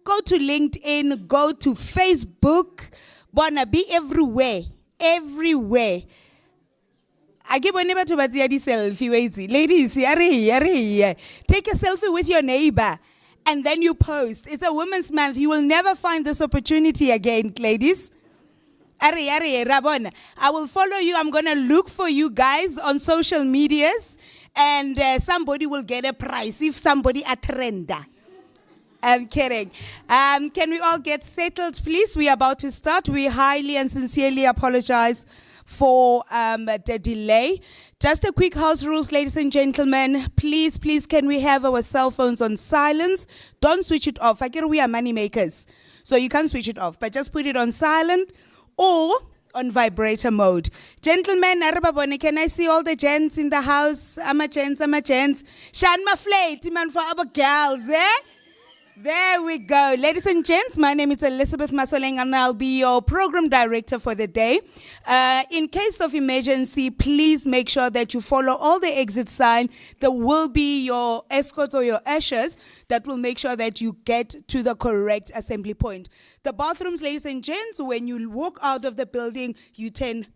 go to LinkedIn, go to Facebook. Bona, be everywhere. Everywhere. I keep on to selfie. Wait, ladies, take a selfie with your neighbor and then you post. It's a Women's Month. You will never find this opportunity again, ladies. Rabona. I will follow you. I'm going to look for you guys on social medias and somebody will get a prize if somebody a trender. I'm kidding. Can we all get settled, please? We are about to start. We highly and sincerely apologize for the delay. Just a quick house rules, ladies and gentlemen. Please, can we have our cell phones on silence? Don't switch it off. I get we are money makers, so you can't switch it off, but just put it on silent or on vibrator mode. Gentlemen, can I see all the gents in the house? I'm a gents. Shan ma flate, man, for our gals, eh? There we go. Ladies and gents, my name is Elizabeth Masoleng and I'll be your program director for the day. In case of emergency, please make sure that you follow all the exit sign. There will be your escorts or your ushers that will make sure that you get to the correct assembly point. The bathrooms, ladies and gents, when you walk out of the building, you turn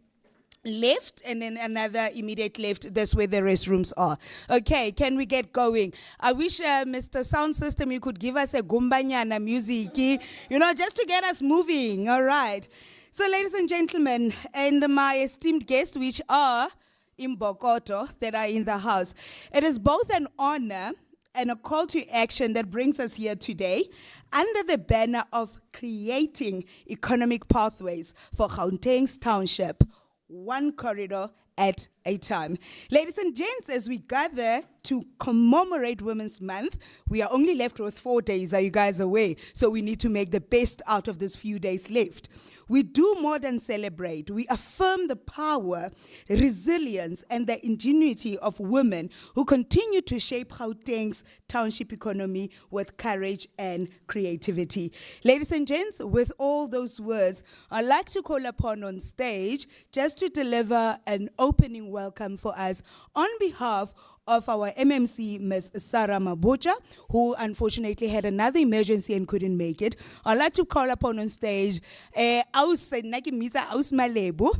left and then another immediate left. That's where the restrooms are. Okay, can we get going? I wish Mr. Sound System, you could give us a gumbanyana music, just to get us moving. All right. So ladies and gentlemen, and my esteemed guests, which are in Bokoto, that are in the house, it is both an honor and a call to action that brings us here today under the banner of creating economic pathways for Gauteng's township, one corridor at a time. Ladies and gents, as we gather to commemorate Women's Month, we are only left with 4 days. Are you guys aware? So we need to make the best out of this few days left. We do more than celebrate. We affirm the power, resilience, and the ingenuity of women who continue to shape Gauteng's township economy with courage and creativity. Ladies and gents, with all those words, I'd like to call upon on stage just to deliver an opening welcome for us on behalf of our MMC, Ms. Sarah Mabuja, who unfortunately had another emergency and couldn't make it. I'd like to call upon on stage Miss Malebo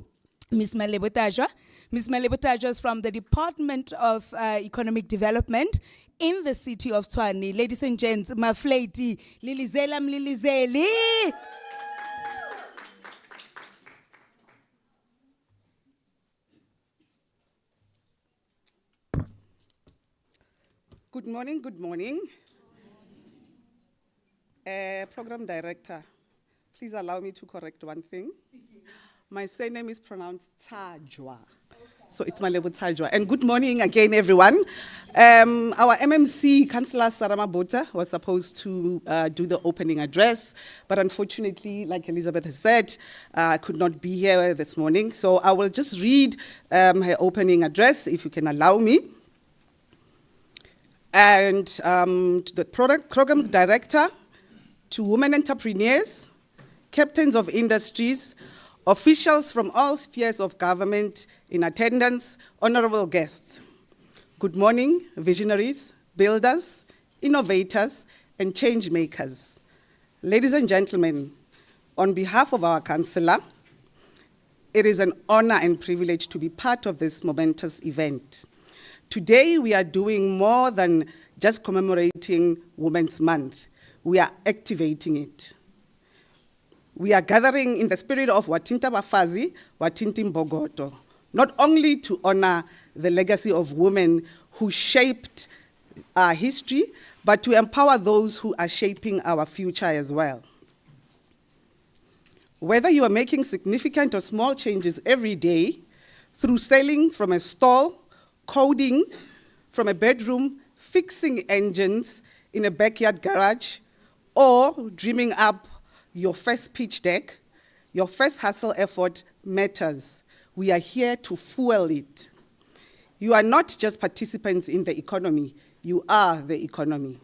Tajwa. Ms. Malebo Tajwa is from the Department of Economic Development in the City of Tshwane. Ladies and gents, Mafleti, Lilizela Mlilizeli. Good morning. Program Director, please allow me to correct one thing. My surname is pronounced Tajwa. So it's Malebo Tajwa. And good morning again, everyone. Our MMC, Councillor Sarah Mabuja, was supposed to do the opening address, but unfortunately, like Elizabeth has said, could not be here this morning. So I will just read her opening address, if you can allow me. And to the program director, to women entrepreneurs, captains of industries, officials from all spheres of government in attendance, honorable guests. Good morning, visionaries, builders, innovators, and change makers. Ladies and gentlemen, on behalf of our councillor, it is an honor and privilege to be part of this momentous event. Today, we are doing more than just commemorating Women's Month. We are activating it. We are gathering in the spirit of Watinta Bafazi, Watinti Mbogoto, not only to honor the legacy of women who shaped our history, but to empower those who are shaping our future as well. Whether you are making significant or small changes every day, through selling from a stall, coding from a bedroom, fixing engines in a backyard garage, or dreaming up your first pitch deck, your first hustle effort matters. We are here to fuel it. You are not just participants in the economy, you are the economy.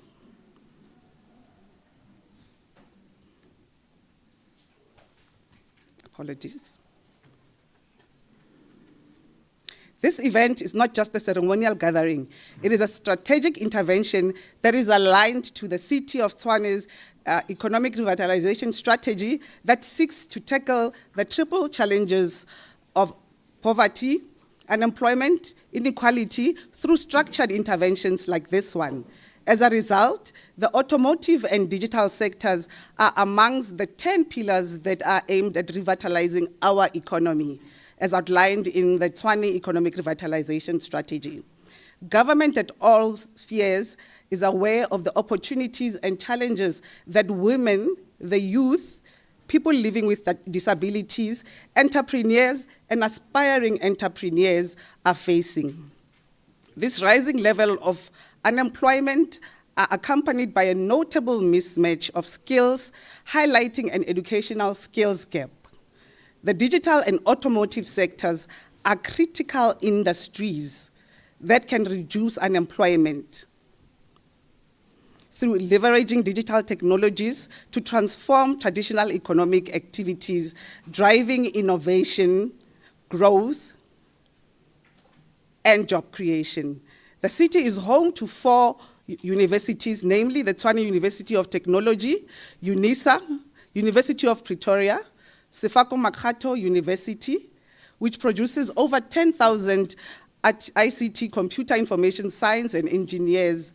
Apologies. This event is not just a ceremonial gathering. It is a strategic intervention that is aligned to the City of Tshwane's economic revitalization strategy that seeks to tackle the triple challenges of poverty, unemployment, inequality through structured interventions like this one. As a result, the automotive and digital sectors are amongst the 10 pillars that are aimed at revitalizing our economy, as outlined in the Tshwane Economic Revitalization Strategy. Government at all spheres is aware of the opportunities and challenges that women, the youth, people living with disabilities, entrepreneurs, and aspiring entrepreneurs are facing. This rising level of unemployment are accompanied by a notable mismatch of skills, highlighting an educational skills gap. The digital and automotive sectors are critical industries that can reduce unemployment through leveraging digital technologies to transform traditional economic activities, driving innovation, growth, and job creation. The city is home to 4 universities, namely the Tshwane University of Technology, UNISA, University of Pretoria, Sefako Makgato University, which produces over 10,000 ICT, computer information science and engineers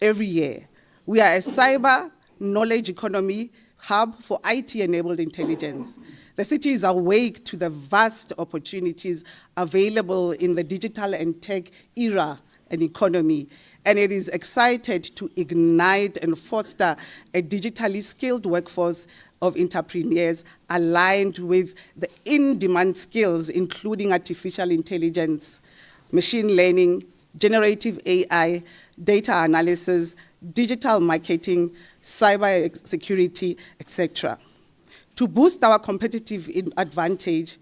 every year. We are a cyber knowledge economy hub for IT-enabled intelligence. The city is awake to the vast opportunities available in the digital and tech era and economy, and it is excited to ignite and foster a digitally skilled workforce of entrepreneurs aligned with the in-demand skills, including artificial intelligence, machine learning, generative AI, data analysis, digital marketing, cyber security, etc. To boost our competitive advantage,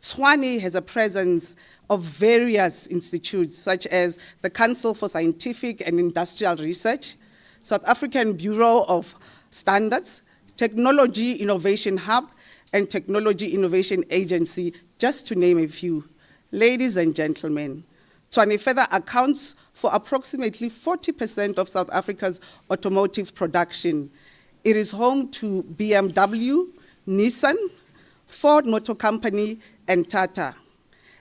Tshwane has a presence of various institutes, such as the Council for Scientific and Industrial Research, South African Bureau of Standards, Technology Innovation Hub, and Technology Innovation Agency, just to name a few. Ladies and gentlemen, Tshwane further accounts for approximately 40% of South Africa's automotive production. It is home to BMW, Nissan, Ford Motor Company, and Tata,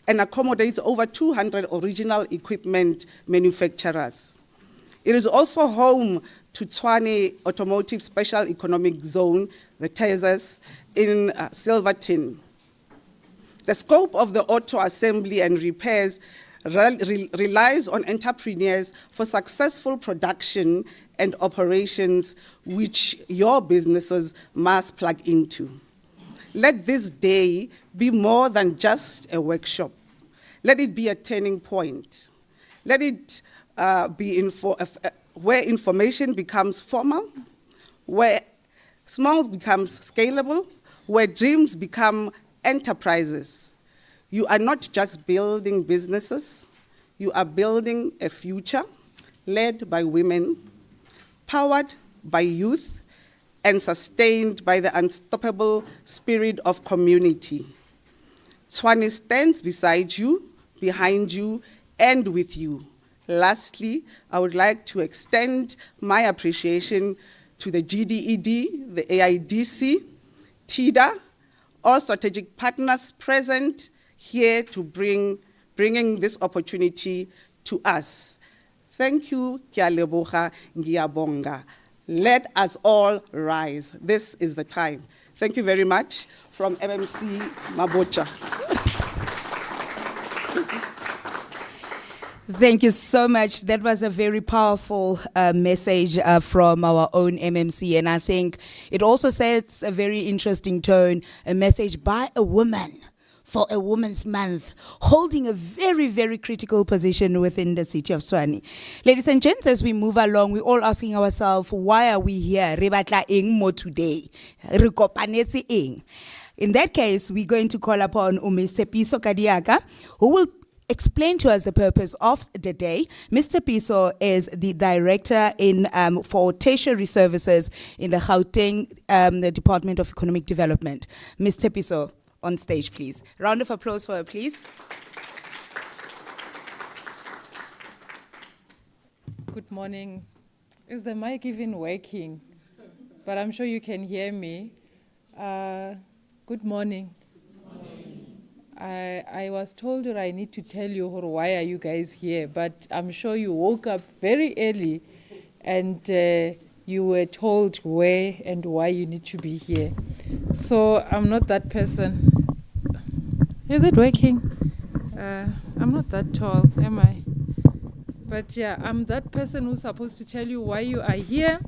and accommodates over 200 original equipment manufacturers. It is also home to Tshwane Automotive Special Economic Zone, the TESAS, in Silverton. The scope of the auto assembly and repairs relies on entrepreneurs for successful production and operations, which your businesses must plug into. Let this day be more than just a workshop. Let it be a turning point. Let it be where information becomes formal, where small becomes scalable, where dreams become enterprises. You are not just building businesses, you are building a future led by women, powered by youth, and sustained by the unstoppable spirit of community. Tshwane stands beside you, behind you, and with you. Lastly, I would like to extend my appreciation to the GDED, the AIDC, TIDA, all strategic partners present here to bringing this opportunity to us. Thank you, Kia leboga, ngiyabonga. Let us all rise. This is the time. Thank you very much. From MMC Mabocha. Thank you so much. That was a very powerful message from our own MMC, and I think it also sets a very interesting tone, a message by a woman for a Women's Month, holding a very, very critical position within the City of Tshwane. Ladies and gents, as we move along, we're all asking ourselves, why are we here? Re batla eng mo today? Re kopanetse eng? In that case, we're going to call upon Ms. Tshepiso Kadiaka, who will explain to us the purpose of the day. Mr. Piso is the director for tertiary services in the Gauteng the Department of Economic Development. Mr. Piso, on stage, please. Round of applause for her, please. Good morning. Is the mic even working? But I'm sure you can hear me. Good morning. I was told that I need to tell you why are you guys here, but I'm sure you woke up very early and you were told where and why you need to be here. So I'm not that person. Is it working? I'm not that tall, am I? But yeah, I'm that person who's supposed to tell you why you are here.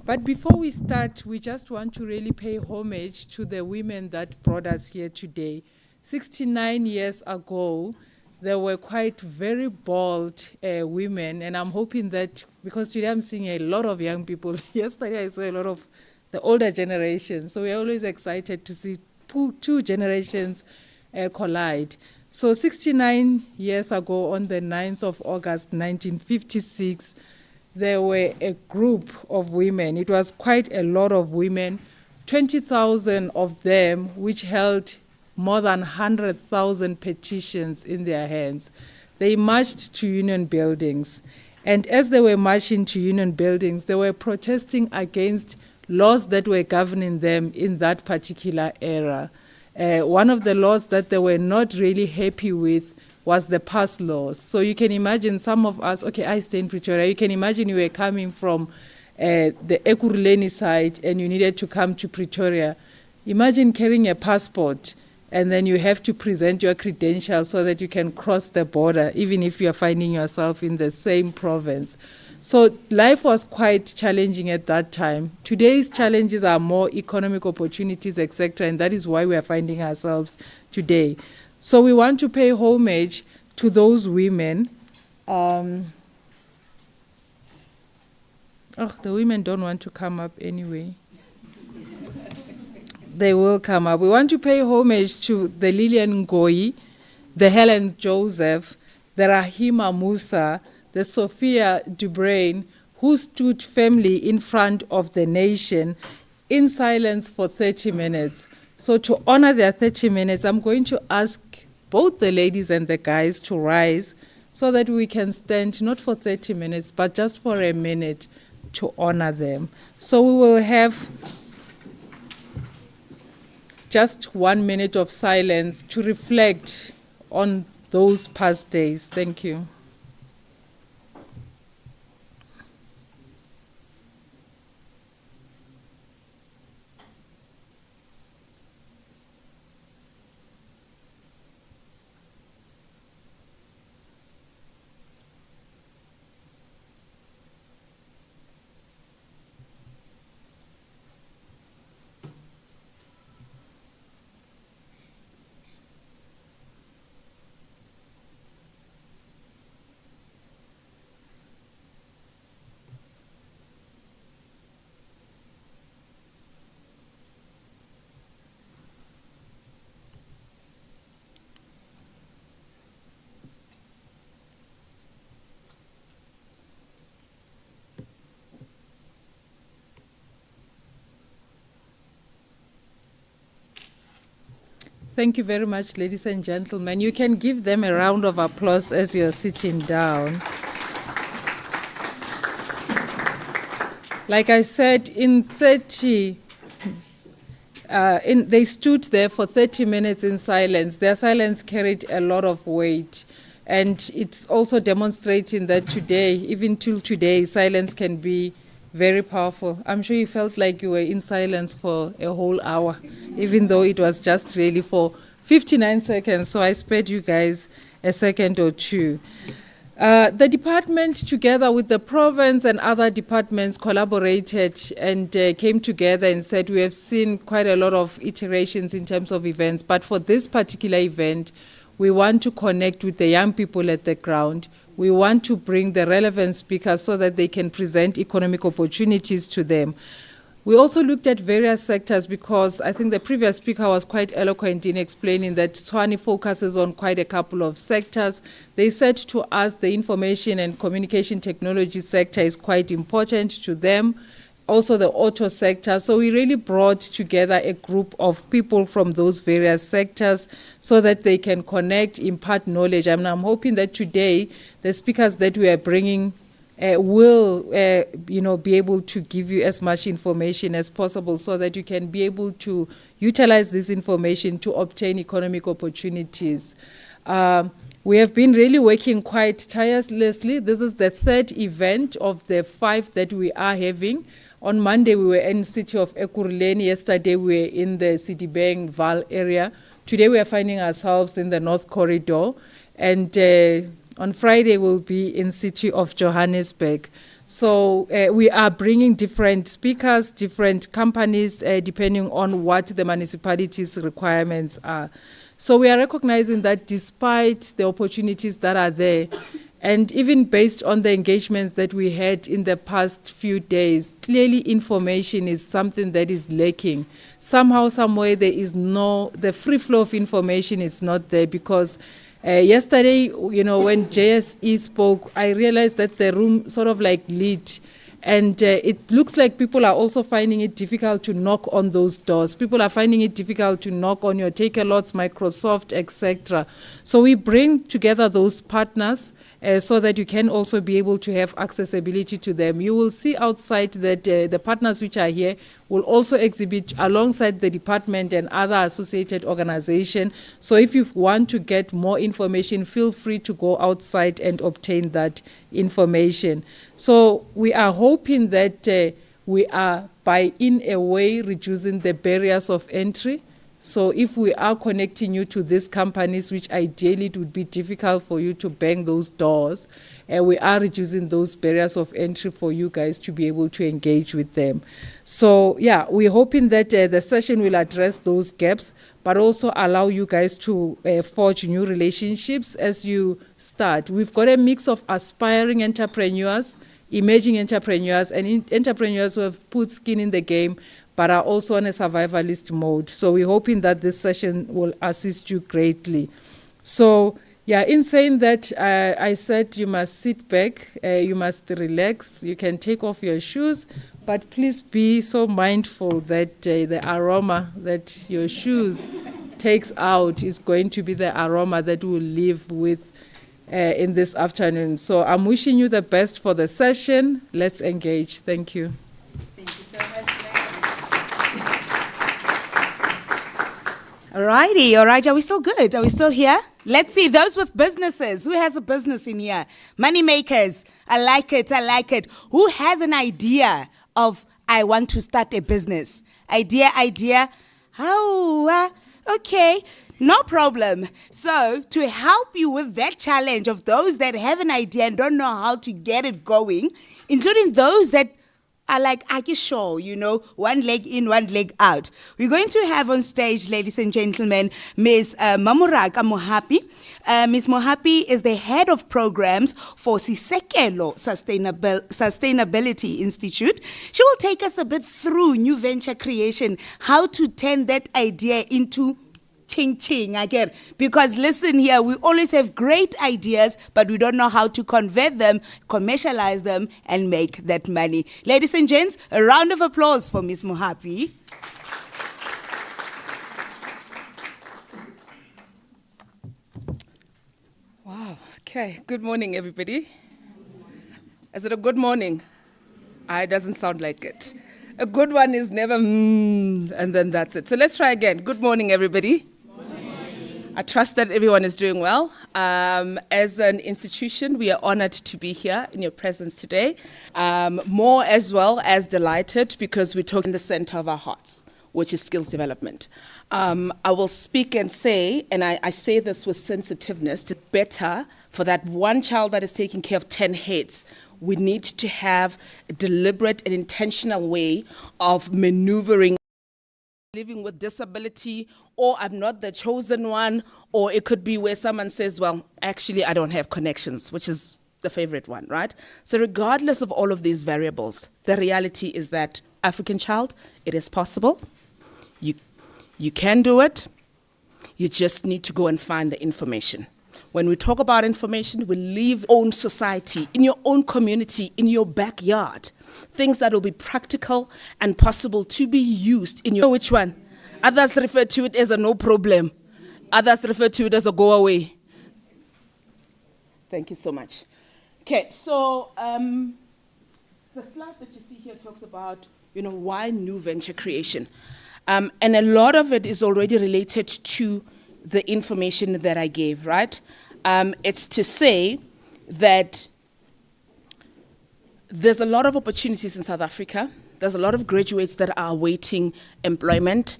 But before we start, we just want to really pay homage to the women that brought us here today. 69 years ago, there were quite very bold women, and I'm hoping that, because today I'm seeing a lot of young people, yesterday I saw a lot of the older generation, so we're always excited to see two generations collide. So 69 years ago, on the 9th of August 1956, there were a group of women. It was quite a lot of women, 20,000 of them, which held more than 100,000 petitions in their hands. They marched to union buildings. And as they were marching to union buildings, they were protesting against laws that were governing them in that particular era. One of the laws that they were not really happy with was the pass laws. So you can imagine some of us, okay, I stay in Pretoria. You can imagine you were coming from the Ekurhuleni side and you needed to come to Pretoria. Imagine carrying a passport and then you have to present your credentials so that you can cross the border, even if you are finding yourself in the same province. So life was quite challenging at that time. Today's challenges are more economic opportunities, etc., and that is why we are finding ourselves today. So we want to pay homage to those women. The women don't want to come up anyway. They will come up. We want to pay homage to the Lillian Ngoyi, the Helen Joseph, the Rahima Musa, the Sophia Dubrain, who stood firmly in front of the nation in silence for 30 minutes. So to honor their 30 minutes, I'm going to ask both the ladies and the guys to rise so that we can stand not for 30 minutes, but just for a minute to honor them. So we will have just 1 minute of silence to reflect on those past days. Thank you. Thank you very much, ladies and gentlemen. You can give them a round of applause as you're sitting down. Like I said, they stood there for 30 minutes in silence. Their silence carried a lot of weight. And it's also demonstrating that today, even till today, silence can be very powerful. I'm sure you felt like you were in silence for a whole hour, even though it was just really for 59 seconds. So I spared you guys a second or two. The department, together with the province and other departments, collaborated and came together and said, we have seen quite a lot of iterations in terms of events, but for this particular event, we want to connect with the young people at the ground. We want to bring the relevant speakers so that they can present economic opportunities to them. We also looked at various sectors because I think the previous speaker was quite eloquent in explaining that Tshwane focuses on quite a couple of sectors. They said to us the information and communication technology sector is quite important to them, also the auto sector. So we really brought together a group of people from those various sectors so that they can connect, impart knowledge. And I'm hoping that today the speakers that we are bringing will be able to give you as much information as possible so that you can be able to utilize this information to obtain economic opportunities. We have been really working quite tirelessly. This is the third event of the 5 that we are having. On Monday, we were in City of Ekurhuleni. Yesterday, we were in the Citibank Val area. Today, we are finding ourselves in the North Corridor. And on Friday, we'll be in City of Johannesburg. So we are bringing different speakers, different companies, depending on what the municipality's requirements are. So we are recognizing that despite the opportunities that are there, and even based on the engagements that we had in the past few days, clearly information is something that is lacking. Somehow, some way, the free flow of information is not there because yesterday, when JSE spoke, I realized that the room sort of like lit. And it looks like people are also finding it difficult to knock on those doors. People are finding it difficult to knock on your Takealots, Microsoft, etc. So we bring together those partners so that you can also be able to have accessibility to them. You will see outside that the partners which are here will also exhibit alongside the department and other associated organizations. So if you want to get more information, feel free to go outside and obtain that information. So we are hoping that we are, in a way, reducing the barriers of entry. So if we are connecting you to these companies, which ideally it would be difficult for you to bang those doors, we are reducing those barriers of entry for you guys to be able to engage with them. So yeah, we're hoping that the session will address those gaps, but also allow you guys to forge new relationships as you start. We've got a mix of aspiring entrepreneurs, emerging entrepreneurs, and entrepreneurs who have put skin in the game, but are also on a survivalist mode. So we're hoping that this session will assist you greatly. So yeah, in saying that, I said you must sit back, you must relax, you can take off your shoes, but please be so mindful that the aroma that your shoes takes out is going to be the aroma that we'll live with in this afternoon. So I'm wishing you the best for the session. Let's engage. Thank you. Thank you so much. All right, are we still good? Are we still here? Let's see, those with businesses. Who has a business in here? Money makers. I like it. Who has an idea of, I want to start a business? Idea. Oh, okay, no problem. So to help you with that challenge of those that have an idea and don't know how to get it going, including those that are like Akisho, one leg in, one leg out. We're going to have on stage, ladies and gentlemen, Ms. Mamuraka Mohapi. Ms. Mohapi is the head of programs for Sisekelo Sustainability Institute. She will take us a bit through new venture creation, how to turn that idea into ching again. Because listen here, we always have great ideas, but we don't know how to convert them, commercialize them, and make that money. Ladies and gents, a round of applause for Ms. Mohapi. Wow, okay. Good morning, everybody. Is it a good morning? It doesn't sound like it. A good one is never and then that's it. So let's try again. Good morning, everybody. I trust that everyone is doing well. As an institution, we are honored to be here in your presence today. More as well as delighted because we're talking the center of our hearts, which is skills development. I will speak and say, and I say this with sensitiveness, it's better for that one child that is taking care of 10 heads. We need to have a deliberate and intentional way of maneuvering living with disability, or I'm not the chosen one, or it could be where someone says, well, actually, I don't have connections, which is the favorite one, right? So regardless of all of these variables, the reality is that African child, it is possible. You can do it. You just need to go and find the information. When we talk about information, we live own society, in your own community, in your backyard. Things that will be practical and possible to be used in your... Which one? Others refer to it as a no problem. Others refer to it as a go away. Thank you so much. Okay, so the slide that you see here talks about, why new venture creation. And a lot of it is already related to the information that I gave, right? It's to say that there's a lot of opportunities in South Africa. There's a lot of graduates that are awaiting employment.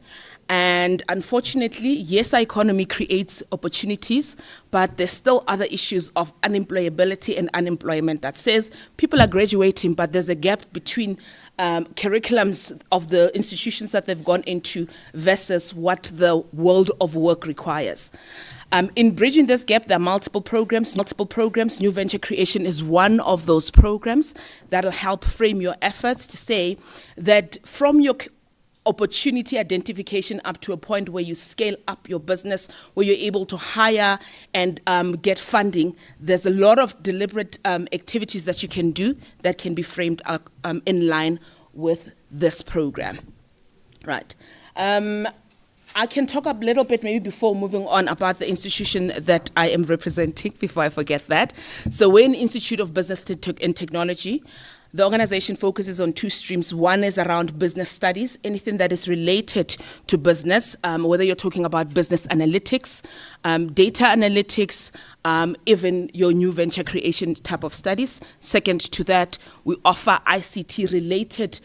And unfortunately, yes, our economy creates opportunities, but there's still other issues of unemployability and unemployment that says people are graduating, but there's a gap between curriculums of the institutions that they've gone into versus what the world of work requires. In bridging this gap, there are multiple programs. New venture creation is one of those programs that'll help frame your efforts to say that from your opportunity identification up to a point where you scale up your business, where you're able to hire and get funding, there's a lot of deliberate activities that you can do that can be framed in line with this program. Right. I can talk a little bit maybe before moving on about the institution that I am representing, before I forget that. So we're an Institute of Business and Technology. The organization focuses on two streams. One is around business studies, anything that is related to business, whether you're talking about business analytics, data analytics, even your new venture creation type of studies. Second to that, we offer ICT-related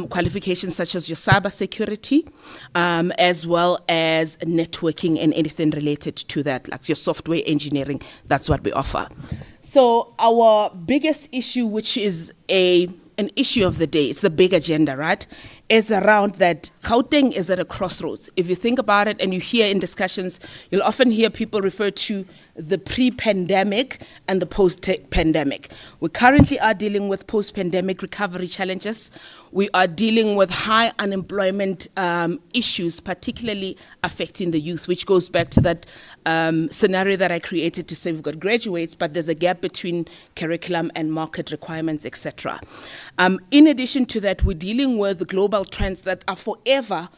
qualifications such as your cybersecurity, as well as networking and anything related to that, like your software engineering. That's what we offer. So our biggest issue, which is an issue of the day, it's the big agenda, right, is around that Gauteng is at a crossroads. If you think about it and you hear in discussions, you'll often hear people refer to the pre-pandemic and the post-pandemic. We currently are dealing with post-pandemic recovery challenges. We are dealing with high unemployment issues, particularly affecting the youth, which goes back to that scenario that I created to say we've got graduates, but there's a gap between curriculum and market requirements, etc. In addition to that, we're dealing with global trends that are forever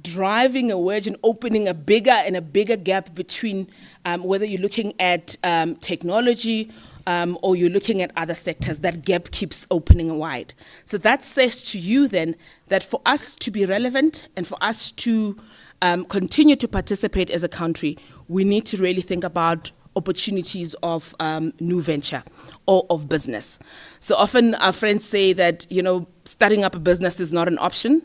driving a wedge and opening a bigger and a bigger gap between whether you're looking at technology or you're looking at other sectors. That gap keeps opening wide. So that says to you then that for us to be relevant and for us to continue to participate as a country, we need to really think about opportunities of new venture or of business. So often our friends say that, starting up a business is not an option.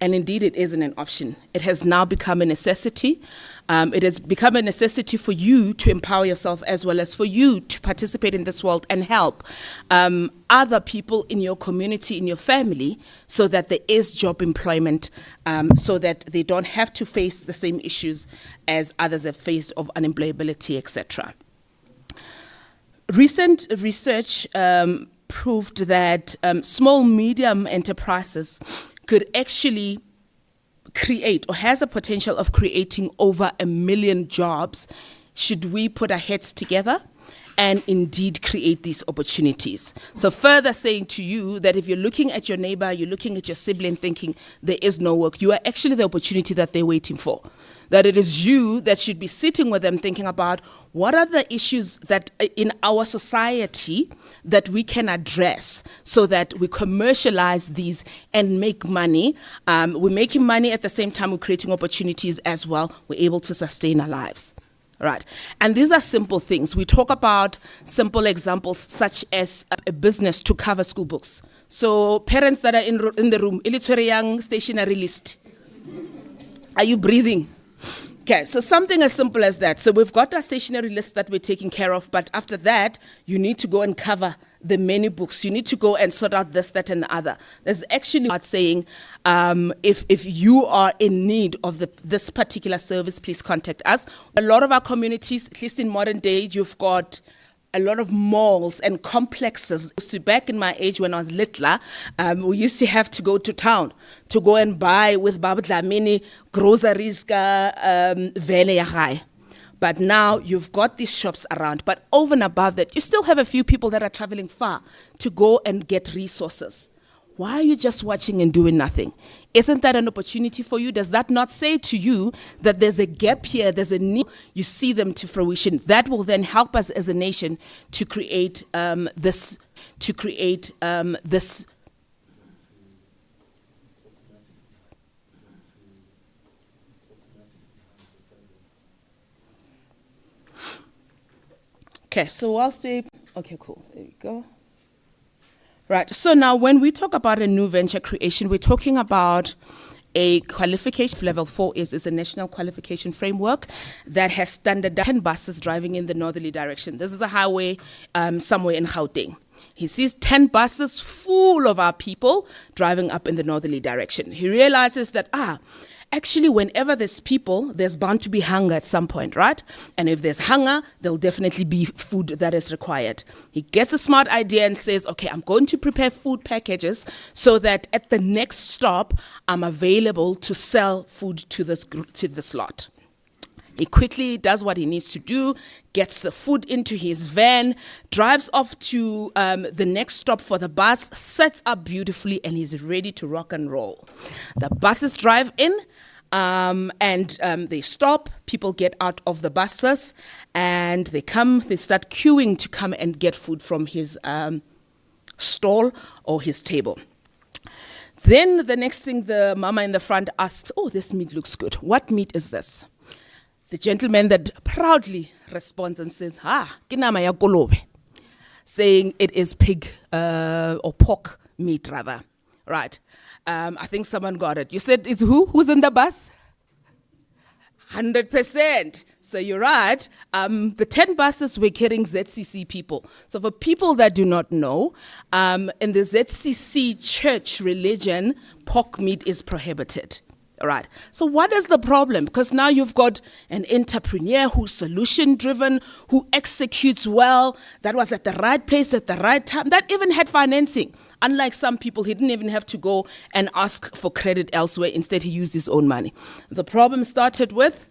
And indeed, it isn't an option. It has now become a necessity. It has become a necessity for you to empower yourself as well as for you to participate in this world and help other people in your community, in your family, so that there is job employment, so that they don't have to face the same issues as others have faced of unemployability, etc. Recent research proved that small, medium enterprises could actually create or has a potential of creating over 1 million jobs should we put our heads together and indeed create these opportunities. So further saying to you that if you're looking at your neighbor, you're looking at your sibling thinking there is no work, you are actually the opportunity that they're waiting for. That it is you that should be sitting with them thinking about what are the issues that in our society that we can address so that we commercialize these and make money. We're making money at the same time we're creating opportunities as well. We're able to sustain our lives. Right. And these are simple things. We talk about simple examples such as a business to cover school books. So parents that are in the room, ilitwere young stationery list. Are you breathing? Okay, so something as simple as that. So we've got a stationery list that we're taking care of, but after that, you need to go and cover the many books. You need to go and sort out this, that, and the other. There's actually not saying if you are in need of this particular service, please contact us. A lot of our communities, at least in modern day, you've got a lot of malls and complexes. So back in my age when I was littler, we used to have to go to town to go and buy with Baba Dlamini groceries vele ya gae. But now you've got these shops around. But over and above that, you still have a few people that are traveling far to go and get resources. Why are you just watching and doing nothing? Isn't that an opportunity for you? Does that not say to you that there's a gap here, there's a need, you see them to fruition? That will then help us as a nation to create this. Okay, so whilst we, okay, cool, there you go. Right, so now when we talk about a new venture creation, we're talking about a qualification. Level 4 is a national qualification framework that has standardized 10 buses driving in the northerly direction. This is a highway somewhere in Gauteng. He sees 10 buses full of our people driving up in the northerly direction. He realizes that, actually, whenever there's people, there's bound to be hunger at some point, right? And if there's hunger, there'll definitely be food that is required. He gets a smart idea and says, okay, I'm going to prepare food packages so that at the next stop, I'm available to sell food to this lot. He quickly does what he needs to do, gets the food into his van, drives off to the next stop for the bus, sets up beautifully, and he's ready to rock and roll. The buses drive in, and they stop. People get out of the buses, and they start queuing to come and get food from his stall or his table. Then the next thing, the mama in the front asks, oh, this meat looks good. What meat is this? The gentleman that proudly responds and says, kinama ya kolobe, saying it is pig or pork meat rather, right? I think someone got it. You said it's who? Who's in the bus? 100%. So you're right. The 10 buses were carrying ZCC people. So for people that do not know, in the ZCC church religion, pork meat is prohibited. Right. So what is the problem? Because now you've got an entrepreneur who's solution-driven, who executes well, that was at the right place at the right time, that even had financing. Unlike some people, he didn't even have to go and ask for credit elsewhere. Instead, he used his own money. The problem started with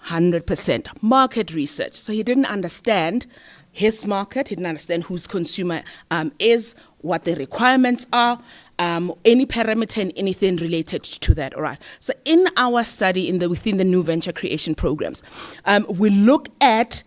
100% market research. So he didn't understand his market, he didn't understand whose consumer is, what the requirements are, any parameter and anything related to that. All right. So in our study within the new venture creation programs, we look at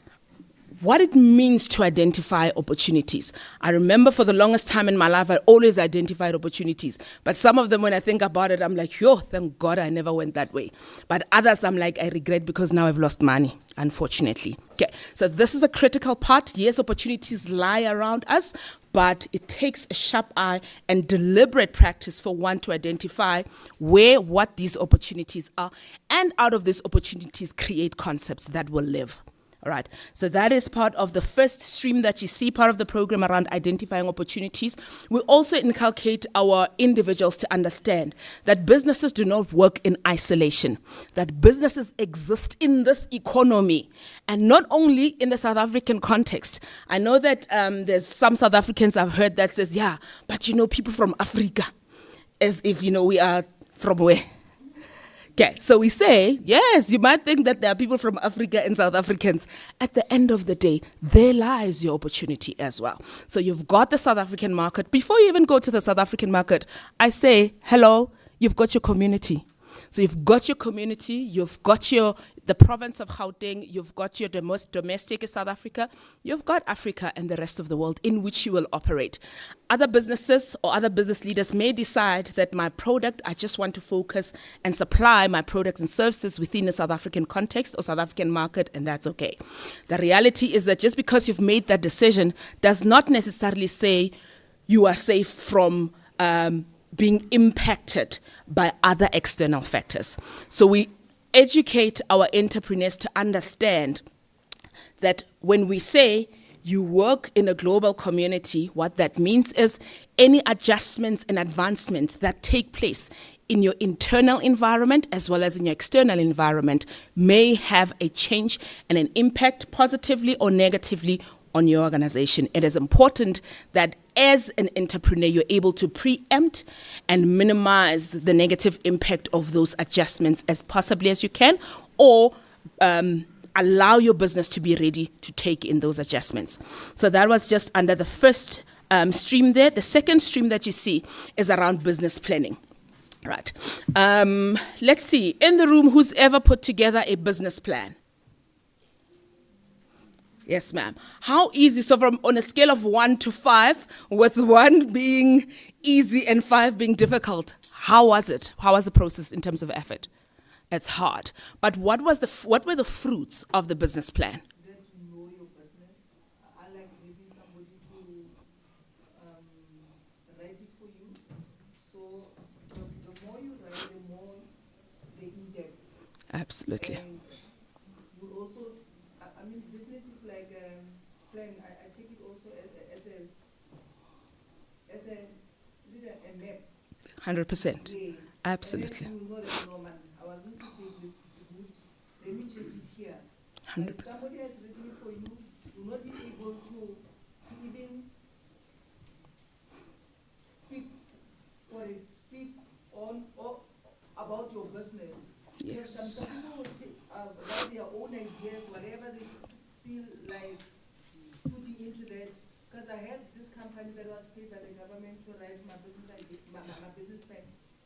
what it means to identify opportunities. I remember for the longest time in my life, I always identified opportunities. But some of them, when I think about it, I'm like, yo, thank God I never went that way. But others, I'm like, I regret because now I've lost money, unfortunately. Okay, so this is a critical part. Yes, opportunities lie around us, but it takes a sharp eye and deliberate practice for one to identify what these opportunities are, and out of these opportunities, create concepts that will live. All right, so that is part of the first stream that you see, part of the program around identifying opportunities. We also inculcate our individuals to understand that businesses do not work in isolation, that businesses exist in this economy, and not only in the South African context. I know that there's some South Africans I've heard that says, yeah, but people from Africa, as if, we are from where? Okay, so we say, yes, you might think that there are people from Africa and South Africans. At the end of the day, there lies your opportunity as well. So you've got the South African market. Before you even go to the South African market, I say, hello, you've got your community. So you've got your community, you've got the province of Gauteng, you've got your domestic South Africa, you've got Africa and the rest of the world in which you will operate. Other businesses or other business leaders may decide that my product, I just want to focus and supply my products and services within a South African context or South African market, and that's okay. The reality is that just because you've made that decision does not necessarily say you are safe from being impacted by other external factors. So we educate our entrepreneurs to understand that when we say you work in a global community, what that means is any adjustments and advancements that take place in your internal environment as well as in your external environment may have a change and an impact positively or negatively on your organization. It is important that as an entrepreneur, you're able to preempt and minimize the negative impact of those adjustments as possibly as you can, or allow your business to be ready to take in those adjustments. So that was just under the first stream there. The second stream that you see is around business planning. Right. Let's see. In the room, who's ever put together a business plan? Yes, ma'am. How easy? So on a scale of 1 to 5, with 1 being easy and 5 being difficult, how was it? How was the process in terms of effort? It's hard. But what were the fruits of the business plan? Get to know your business. I like maybe somebody to write it for you. So the more you write, the more the in-depth. Absolutely. And you also, I mean, business is like a plan. I take it also as a map. 100%. Yes. Absolutely. And then you know that, no, man, I was going to take this route. Let me check it here. 100%. If somebody has written it for you, you will not be able to even speak on or about your business. Because Yes. some people will write their own ideas, whatever they feel like putting into that. Because I had this company that was paid by the government to write my business idea, my business plan.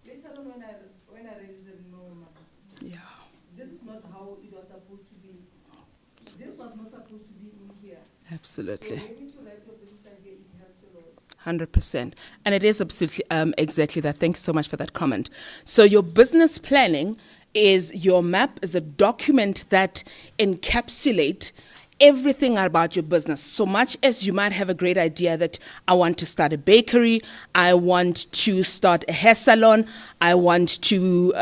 Later on, when I read it, I said, no, ma, Yeah. this is not how it was supposed to be. This was not supposed to be in here. Absolutely. So maybe to write your business idea, it helps a lot. 100%. And it is absolutely exactly that. Thank you so much for that comment. So your business planning is your map, is a document that encapsulates everything about your business. So much as you might have a great idea that I want to start a bakery, I want to start a hair salon, I want to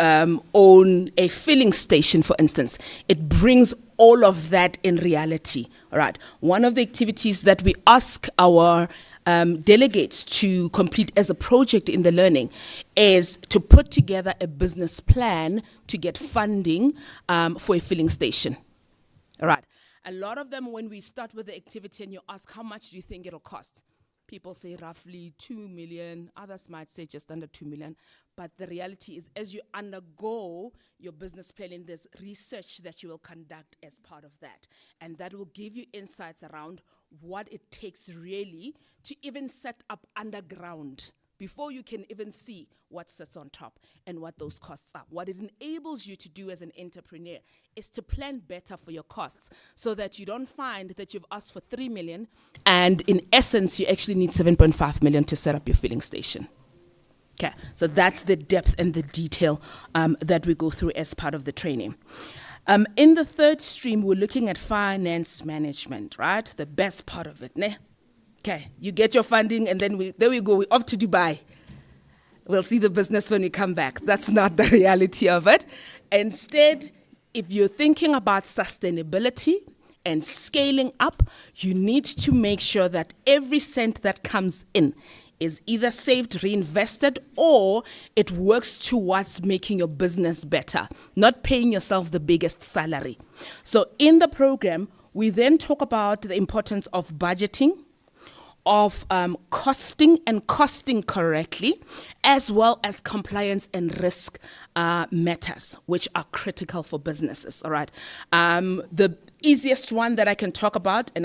own a filling station, for instance. It brings all of that in reality. All right. One of the activities that we ask our delegates to complete as a project in the learning is to put together a business plan to get funding for a filling station. All right. A lot of them, when we start with the activity and you ask, how much do you think it'll cost? People say roughly 2 million. Others might say just under 2 million. But the reality is, as you undergo your business planning, there's research that you will conduct as part of that. And that will give you insights around what it takes really to even set up underground before you can even see what sits on top and what those costs are. What it enables you to do as an entrepreneur is to plan better for your costs so that you don't find that you've asked for 3 million and in essence you actually need 7.5 million to set up your filling station. Okay, so that's the depth and the detail that we go through as part of the training. In the third stream, we're looking at finance management, right? The best part of it, ne? Okay, you get your funding and then there we go, we're off to Dubai. We'll see the business when we come back. That's not the reality of it. Instead, if you're thinking about sustainability and scaling up, you need to make sure that every cent that comes in is either saved, reinvested, or it works towards making your business better, not paying yourself the biggest salary. So in the program, we then talk about the importance of budgeting, of costing and costing correctly, as well as compliance and risk matters, which are critical for businesses, all right? The easiest one that I can talk about, and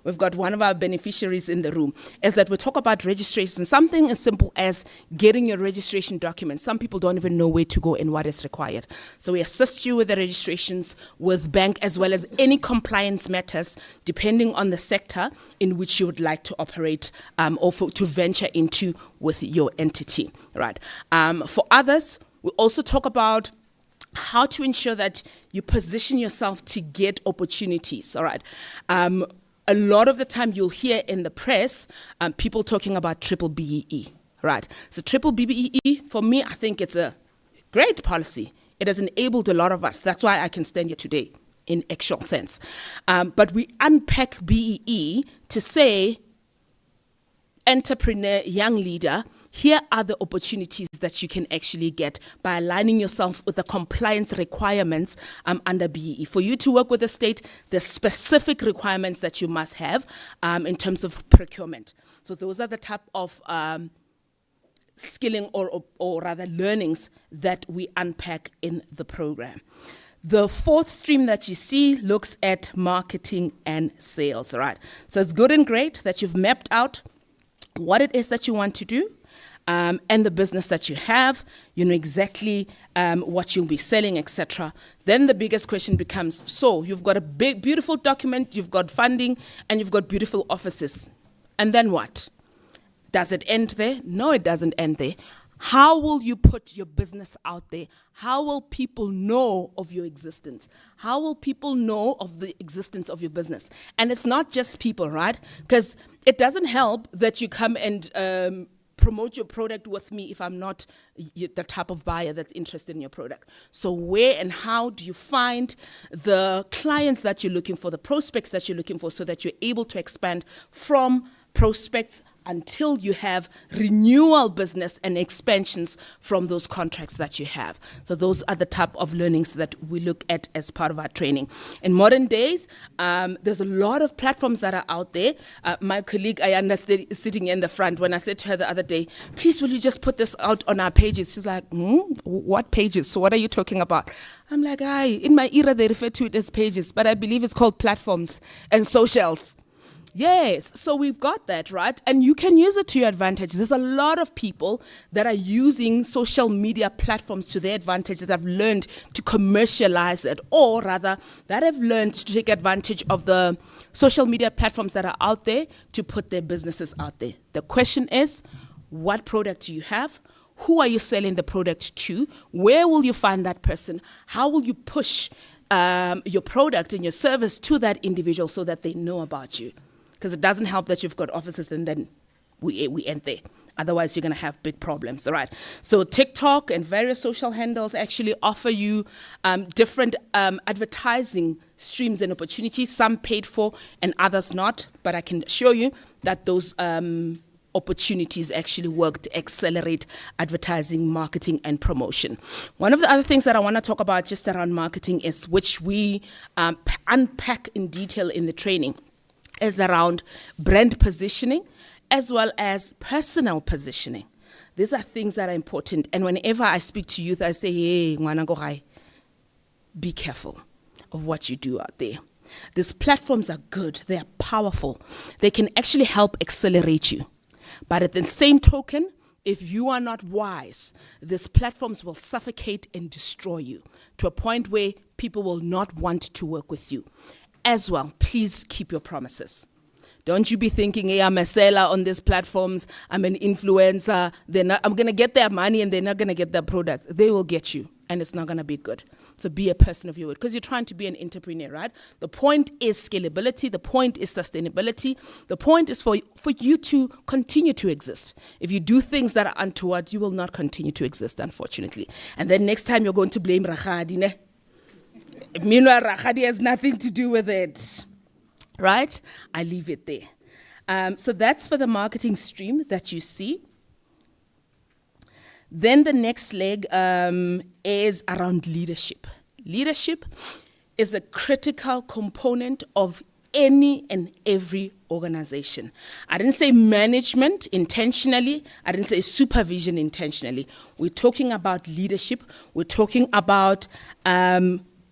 we've got one of our beneficiaries in the room, is that we talk about registration, something as simple as getting your registration documents. Some people don't even know where to go and what is required. So we assist you with the registrations with bank as well as any compliance matters, depending on the sector in which you would like to operate or to venture into with your entity, right? For others, we also talk about how to ensure that you position yourself to get opportunities, all right? A lot of the time you'll hear in the press people talking about triple BEE, right? So triple BEE, for me, I think it's a great policy. It has enabled a lot of us. That's why I can stand here today in actual sense. But we unpack BEE to say, entrepreneur, young leader, here are the opportunities that you can actually get by aligning yourself with the compliance requirements under BEE. For you to work with the state, the specific requirements that you must have in terms of procurement. So those are the type of skilling or rather learnings that we unpack in the program. The fourth stream that you see looks at marketing and sales, right? So it's good and great that you've mapped out what it is that you want to do, and the business that you have, you know exactly what you'll be selling, etc. Then the biggest question becomes, so you've got a big, beautiful document, you've got funding, and you've got beautiful offices. And then what? Does it end there? No, it doesn't end there. How will you put your business out there? How will people know of your existence? How will people know of the existence of your business? And it's not just people, right? Because it doesn't help that you come and promote your product with me if I'm not the type of buyer that's interested in your product. So where and how do you find the clients that you're looking for, the prospects that you're looking for, so that you're able to expand from prospects until you have renewal business and expansions from those contracts that you have. So those are the type of learnings that we look at as part of our training. In modern days, there's a lot of platforms that are out there. My colleague, Ayanda, is sitting in the front. When I said to her the other day, please, will you just put this out on our pages? She's like, what pages? So what are you talking about? I'm like, in my era, they refer to it as pages, but I believe it's called platforms and socials. Yes, so we've got that, right? And you can use it to your advantage. There's a lot of people that are using social media platforms to their advantage, that have learned to commercialize it, or rather, that have learned to take advantage of the social media platforms that are out there to put their businesses out there. The question is, what product do you have? Who are you selling the product to? Where will you find that person? How will you push your product and your service to that individual so that they know about you? Because it doesn't help that you've got offices and then we end there. Otherwise, you're going to have big problems, all right? So TikTok and various social handles actually offer you different advertising streams and opportunities, some paid for and others not. But I can assure you that those opportunities actually work to accelerate advertising, marketing, and promotion. One of the other things that I want to talk about just around marketing is, which we unpack in detail in the training, is around brand positioning as well as personal positioning. These are things that are important. And whenever I speak to youth, I say, hey, ngwana go gae, be careful of what you do out there. These platforms are good. They are powerful. They can actually help accelerate you. But at the same token, if you are not wise, these platforms will suffocate and destroy you to a point where people will not want to work with you. As well, please keep your promises. Don't you be thinking, hey, I'm a seller on these platforms, I'm an influencer, I'm going to get their money and they're not going to get their products. They will get you, and it's not going to be good. So be a person of your word, because you're trying to be an entrepreneur, right? The point is scalability. The point is sustainability. The point is for you to continue to exist. If you do things that are untoward, you will not continue to exist, unfortunately. And then next time you're going to blame Rakhadi, ne? Meanwhile, Rakhadi has nothing to do with it, right? I leave it there. So that's for the marketing stream that you see. Then the next leg is around leadership. Leadership is a critical component of any and every organization. I didn't say management intentionally. I didn't say supervision intentionally. We're talking about leadership. We're talking about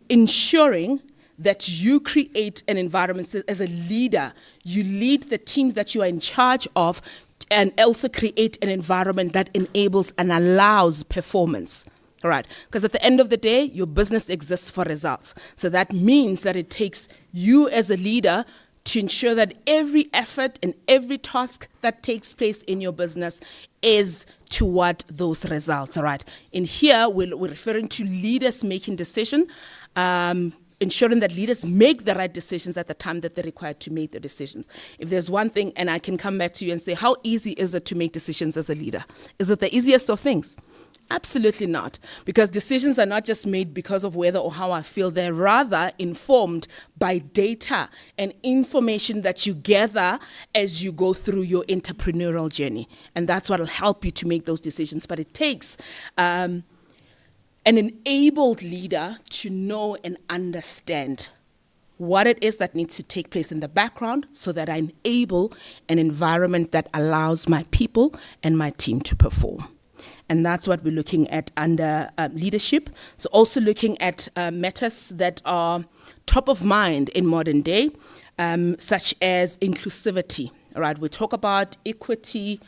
ensuring that you create an environment. So as a leader, you lead the teams that you are in charge of, and also create an environment that enables and allows performance. All right, because at the end of the day, your business exists for results. So that means that it takes you as a leader to ensure that every effort and every task that takes place in your business is toward those results. All right, in here, we're referring to leaders making decisions, ensuring that leaders make the right decisions at the time that they're required to make the decisions. If there's one thing, and I can come back to you and say, how easy is it to make decisions as a leader? Is it the easiest of things? Absolutely not. Because decisions are not just made because of whether or how I feel. They're rather informed by data and information that you gather as you go through your entrepreneurial journey. And that's what will help you to make those decisions. But it takes an enabled leader to know and understand what it is that needs to take place in the background so that I enable an environment that allows my people and my team to perform. And that's what we're looking at under leadership. So also looking at matters that are top of mind in modern day, such as inclusivity. All right, we talk about equity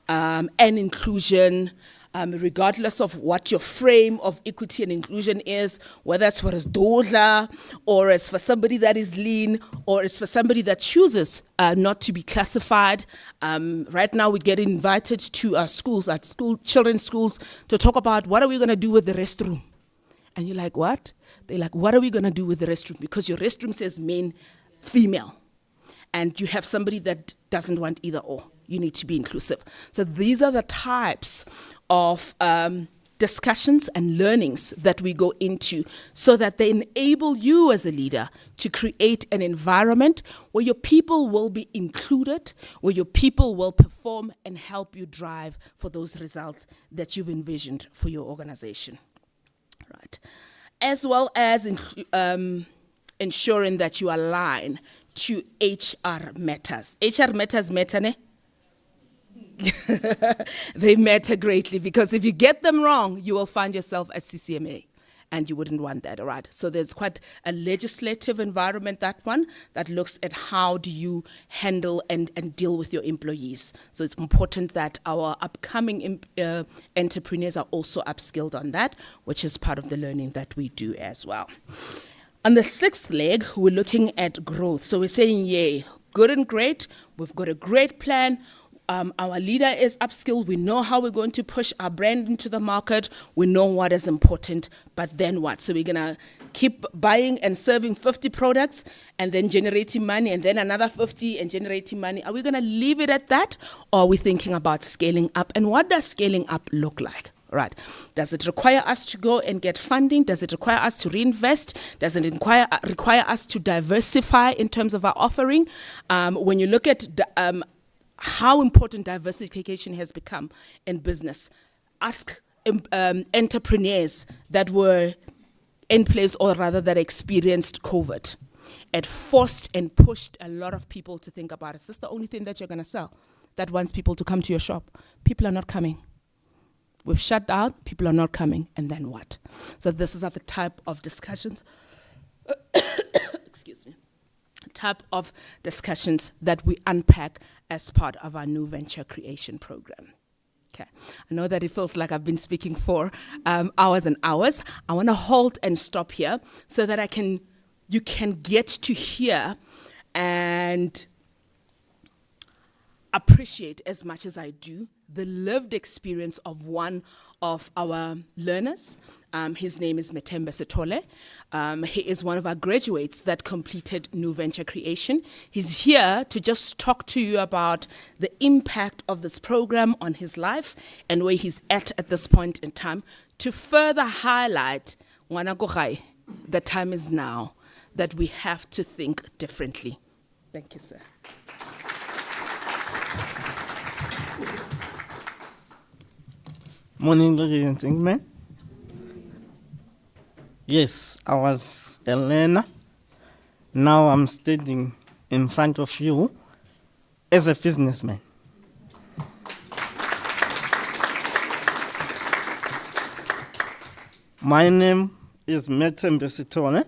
and inclusion, regardless of what your frame of equity and inclusion is, whether it's for a doodler, or it's for somebody that is lean, or it's for somebody that chooses not to be classified. Right now, we get invited to our schools, children's schools, to talk about what are we going to do with the restroom. And you're like, what? They're like, what are we going to do with the restroom? Because your restroom says men, female. And you have somebody that doesn't want either or. You need to be inclusive. So these are the types of discussions and learnings that we go into so that they enable you as a leader to create an environment where your people will be included, where your people will perform and help you drive for those results that you've envisioned for your organization. Right. As well as ensuring that you align to HR matters. HR matters matter, ne? They matter greatly, because if you get them wrong, you will find yourself at CCMA, and you wouldn't want that, all right? So there's quite a legislative environment, that one, that looks at how do you handle and deal with your employees. So it's important that our upcoming entrepreneurs are also upskilled on that, which is part of the learning that we do as well. On the sixth leg, we're looking at growth. So we're saying, yay, good and great. We've got a great plan. Our leader is upskilled. We know how we're going to push our brand into the market. We know what is important, but then what? So we're going to keep buying and serving 50 products and then generating money, and then another 50 and generating money. Are we going to leave it at that, or are we thinking about scaling up? And what does scaling up look like? Right. Does it require us to go and get funding? Does it require us to reinvest? Does it require us to diversify in terms of our offering? When you look at how important diversification has become in business, ask entrepreneurs that were in place, or rather that experienced COVID. It forced and pushed a lot of people to think about, is this the only thing that you're going to sell that wants people to come to your shop? People are not coming. We've shut down, people are not coming, and then what? So this is the type of discussions, excuse me, type of discussions that we unpack as part of our new venture creation program. Okay, I know that it feels like I've been speaking for hours and hours. I want to halt and stop here so that you can get to hear and appreciate as much as I do the lived experience of one of our learners. His name is Metembe Setole. He is one of our graduates that completed New Venture Creation. He's here to just talk to you about the impact of this program on his life and where he's at this point in time, to further highlight, the time is now that we have to think differently. Thank you, sir. Morning, ladies and gentlemen. Yes, I was a learner. Now I'm standing in front of you as a businessman. My name is Metembe Setole.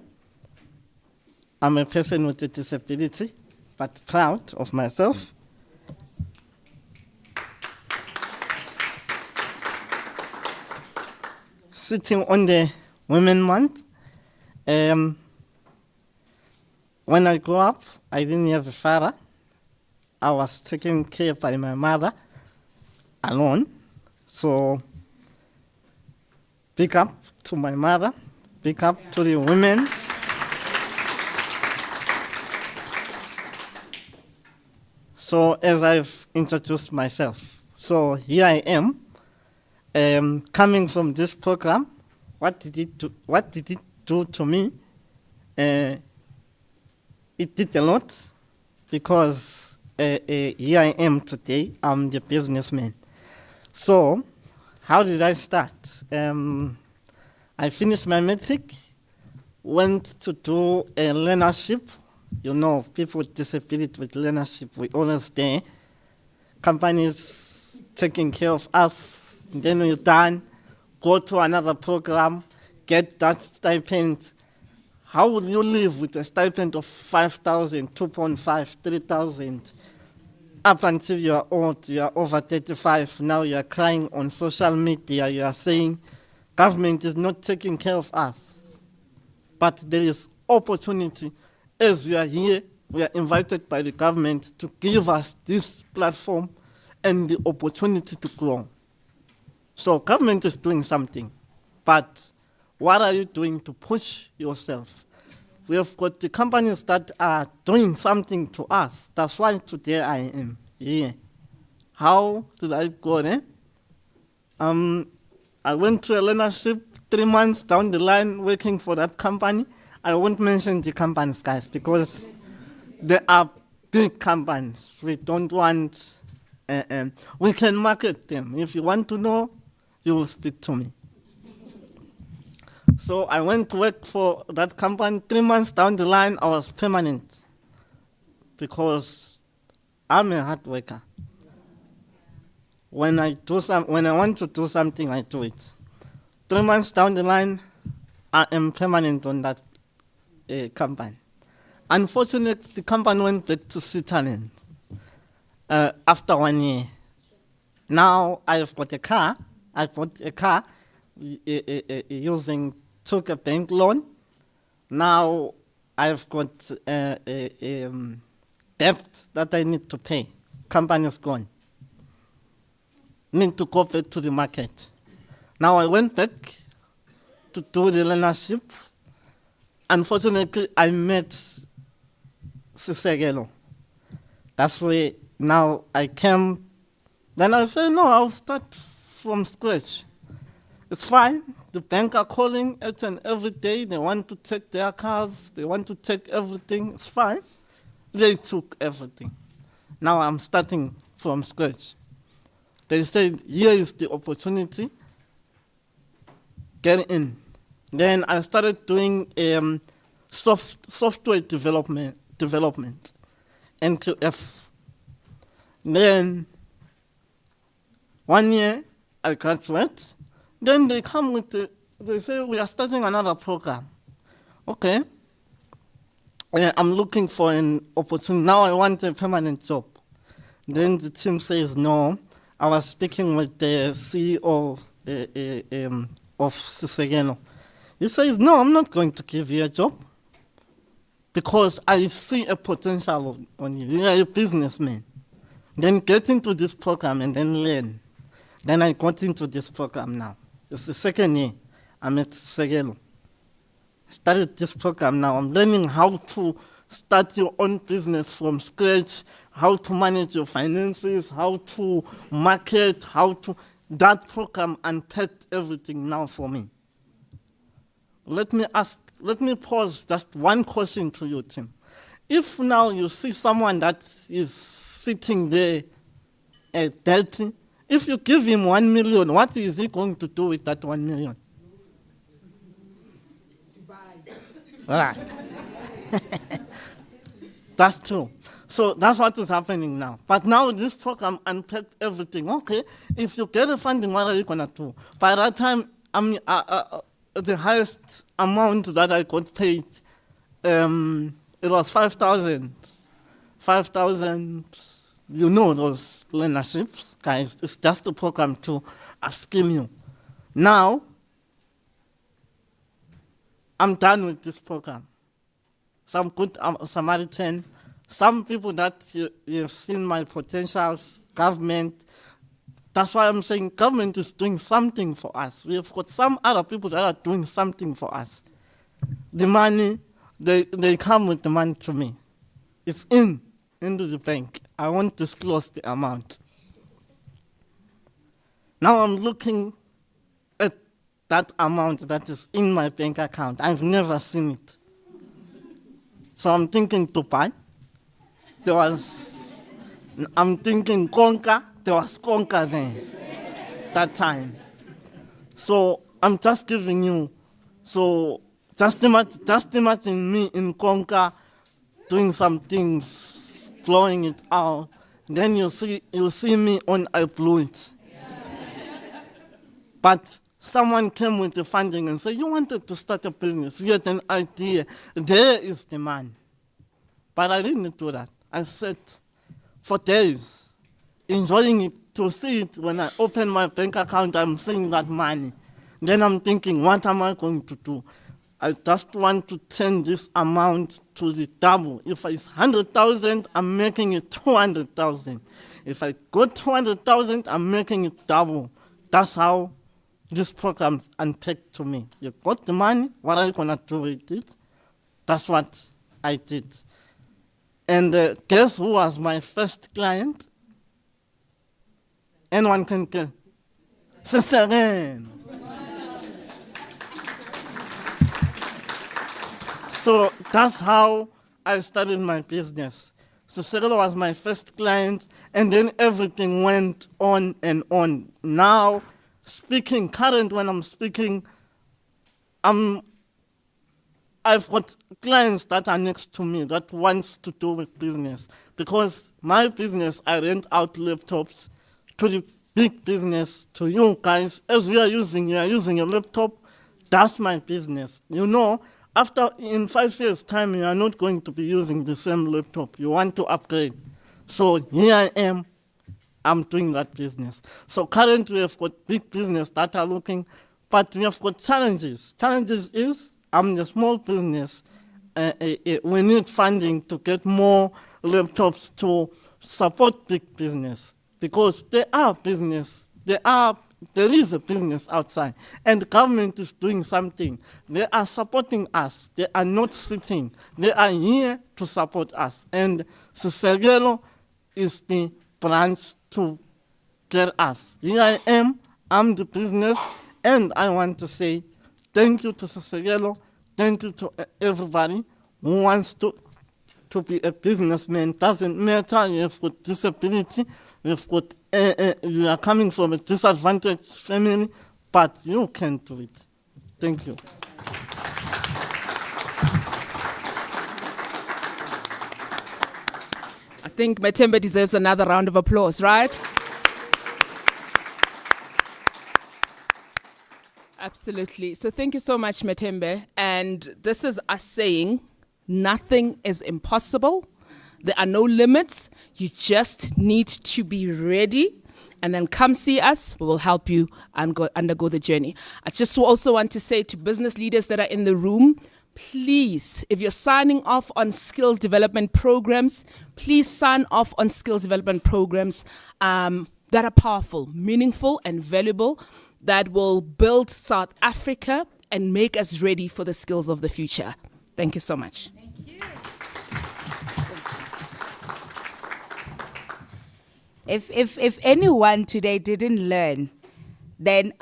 I'm a person with a disability, but proud of myself. Sitting on the Women Month. When I grew up, I didn't have a father. I was taken care of by my mother alone. So, big up to my mother, big up to the women. So, as I've introduced myself, so here I am. Coming from this program, what did it do to me? It did a lot, because here I am today. I'm the businessman. So, how did I start? I finished my matric, went to do a learnership. You know, people with disability with learnership, we always there. Companies taking care of us. Then we're done, go to another program, get that stipend. How will you live with a stipend of 5,000, 2.5, 3,000? up until you are old, you are over 35, now you are crying on social media, you are saying government is not taking care of us. But there is opportunity. As we are here, we are invited by the government to give us this platform and the opportunity to grow. So government is doing something, but what are you doing to push yourself? We have got the companies that are doing something to us. That's why today I am here. How did I go there? I went through a learnership 3 months down the line working for that company. I won't mention the companies, guys, because they are big companies. We don't want, we can market them. If you want to know, you will speak to me. So I went to work for that company. 3 months down the line, I was permanent because I'm a hard worker. When I want to do something, I do it. 3 months down the line, I am permanent on that company. Unfortunately, the company went back to Switzerland after 1 year. Now I've got a car. I bought a car took a bank loan. Now I've got a debt that I need to pay. Company is gone. Need to go back to the market. Now I went back to do the learnership. Unfortunately, I met Sisegelo. That's why now I came. Then I said, no, I'll start from scratch. It's fine. The bank are calling each and every day. They want to take their cars. They want to take everything. It's fine. They took everything. Now I'm starting from scratch. They said, here is the opportunity. Get in. Then I started doing software development, NQF. Then 1 year I graduate. Then they come they say, we are starting another program. Okay. I'm looking for an opportunity. Now I want a permanent job. Then the team says, no. I was speaking with the CEO of Sisegeno. He says, no, I'm not going to give you a job because I see a potential on you. You are a businessman. Then get into this program and then learn. Then I got into this program now. It's the 2nd year I'm at Sisegeno. I started this program now. I'm learning how to start your own business from scratch, how to manage your finances, how to market, that program unpacked everything now for me. Let me pose just one question to you, Tim. If now you see someone that is sitting there dirty, if you give him 1 million, what is he going to do with that 1 million? Right. That's true. So that's what is happening now. But now this program unpacked everything. Okay, if you get the funding, what are you going to do? By that time, the highest amount that I got paid, it was 5,000. 5,000, you know those learnerships, guys. It's just a program to upskill you. Now, I'm done with this program. Some good Samaritan, some people that you've seen my potentials, government. That's why I'm saying government is doing something for us. We've got some other people that are doing something for us. The money, they come with the money to me. It's into the bank. I won't disclose the amount. Now I'm looking at that amount that is in my bank account. I've never seen it. So I'm thinking to buy. I'm thinking Konka. There was Konka there that time. So I'm just giving you. So just imagine me in Konka doing some things, blowing it out. Then you'll see me on I blew it. But someone came with the funding and said, you wanted to start a business, you had an idea, there is the man. But I didn't do that. I said, for days, enjoying it, to see it. When I open my bank account, I'm seeing that money. Then I'm thinking, what am I going to do? I just want to turn this amount to the double. If it's 100,000, I'm making it 200,000. If I got 200,000, I'm making it double. That's how this program's unpacked to me. You got the money, what are you gonna do with it? That's what I did. And guess who was my first client? Anyone can guess? Ciceren. So that's how I started my business. Ciceren was my first client, and then everything went on and on. Now, when I'm speaking, I've got clients that are next to me that wants to do with business. Because my business, I rent out laptops to the big business, to you guys. As you are using a laptop, that's my business. You know, in 5 years' time, you are not going to be using the same laptop. You want to upgrade. So here I am. I'm doing that business. So currently we have got big business that are looking, but we have got challenges. Challenges is, I'm a small business. We need funding to get more laptops to support big business, because there is a business outside, and the government is doing something. They are supporting us. They are not sitting. They are here to support us. And Sisegelo is the branch to get us. Here I am. I'm the business, and I want to say thank you to Sisegelo. Thank you to everybody who wants to be a businessman. Doesn't matter if you've got disability, you are coming from a disadvantaged family, but you can do it. Thank you. I think Matembe deserves another round of applause, right? Absolutely. So thank you so much, Matembe. And this is us saying nothing is impossible. There are no limits. You just need to be ready, and then come see us. We will help you undergo the journey. I just also want to say to business leaders that are in the room, please, if you're signing off on skills development programs, please sign off on skills development programs that are powerful, meaningful, and valuable, that will build South Africa and make us ready for the skills of the future. Thank you so much. Thank you. If anyone today didn't learn, then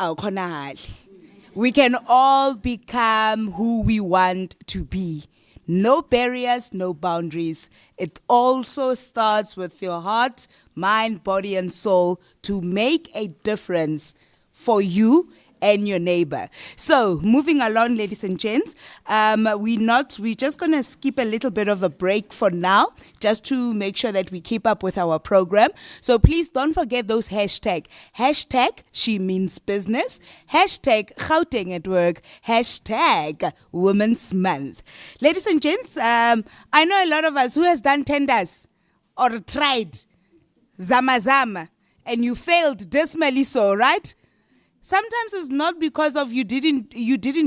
we can all become who we want to be. No barriers, no boundaries. It also starts with your heart, mind, body, and soul to make a difference for you and your neighbor. So, moving along, ladies and gents, we're just going to skip a little bit of a break for now, just to make sure that we keep up with our program. So please don't forget those hashtags. Hashtag She Means Business, hashtag Gauteng at Work, hashtag Women's Month. Ladies and gents, I know a lot of us who has done tenders or tried Zama, and you failed dismally so, right? Sometimes it's not because of you didn't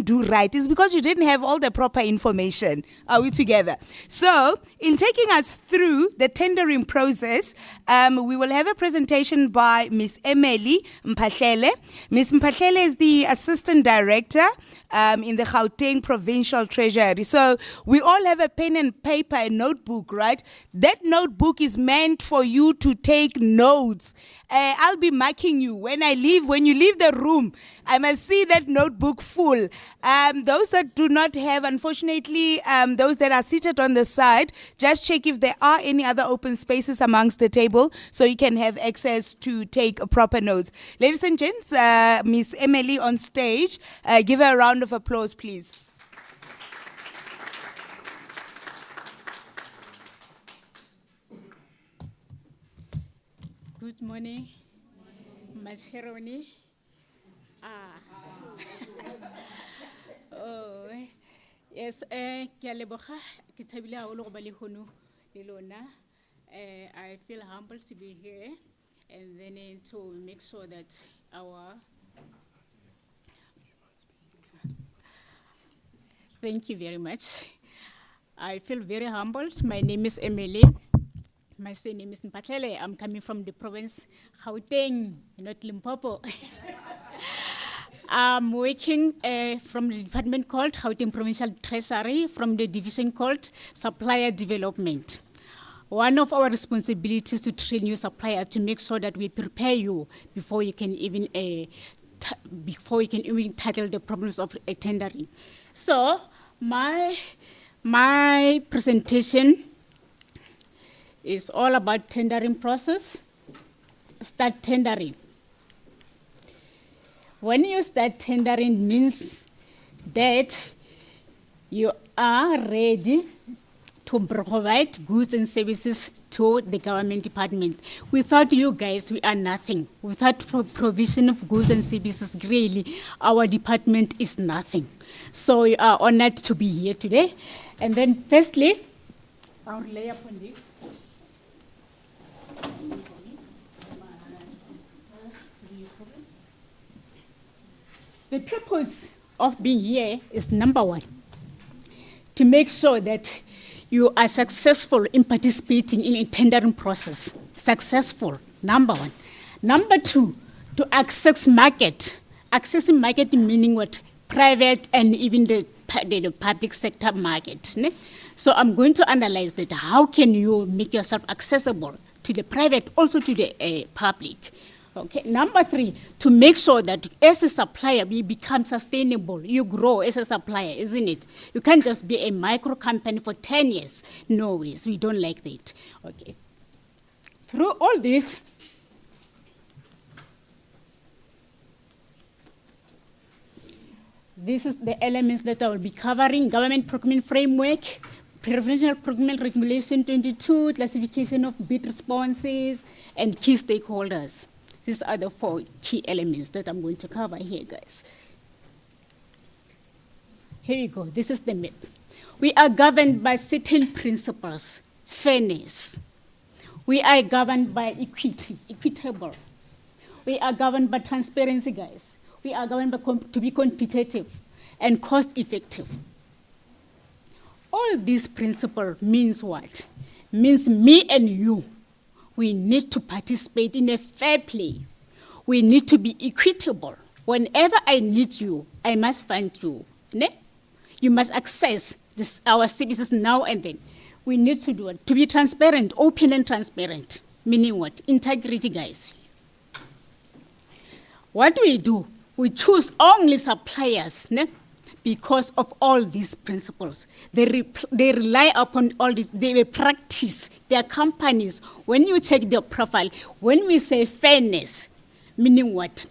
do right. It's because you didn't have all the proper information. Are we together? So, in taking us through the tendering process, we will have a presentation by Miss Emily Mphahlele. Miss Mphahlele is the Assistant Director in the Gauteng Provincial Treasury. So, we all have a pen and paper and notebook, right? That notebook is meant for you to take notes. I'll be marking you when you leave the room. I must see that notebook full. Those that do not have, unfortunately, those that are seated on the side, just check if there are any other open spaces amongst the table so you can have access to take proper notes. Ladies and gents, Miss Emily on stage, give her a round of applause, please. Good morning, Macheroni. Oh, yes, ke a leboga ke thabile haholo go ba le hono le lona I feel humbled to be here and then to make sure that our... Thank you very much. I feel very humbled. My name is Emily. My surname is Mpatlele. I'm coming from the province Gauteng, not Limpopo. I'm working from the department called Gauteng Provincial Treasury, from the division called Supplier Development. One of our responsibilities to train your supplier to make sure that we prepare you before you can even tackle the problems of tendering. So my presentation is all about tendering process. Start tendering. When you start tendering means that you are ready to provide goods and services to the government department. Without you guys, we are nothing. Without provision of goods and services, really, our department is nothing. So we are honored to be here today. And then firstly, I'll lay upon this. The purpose of being here is number one, to make sure that you are successful in participating in a tendering process. Successful, number one. Number two, to access market. Accessing market meaning what? Private and even the public sector market. Ne? So I'm going to analyze that. How can you make yourself accessible to the private, also to the public? Okay. Number three, to make sure that as a supplier, we become sustainable. You grow as a supplier, isn't it? You can't just be a micro company for 10 years. No ways, we don't like that. Okay. Through all this, this is the elements that I will be covering: government procurement framework, preferential procurement regulation 22, classification of bid responses, and key stakeholders. These are the 4 key elements that I'm going to cover here, guys. Here you go. This is the map. We are governed by certain principles: fairness. We are governed by equity, equitable. We are governed by transparency, guys. We are governed by to be competitive and cost-effective. All these principles means what? Means me and you, we need to participate in a fair play. We need to be equitable. Whenever I need you, I must find you. Ne? You must access our services now and then. We need to do it. To be transparent, open and transparent. Meaning what? Integrity, guys. What do? We choose only suppliers, ne? Because of all these principles. They rely upon all this, they will practice their companies. When you check their profile, when we say fairness, meaning what?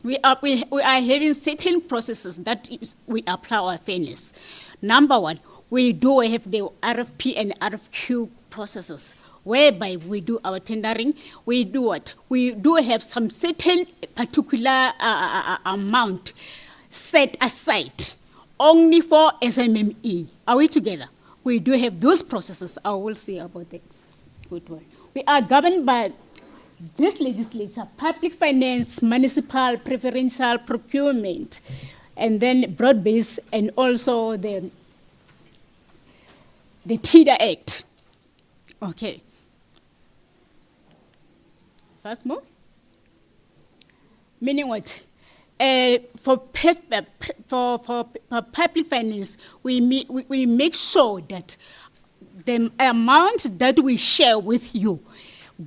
We are having certain processes that we apply our fairness. Number one, we do have the RFP and RFQ processes, whereby we do our tendering. We do what? We do have some certain particular amount set aside only for SMME. Are we together? We do have those processes. I will say about that. Good one. We are governed by this legislature: public finance, municipal, preferential procurement, and then broad-based, and also the TIDA Act. Okay. First more. Meaning what? For public finance, we make sure that the amount that we share with you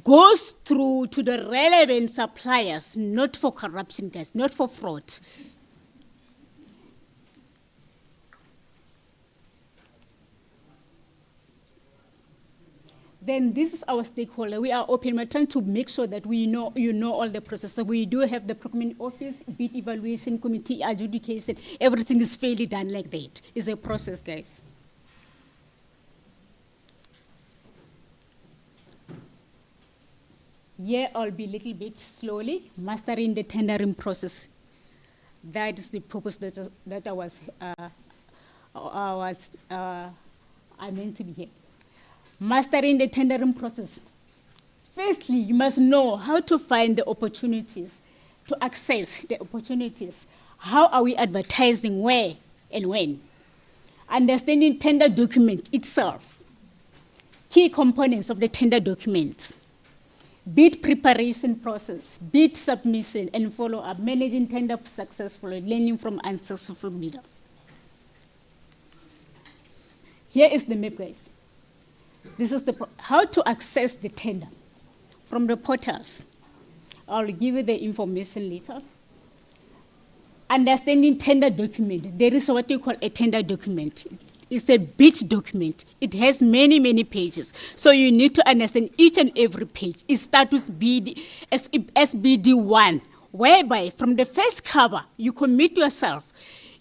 goes through to the relevant suppliers, not for corruption, guys, not for fraud. Then this is our stakeholder. We are open. We're trying to make sure that you know all the processes. We do have the procurement office, bid evaluation committee, adjudication. Everything is fairly done like that. It's a process, guys. Here I'll be a little bit slowly mastering the tendering process. That is the purpose that I meant to be here. Mastering the tendering process. Firstly, you must know how to find the opportunities, to access the opportunities. How are we advertising, where and when? Understanding tender document itself. Key components of the tender document. Bid preparation process, bid submission and follow-up, managing tender successfully, learning from unsuccessful bidder. Here is the map, guys. This is how to access the tender from the portals. I'll give you the information later. Understanding tender document. There is what you call a tender document. It's a bid document. It has many, many pages. So you need to understand each and every page. It starts with SBD1, whereby from the first cover, you commit yourself.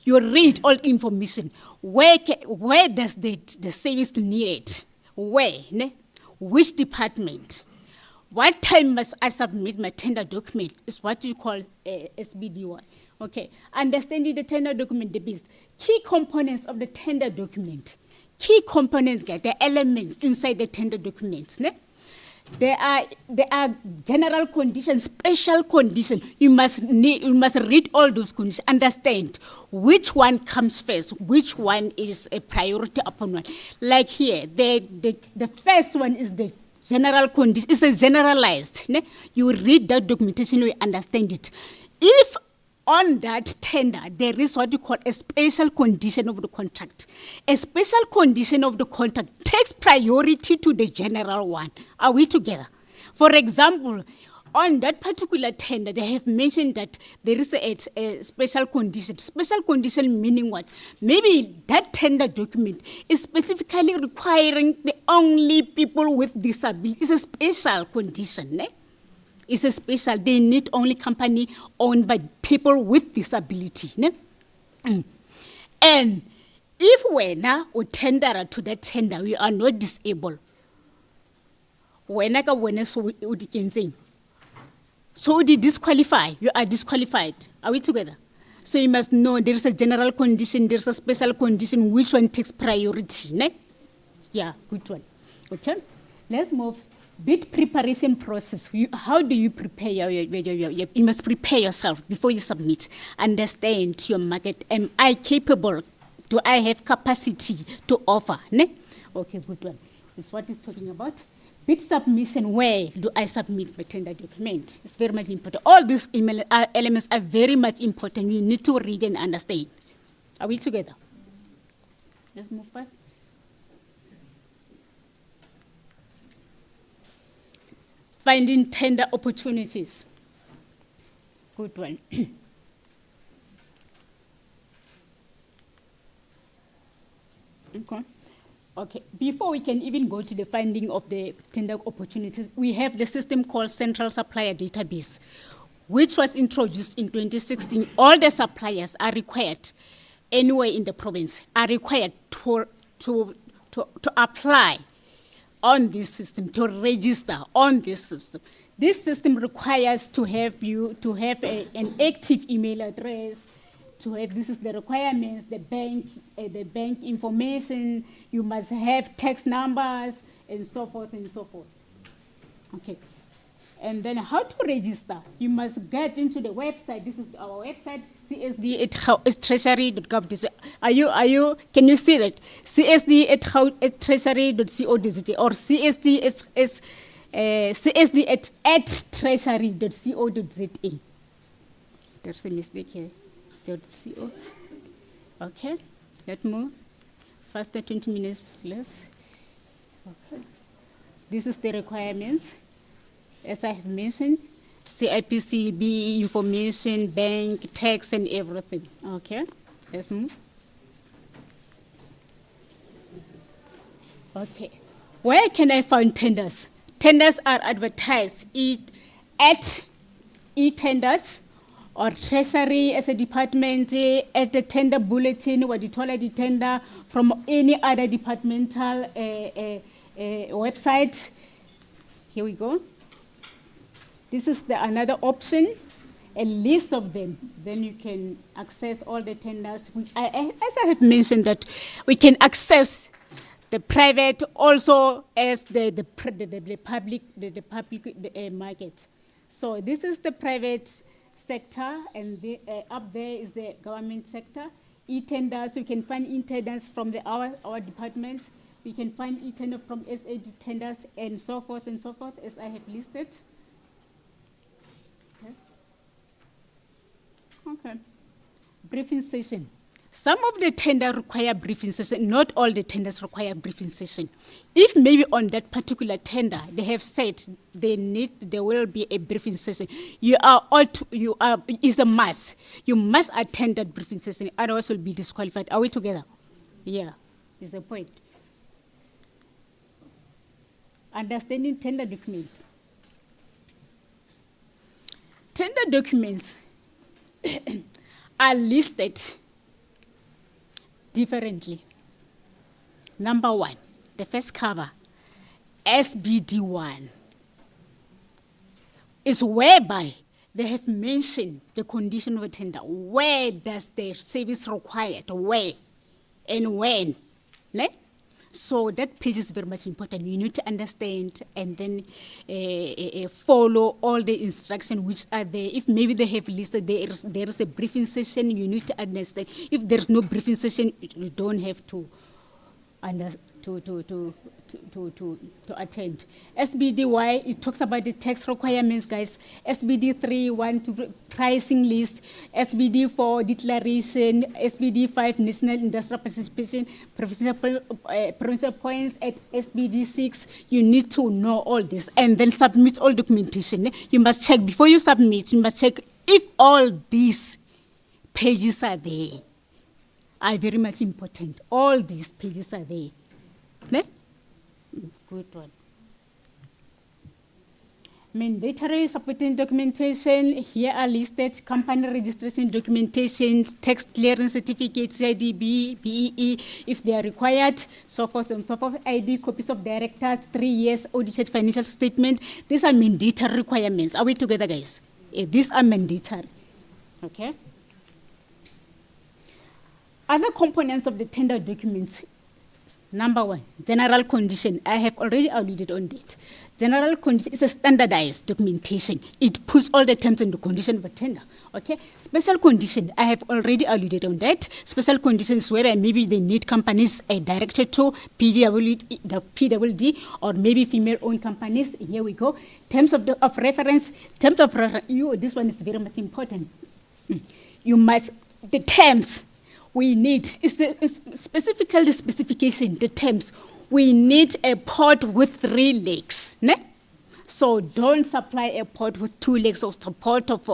You read all information. Where does the service need it? Where? Ne? Which department? What time must I submit my tender document? Is what you call SBD1. Okay, understanding the tender document, the bids. Key components of the tender document. Key components, guys, the elements inside the tender documents. Ne? There are general conditions, special conditions. You must read all those conditions, understand which one comes first, which one is a priority upon one. Like here, the first one is the general condition. It's a generalized. Ne? You read that documentation, you understand it. If on that tender, there is what you call a special condition of the contract. A special condition of the contract takes priority to the general one. Are we together? For example, on that particular tender, they have mentioned that there is a special condition. Special condition meaning what? Maybe that tender document is specifically requiring the only people with disability. It's a special condition, ne? It's a special, they need only company owned by people with disability. Ne? And if we now tender to that tender, we are not disabled. So they disqualify, you are disqualified. Are we together? So you must know there is a general condition, there is a special condition, which one takes priority. Ne? Yeah, good one. Okay, let's move. Bid preparation process. How do you prepare you must prepare yourself before you submit. Understand your market. Am I capable? Do I have capacity to offer? Ne? Okay, good one. This is what it's talking about. Bid submission. Where do I submit my tender document? It's very much important. All these elements are very much important. You need to read and understand. Are we together? Let's move fast. Finding tender opportunities. Good one. Okay. Before we can even go to the finding of the tender opportunities, we have the system called Central Supplier Database, which was introduced in 2016. All the suppliers are required, anywhere in the province, are required to apply on this system, to register on this system. This system requires to have an active email address, to have, this is the requirements, the bank information, you must have tax numbers, and so forth and so forth. Okay. And then how to register? You must get into the website. This is our website, csd@treasury.gov. Can you see that? csd@treasury.co.za or csd@treasury.co.za. There's a mistake here. .co. Okay, let's move. Faster, 20 minutes less. Okay. This is the requirements. As I have mentioned, CIPC, BE information, bank, tax, and everything. Okay, let's move. Okay, where can I find tenders? Tenders are advertised at e-tenders or Treasury as a department, at the tender bulletin, what you told the tender from any other departmental website. Here we go. This is another option, a list of them. Then you can access all the tenders. As I have mentioned, that we can access The private also as the public market. So this is the private sector, and up there is the government sector. E-tenders, you can find e-tenders from our department. We can find e-tender from SAD tenders, and so forth, as I have listed. Okay. Briefing session. Some of the tenders require briefing session. Not all the tenders require briefing session. If maybe on that particular tender they have said there will be a briefing session, it's a must. You must attend that briefing session, otherwise you'll be disqualified. Are we together? Yeah, is the point. Understanding tender documents. Tender documents are listed differently. Number one, the first cover, SBD1, is whereby they have mentioned the condition of a tender. Where does the service required? Where and when? Ne? So that page is very much important. You need to understand and then follow all the instructions which are there. If maybe they have listed there is a briefing session, you need to understand. If there's no briefing session, you don't have to attend. SBDY, it talks about the tax requirements, guys. SBD3, 1 to pricing list. SBD4, declaration. SBD5, national industrial participation. Provincial points at SBD6. You need to know all this and then submit all documentation. You must check, before you submit, you must check if all these pages are there. Are very much important. All these pages are there. Ne? Good one. Mandatory supporting documentation. Here are listed company registration documentation, tax clearance certificates, CIDB, BEE, if they are required, so forth and so forth. ID, copies of directors, 3 years audited financial statement. These are mandatory requirements. Are we together, guys? These are mandatory. Okay. Other components of the tender documents. Number one, general condition. I have already alluded on that. General condition is a standardized documentation. It puts all the terms and the condition of a tender. Okay. Special condition, I have already alluded on that. Special conditions where maybe they need companies directed to PWD or maybe female-owned companies. Here we go. Terms of reference. Terms of reference. This one is very much important. You must, the terms we need, specifically the specification, the terms. We need a port with 3 legs. Ne? So don't supply a port with 2 legs or support of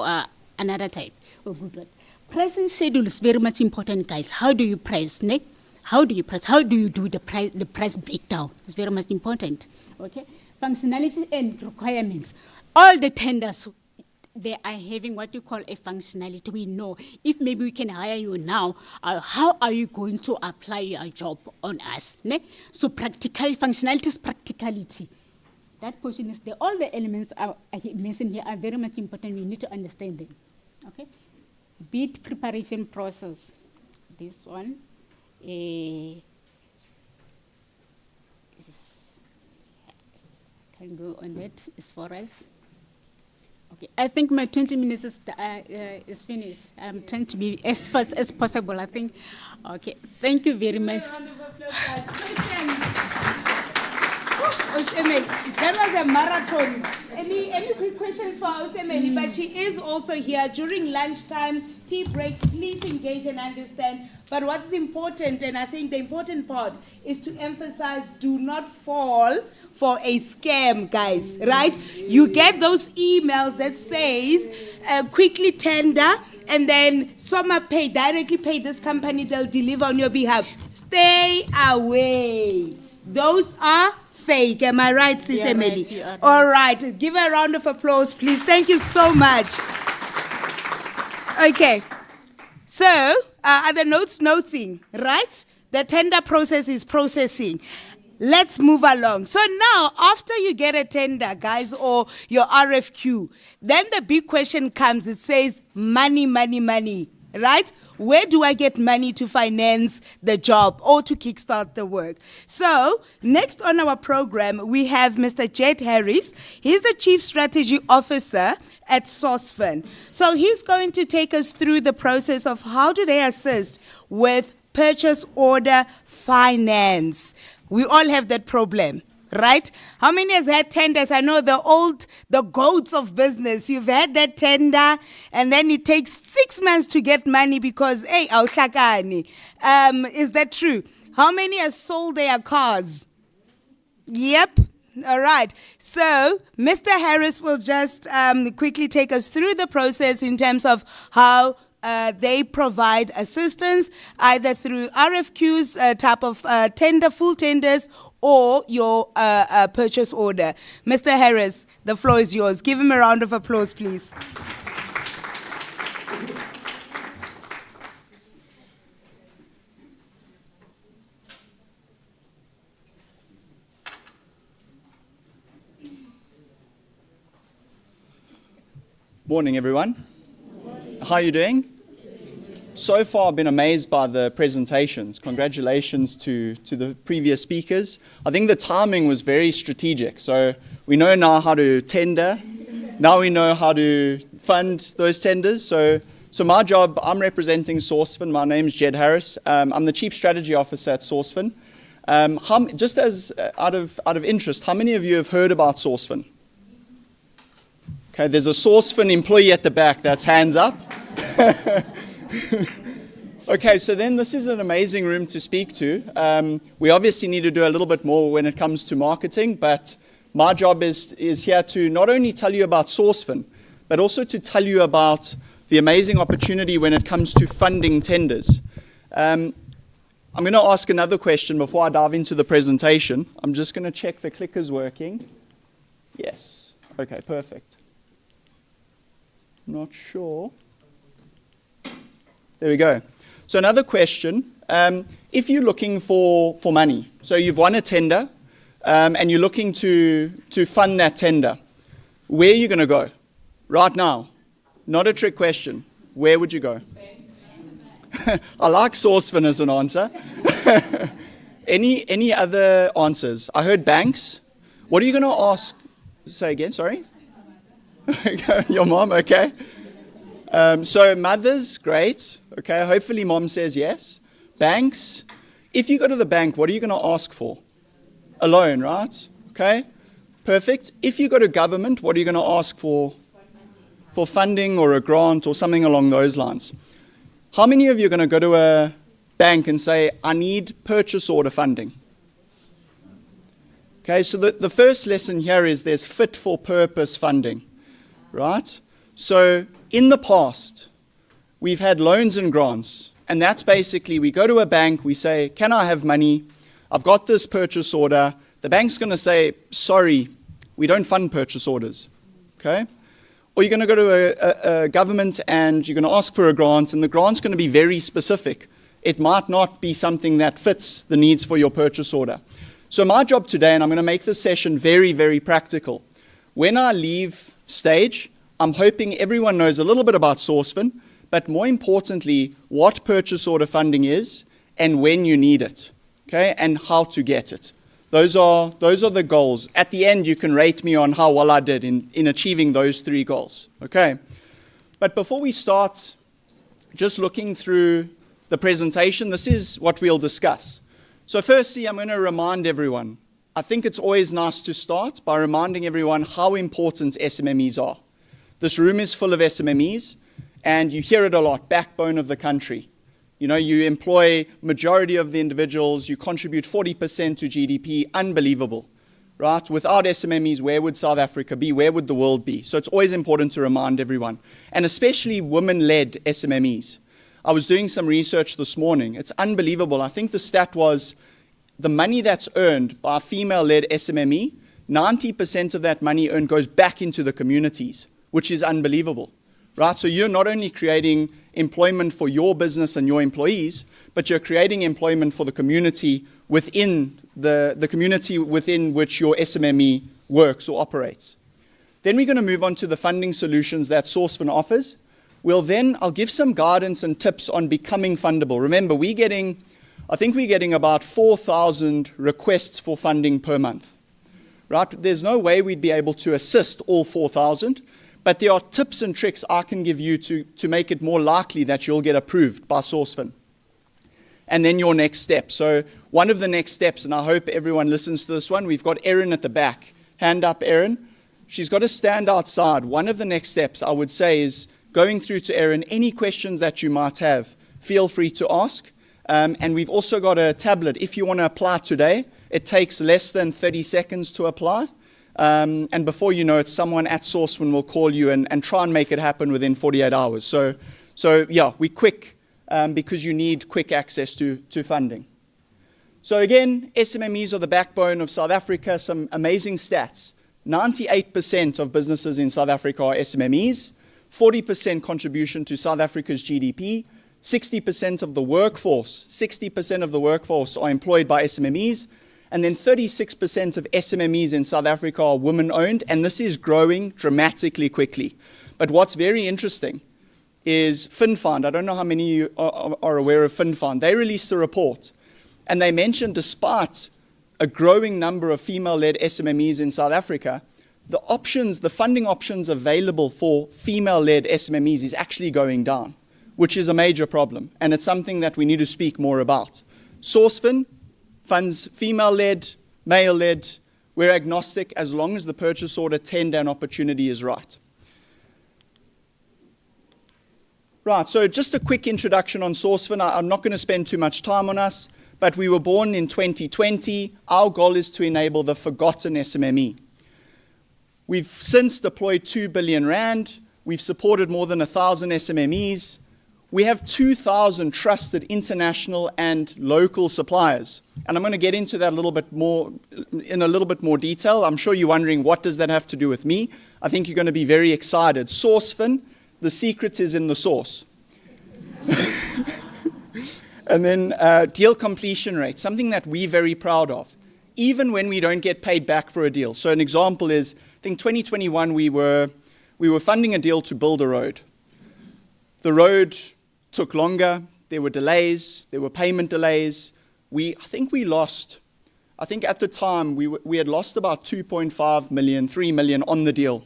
another type. Oh, good one. Pricing schedule is very much important, guys. How do you price? Ne? How do you price? How do you do the price breakdown? It's very much important. Okay. Functionality and requirements. All the tenders, they are having what you call a functionality. We know if maybe we can hire you now, how are you going to apply your job on us? Ne? So functionality is practicality. That portion is there. All the elements I mentioned here are very much important. We need to understand them. Okay. Bid preparation process. This one. Can go on that as far as. Okay, I think my 20 minutes is finished. I'm trying to be as fast as possible, I think. Okay, thank you very much. That was a marathon. Any quick questions for Osemeli? But she is also here during lunchtime, tea breaks. Please engage and understand. But what's important, and I think the important part, is to emphasize: do not fall for a scam, guys. Right? You get those emails that says, "Quickly tender." And then Soma pay, directly pay this company, they'll deliver on your behalf. Stay away. Those are fake. Am I right, Sisemeli? Right, all right. Give her a round of applause, please. Thank you so much. Okay. So, are the notes noting, right? The tender process is processing. Let's move along. So now, after you get a tender, guys, or your RFQ, then the big question comes. It says, money, money, money, right? where do I get money to finance the job or to kickstart the work? So next on our program, we have Mr. Jed Harris. He's the Chief Strategy Officer at SourceFin. So he's going to take us through the process of how do they assist with purchase order finance. We all have that problem, right? How many has had tenders? I know the goats of business. You've had that tender, and then it takes 6 months to get money because, hey, awuhlakani. Is that true? How many have sold their cars? Yep. All right. So Mr. Harris will just quickly take us through the process in terms of how they provide assistance either through RFQs, type of tender, full tenders, or your purchase order. Mr. Harris, the floor is yours. Give him a round of applause, please. Morning, everyone. How are you doing? So far, I've been amazed by the presentations. Congratulations to the previous speakers. I think the timing was very strategic. So we know now how to tender. Now we know how to fund those tenders. So my job, I'm representing SourceFin. My name's Jed Harris. I'm the Chief Strategy Officer at SourceFin. Just as out of interest, how many of you have heard about SourceFin? Okay, there's a SourceFin employee at the back. That's hands up. Okay, so then this is an amazing room to speak to. We obviously need to do a little bit more when it comes to marketing, but my job is here to not only tell you about SourceFin, but also to tell you about the amazing opportunity when it comes to funding tenders. I'm going to ask another question before I dive into the presentation. I'm just going to check the clicker's working. Yes. Okay, perfect. Not sure. There we go. So another question, if you're looking for money, so you've won a tender and you're looking to fund that tender, where are you going to go? Right now. Not a trick question. Where would you go? I like SourceFin as an answer. Any other answers? I heard banks. What are you going to ask? Say again, sorry? Your mom, okay. So mothers, great. Okay, hopefully mom says yes. Banks, if you go to the bank, what are you going to ask for? A loan, right? Okay, perfect. If you go to government, what are you going to ask for? For funding or a grant or something along those lines. How many of you are going to go to a bank and say, I need purchase order funding? Okay, so the first lesson here is there's fit for purpose funding. Right? So in the past, we've had loans and grants, and that's basically we go to a bank, we say, can I have money? I've got this purchase order. The bank's going to say, sorry, we don't fund purchase orders. Okay? Or you're going to go to a government and you're going to ask for a grant, and the grant's going to be very specific. It might not be something that fits the needs for your purchase order. So my job today, and I'm going to make this session very, very practical. When I leave stage, I'm hoping everyone knows a little bit about SourceFin, but more importantly, what purchase order funding is and when you need it, okay, and how to get it. Those are the goals. At the end, you can rate me on how well I did in achieving those 3 goals, okay? But before we start just looking through the presentation, this is what we'll discuss. So firstly, I'm going to remind everyone, I think it's always nice to start by reminding everyone how important SMMEs are. This room is full of SMMEs, and you hear it a lot, backbone of the country. You know, you employ majority of the individuals, you contribute 40% to GDP, unbelievable, right? Without SMMEs, where would South Africa be? Where would the world be? So it's always important to remind everyone, and especially women-led SMMEs. I was doing some research this morning. It's unbelievable. I think the stat was the money that's earned by a female-led SMME, 90% of that money earned goes back into the communities, which is unbelievable, right? So you're not only creating employment for your business and your employees, but you're creating employment for the community within the community within which your SMME works or operates. Then we're going to move on to the funding solutions that SourceFin offers. I'll give some guidance and tips on becoming fundable. Remember, I think we're getting about 4,000 requests for funding per month. Right? There's no way we'd be able to assist all 4,000, but there are tips and tricks I can give you to make it more likely that you'll get approved by SourceFin. And then your next step. So one of the next steps, and I hope everyone listens to this one, we've got Erin at the back. Hand up, Erin. She's got to stand outside. One of the next steps, I would say, is going through to Erin. Any questions that you might have, feel free to ask. And we've also got a tablet. If you want to apply today, it takes less than 30 seconds to apply. And before you know it, someone at SourceFin will call you and try and make it happen within 48 hours. So yeah, we're quick because you need quick access to funding. So again, SMMEs are the backbone of South Africa. Some amazing stats. 98% of businesses in South Africa are SMMEs, 40% contribution to South Africa's GDP, 60% of the workforce are employed by SMMEs, and then 36% of SMMEs in South Africa are women-owned, and this is growing dramatically quickly. But what's very interesting is FinFund. I don't know how many of you are aware of FinFund. They released a report, and they mentioned despite a growing number of female-led SMMEs in South Africa, the funding options available for female-led SMMEs is actually going down, which is a major problem, and it's something that we need to speak more about. SourceFin funds female-led, male-led. We're agnostic as long as the purchase order, tender, and opportunity is right. Right, so just a quick introduction on SourceFin. I'm not going to spend too much time on us, but we were born in 2020. Our goal is to enable the forgotten SMME. We've since deployed 2 billion rand. We've supported more than 1,000 SMMEs. We have 2,000 trusted international and local suppliers. And I'm going to get into that in a little bit more detail. I'm sure you're wondering, what does that have to do with me? I think you're going to be very excited. SourceFin, the secret is in the source. And then deal completion rate, something that we're very proud of, even when we don't get paid back for a deal. So an example is, I think 2021 we were funding a deal to build a road. The road took longer, there were delays, there were payment delays. I think at the time we had lost about 2.5 million, 3 million on the deal.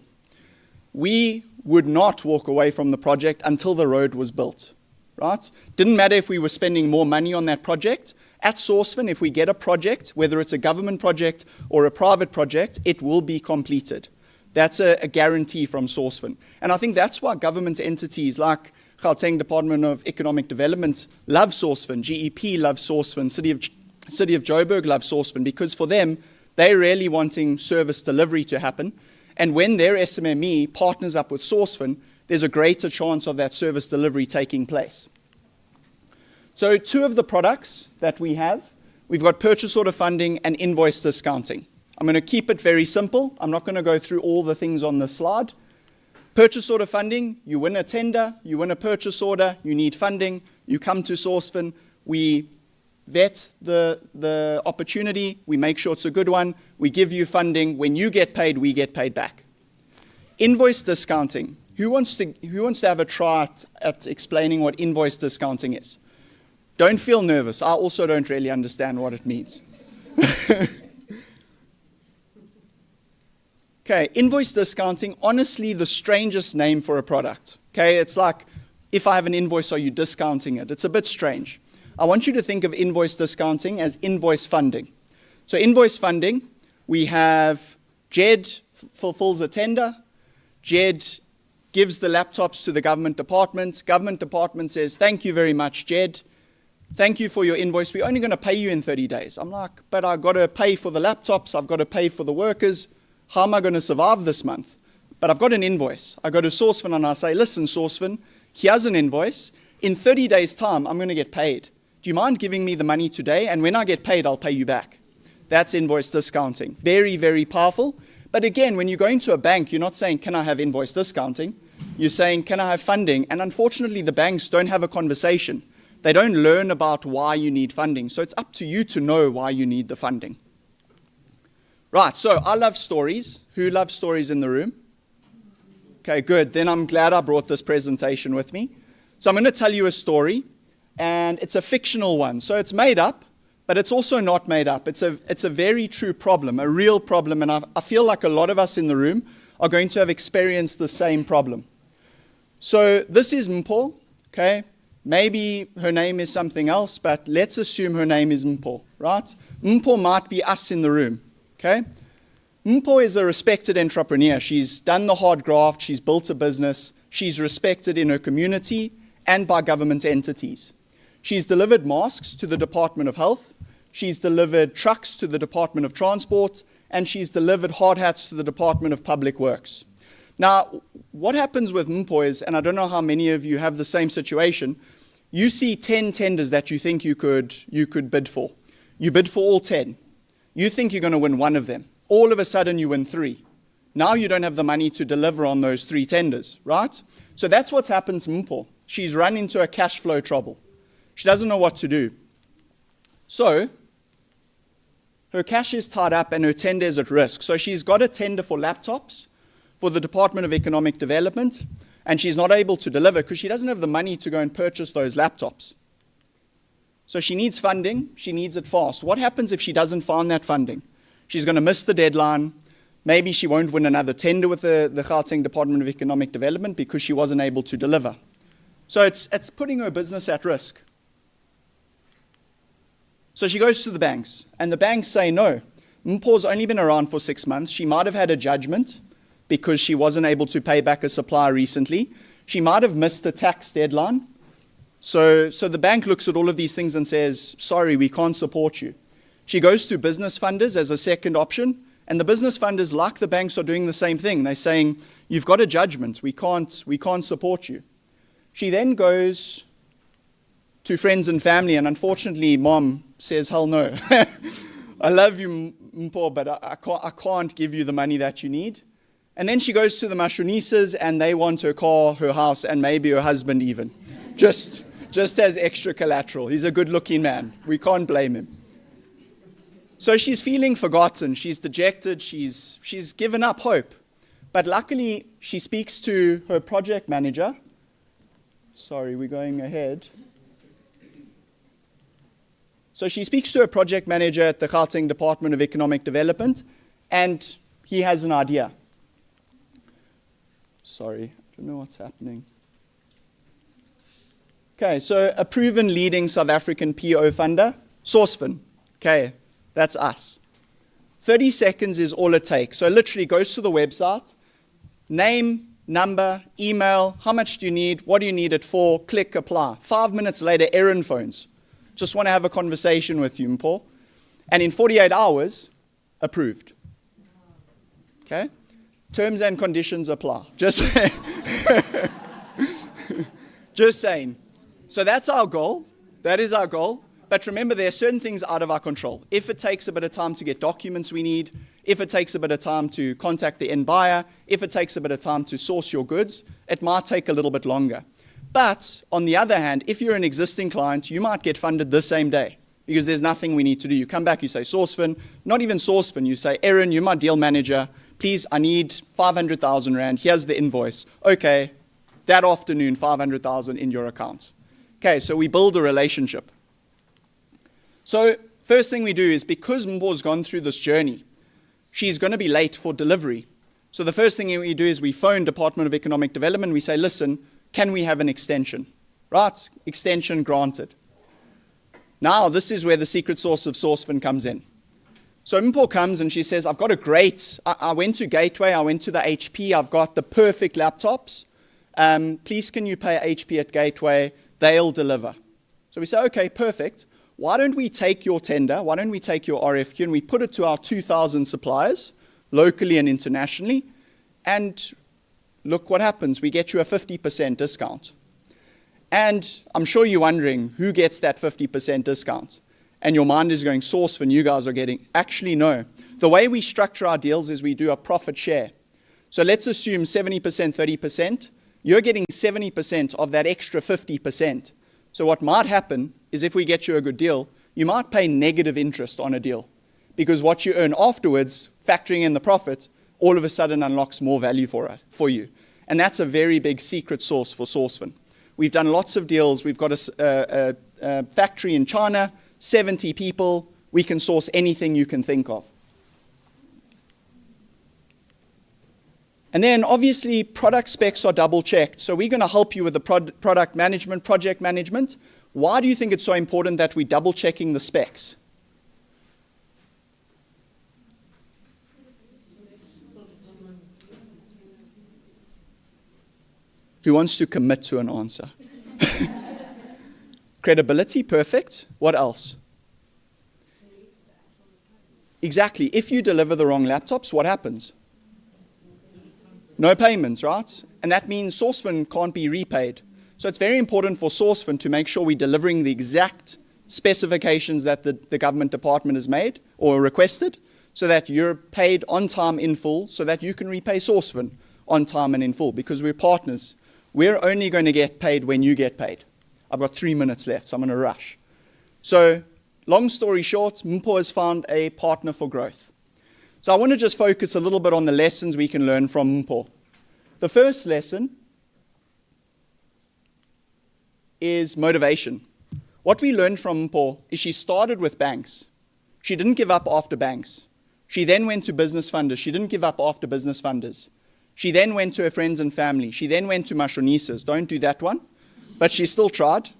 We would not walk away from the project until the road was built. Right? Didn't matter if we were spending more money on that project. At SourceFin, if we get a project, whether it's a government project or a private project, it will be completed. That's a guarantee from SourceFin. And I think that's why government entities like Gauteng Department of Economic Development love SourceFin, GEP loves SourceFin, City of Joburg loves SourceFin, because for them, they're really wanting service delivery to happen. And when their SMME partners up with SourceFin, there's a greater chance of that service delivery taking place. So 2 of the products that we have, we've got purchase order funding and invoice discounting. I'm going to keep it very simple. I'm not going to go through all the things on the slide. Purchase order funding, you win a tender, you win a purchase order, you need funding, you come to SourceFin, we vet the opportunity, we make sure it's a good one, we give you funding. When you get paid, we get paid back. Invoice discounting. Who wants to have a try at explaining what invoice discounting is? Don't feel nervous. I also don't really understand what it means. Okay, invoice discounting, honestly, the strangest name for a product. Okay, it's like, if I have an invoice, are you discounting it? It's a bit strange. I want you to think of invoice discounting as invoice funding. So invoice funding, we have Jed fulfills a tender. Jed gives the laptops to the government department. Government department says, thank you very much, Jed. Thank you for your invoice. We're only going to pay you in 30 days. I'm like, but I've got to pay for the laptops. I've got to pay for the workers. How am I going to survive this month? But I've got an invoice. I go to SourceFin and I say, listen, SourceFin, here's an invoice. In 30 days' time, I'm going to get paid. Do you mind giving me the money today? And when I get paid, I'll pay you back. That's invoice discounting. Very, very powerful. But again, when you're going to a bank, you're not saying, can I have invoice discounting? You're saying, can I have funding? And unfortunately, the banks don't have a conversation. They don't learn about why you need funding. So it's up to you to know why you need the funding. Right, so I love stories. Who loves stories in the room? Okay, good. Then I'm glad I brought this presentation with me. So I'm going to tell you a story, and it's a fictional one. So it's made up, but it's also not made up. It's a very true problem, a real problem, and I feel like a lot of us in the room are going to have experienced the same problem. So this is Mpho, okay? Maybe her name is something else, but let's assume her name is Mpho, right? Mpho might be us in the room, okay? Mpho is a respected entrepreneur. She's done the hard graft, she's built a business, she's respected in her community and by government entities. She's delivered masks to the Department of Health, she's delivered trucks to the Department of Transport, and she's delivered hard hats to the Department of Public Works. Now, what happens with Mpho is, and I don't know how many of you have the same situation, you see 10 tenders that you think you could bid for. You bid for all 10. You think you're going to win one of them. All of a sudden you win 3. Now you don't have the money to deliver on those 3 tenders, right? So that's what's happened to Mpho. She's run into a cash flow trouble. She doesn't know what to do. So her cash is tied up and her tender is at risk. So she's got a tender for laptops for the Department of Economic Development, and she's not able to deliver because she doesn't have the money to go and purchase those laptops. So she needs funding, she needs it fast. What happens if she doesn't find that funding? She's going to miss the deadline. Maybe she won't win another tender with the Gauteng Department of Economic Development because she wasn't able to deliver. So it's putting her business at risk. So she goes to the banks, and the banks say no. Mpho's only been around for 6 months. She might have had a judgment because she wasn't able to pay back a supplier recently. She might have missed the tax deadline. So the bank looks at all of these things and says, sorry, we can't support you. She goes to business funders as a second option, and the business funders, like the banks, are doing the same thing. They're saying, you've got a judgment, we can't support you. She then goes to friends and family, and unfortunately, mom says, hell no. I love you, Mpho, but I can't give you the money that you need. And then she goes to the Mashonisas, and they want her car, her house, and maybe her husband even. Just as extra collateral. He's a good-looking man. We can't blame him. So she's feeling forgotten. She's dejected. She's given up hope. But luckily, she speaks to her project manager. Sorry, we're going ahead. So she speaks to her project manager at the Gauteng Department of Economic Development, and he has an idea. Sorry, I don't know what's happening. Okay, so a proven leading South African PO funder, Sourcefin. Okay, that's us. 30 seconds is all it takes. So literally goes to the website, name, number, email, how much do you need, what do you need it for, click, apply. 5 minutes later, Erin phones. Just want to have a conversation with you, Mpho. And in 48 hours, approved. Okay? Terms and conditions apply. Just saying. So that's our goal. That is our goal. But remember, there are certain things out of our control. If it takes a bit of time to get documents we need, if it takes a bit of time to contact the end buyer, if it takes a bit of time to source your goods, it might take a little bit longer. But on the other hand, if you're an existing client, you might get funded the same day because there's nothing we need to do. You come back, you say, Sourcefin, not even Sourcefin, you say, Erin, you're my deal manager. Please, I need 500,000 Rand. Here's the invoice. Okay, that afternoon, 500,000 in your account. Okay, so we build a relationship. So first thing we do is because Mpho's gone through this journey, she's going to be late for delivery. So the first thing we do is we phone Department of Economic Development. We say, listen, can we have an extension? Right, extension granted. Now this is where the secret sauce of Sourcefin comes in. So Mpho comes and she says, I've got a great, I went to Gateway, I went to the HP, I've got the perfect laptops. Please can you pay HP at Gateway? They'll deliver. So we say, okay, perfect. Why don't we take your tender, why don't we take your RFQ and we put it to our 2,000 suppliers, locally and internationally, and look what happens. We get you a 50% discount. And I'm sure you're wondering, who gets that 50% discount? And your mind is going, Sourcefin, you guys are getting. Actually, no. The way we structure our deals is we do a profit share. So let's assume 70%, 30%. You're getting 70% of that extra 50%. So what might happen is if we get you a good deal, you might pay negative interest on a deal because what you earn afterwards, factoring in the profit, all of a sudden unlocks more value for you. And that's a very big secret sauce for Sourcefin. We've done lots of deals. We've got a factory in China, 70 people. We can source anything you can think of. And then obviously product specs are double checked. So we're going to help you with the product management, project management. Why do you think it's so important that we're double checking the specs? Who wants to commit to an answer? Credibility, perfect. What else? Exactly. If you deliver the wrong laptops, what happens? No payments, right? And that means Sourcefin can't be repaid. So it's very important for Sourcefin to make sure we're delivering the exact specifications that the government department has made or requested, so that you're paid on time in full, so that you can repay Sourcefin on time and in full, because we're partners. We're only going to get paid when you get paid. I've got 3 minutes left, so I'm going to rush. So, long story short, Mpo has found a partner for growth. So I want to just focus a little bit on the lessons we can learn from Mpo. The first lesson is motivation. What we learned from Mpo is she started with banks. She didn't give up after banks. She then went to business funders. She didn't give up after business funders. She then went to her friends and family. She then went to Mashonisas. Don't do that one. But she still tried.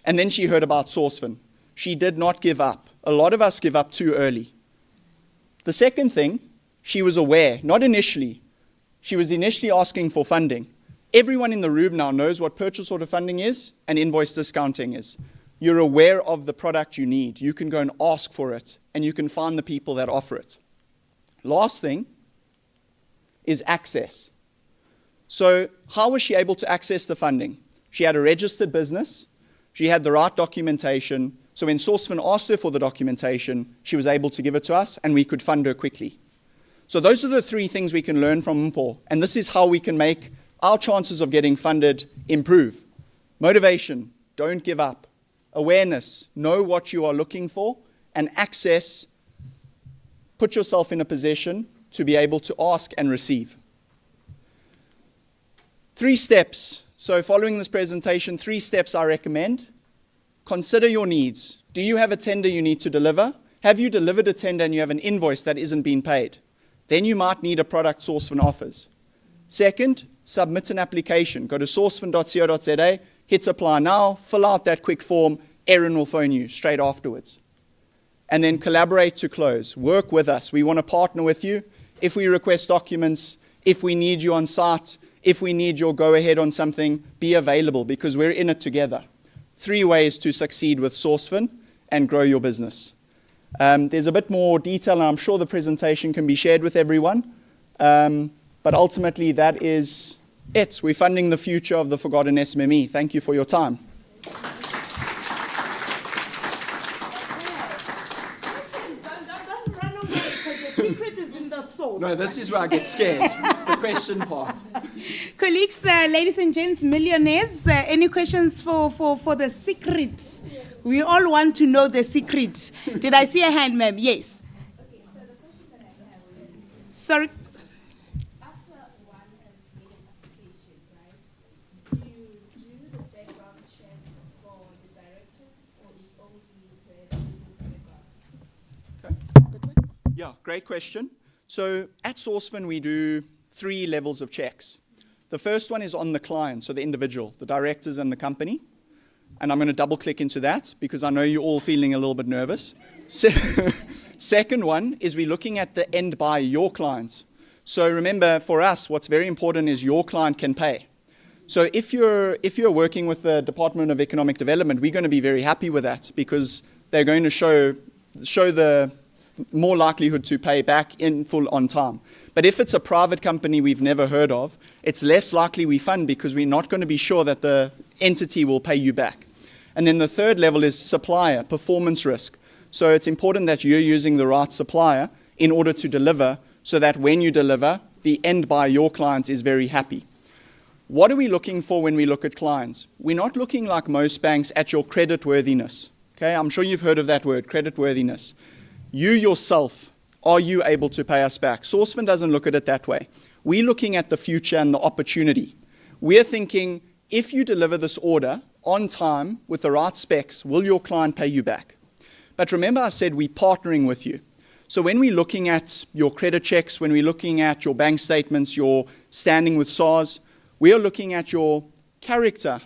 And then she heard about Sourcefin. She did not give up. A lot of us give up too early. The second thing, she was aware, not initially. She was initially asking for funding. Everyone in the room now knows what purchase order funding is and invoice discounting is. You're aware of the product you need. You can go and ask for it, and you can find the people that offer it. Last thing is access. So how was she able to access the funding? She had a registered business. She had the right documentation. So when Sourcefin asked her for the documentation, she was able to give it to us, and we could fund her quickly. So those are the 3 things we can learn from Mpo, and this is how we can make our chances of getting funded improve. Motivation, don't give up. Awareness, know what you are looking for, and access, put yourself in a position to be able to ask and receive. 3 steps. So following this presentation, 3 steps I recommend. Consider your needs. Do you have a tender you need to deliver? Have you delivered a tender and you have an invoice that isn't being paid? Then you might need a product Sourcefin offers. Second, submit an application. Go to sourcefin.co.za, hit apply now, fill out that quick form. Erin will phone you straight afterwards. And then collaborate to close. Work with us. We want to partner with you. If we request documents, if we need you on site, if we need your go-ahead on something, be available, because we're in it together. 3 ways to succeed with Sourcefin and grow your business. There's a bit more detail, and I'm sure the presentation can be shared with everyone. But ultimately, that is it. We're funding the future of the forgotten SMME. Thank you for your time. Don't run away, because the secret is in the sauce. No, this is where I get scared. It's the question part. Colleagues, ladies and gents, millionaires, any questions for the secret? We all want to know the secret. Did I see a hand, ma'am? Yes. Okay, so the question that I have is, Sorry. after one has made an application, right, do you do the background check for the directors, or it's only the business background? Yeah, great question. So at Sourcefin, we do 3 levels of checks. The first one is on the client, so the individual, the directors and the company. And I'm going to double click into that because I know you're all feeling a little bit nervous. Second one is we're looking at the end buyer, your client. So remember, for us, what's very important is your client can pay. So if you're working with the Department of Economic Development, we're going to be very happy with that, because they're going to show the more likelihood to pay back in full on time. But if it's a private company we've never heard of, it's less likely we fund, because we're not going to be sure that the entity will pay you back. And then the third level is supplier, performance risk. So it's important that you're using the right supplier in order to deliver, so that when you deliver, the end buyer, your client, is very happy. What are we looking for when we look at clients? We're not looking like most banks at your creditworthiness. Okay, I'm sure you've heard of that word, creditworthiness. You yourself, are you able to pay us back? Sourcefin doesn't look at it that way. We're looking at the future and the opportunity. We're thinking, if you deliver this order on time with the right specs, will your client pay you back? But remember I said we're partnering with you. So when we're looking at your credit checks, when we're looking at your bank statements, your standing with SARS, we are looking at your character.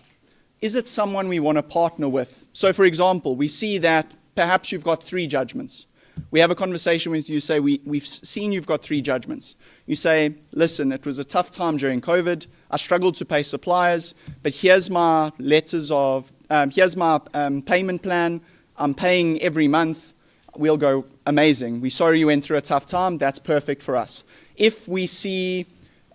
Is it someone we want to partner with? So for example, we see that perhaps you've got 3 judgments. We have a conversation with you, say, we've seen you've got 3 judgments. You say, listen, it was a tough time during COVID. I struggled to pay suppliers, but here's my here's my payment plan. I'm paying every month. We'll go, amazing. We're sorry you went through a tough time. That's perfect for us. If we see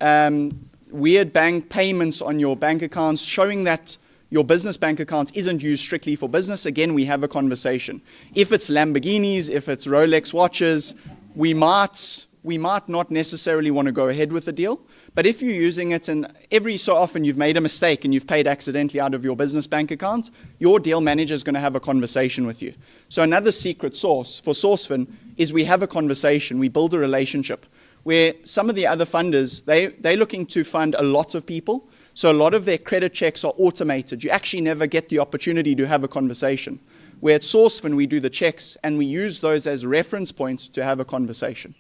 weird bank payments on your bank accounts showing that your business bank account isn't used strictly for business, again, we have a conversation. If it's Lamborghinis, if it's Rolex watches, we might not necessarily want to go ahead with the deal. But if you're using it and every so often you've made a mistake and you've paid accidentally out of your business bank account, your deal manager is going to have a conversation with you. So another secret sauce for SourceFin is we have a conversation, we build a relationship, where some of the other funders, they're looking to fund a lot of people. So a lot of their credit checks are automated. You actually never get the opportunity to have a conversation. Where at SourceFin, we do the checks and we use those as reference points to have a conversation.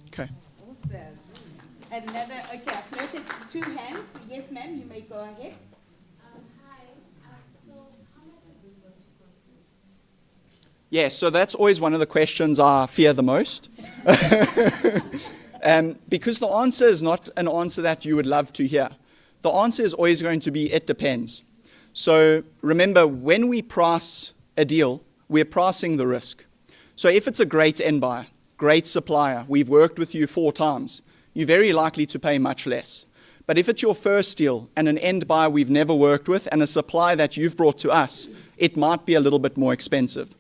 Okay. Awesome. Another, okay, I've noted 2 hands. Yes, ma'am, you may go ahead. Hi. So how much is this going to cost me? Yeah, so that's always one of the questions I fear the most. Because the answer is not an answer that you would love to hear. The answer is always going to be, it depends. So remember, when we price a deal, we're pricing the risk. So if it's a great end buyer, great supplier, we've worked with you 4 times, you're very likely to pay much less. But if it's your first deal and an end buyer we've never worked with and a supplier that you've brought to us, it might be a little bit more expensive.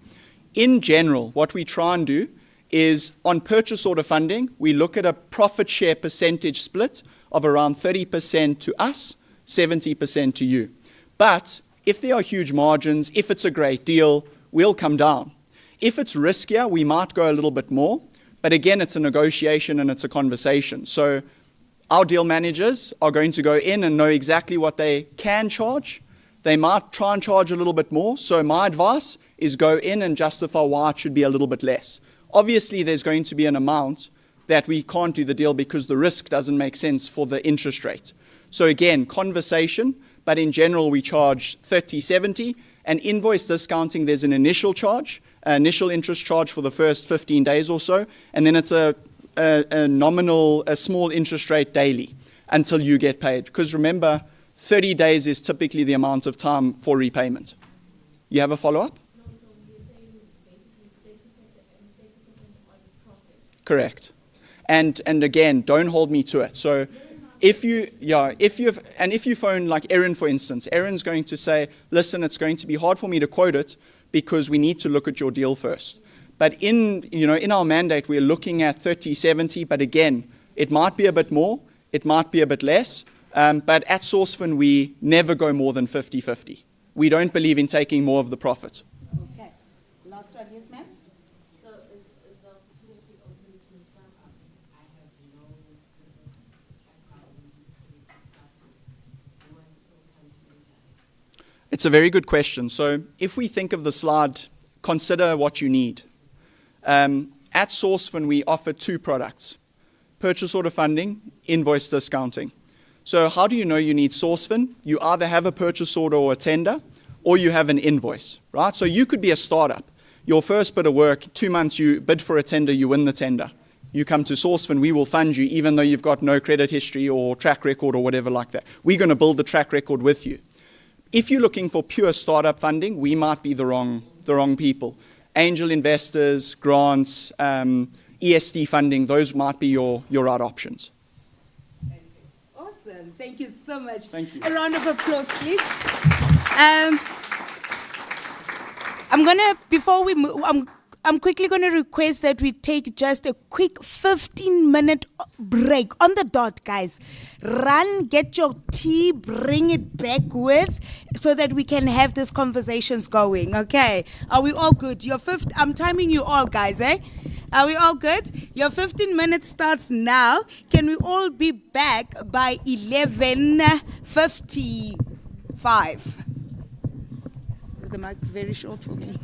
In general, what we try and do is on purchase order funding, we look at a profit share percentage split of around 30% to us, 70% to you. But if there are huge margins, if it's a great deal, we'll come down. If it's riskier, we might go a little bit more. But again, it's a negotiation and it's a conversation. So our deal managers are going to go in and know exactly what they can charge. They might try and charge a little bit more. So my advice is go in and justify why it should be a little bit less. Obviously, there's going to be an amount that we can't do the deal because the risk doesn't make sense for the interest rate. So again, conversation, but in general, we charge 30, 70. And invoice discounting, there's an initial charge, initial interest charge for the first 15 days or so, and then it's a nominal, a small interest rate daily until you get paid. Because remember, 30 days is typically the amount of time for repayment. You have a follow-up? No, so you're saying basically 30% on profit. Correct. And again, don't hold me to it. So if you phone like Erin, for instance, Erin's going to say, listen, it's going to be hard for me to quote it because we need to look at your deal first. But in our mandate, we're looking at 30, 70, but again, it might be a bit more, it might be a bit less, but at SourceFin, we never go more than 50-50. We don't believe in taking more of the profit. Okay. Last one, yes, ma'am. So is the opportunity open to startups? I have no business background to start with. Do I still come to you guys? It's a very good question. So if we think of the slide, consider what you need. At SourceFin, we offer 2 products: purchase order funding, invoice discounting. So how do you know you need SourceFin? You either have a purchase order or a tender, or you have an invoice, right? So you could be a startup. Your first bit of work, 2 months, you bid for a tender, you win the tender. You come to SourceFin, we will fund you even though you've got no credit history or track record or whatever like that. We're going to build the track record with you. If you're looking for pure startup funding, we might be the wrong people. Angel investors, grants, ESD funding, those might be your right options. Awesome. Thank you so much. Thank you. A round of applause, please. Before we move, I'm quickly going to request that we take just a quick 15-minute break on the dot, guys. Run, get your tea, bring it back with, so that we can have these conversations going, okay? Are we all good? I'm timing you all, guys, eh? Are we all good? Your 15 minutes starts now. Can we all be back by 11:55? Is the mic very short for me?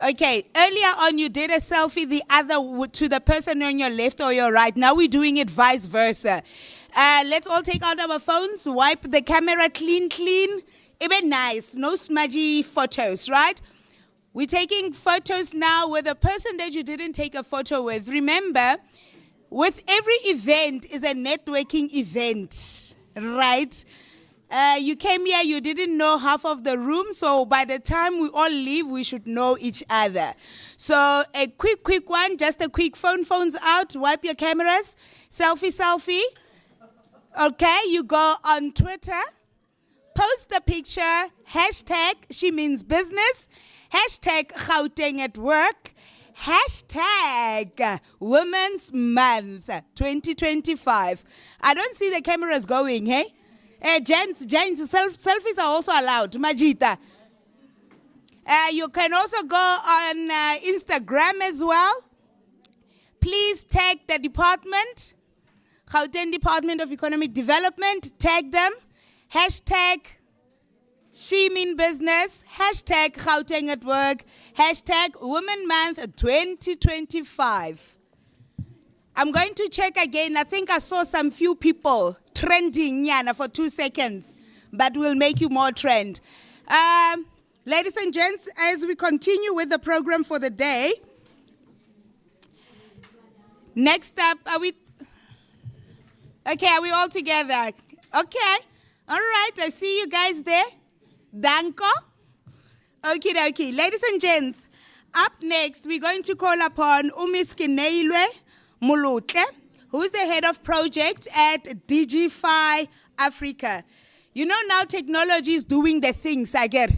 Okay, earlier on you did a selfie to the person on your left or your right. Now we're doing it vice versa. Let's all take out our phones, wipe the camera clean. Even nice, no smudgy photos, right? We're taking photos now with a person that you didn't take a photo with. Remember, with every event is a networking event, right? You came here, you didn't know half of the room, so by the time we all leave, we should know each other. So a quick one, just a quick phones out, wipe your cameras, selfie. Okay, you go on Twitter, post the picture, hashtag she means business, hashtag Gauteng at work, hashtag Women's Month 2025. I don't see the cameras going, hey? Gents, selfies are also allowed. Majita. You can also go on Instagram as well. Please tag the department, Gauteng Department of Economic Development. Tag them. Hashtag she mean business. Hashtag Gauteng at work. Hashtag Women Month 2025. I'm going to check again. I think I saw some few people trending Nyana for 2 seconds, but we'll make you more trend. Ladies and gents, as we continue with the program for the day, next up, are we all together? Okay, all right, I see you guys there. Danko. Okay. Ladies and gents, up next, we're going to call upon Umiskinelwe Mulutle, who is the head of project at Digify Africa. You know now technology is doing the things, I get.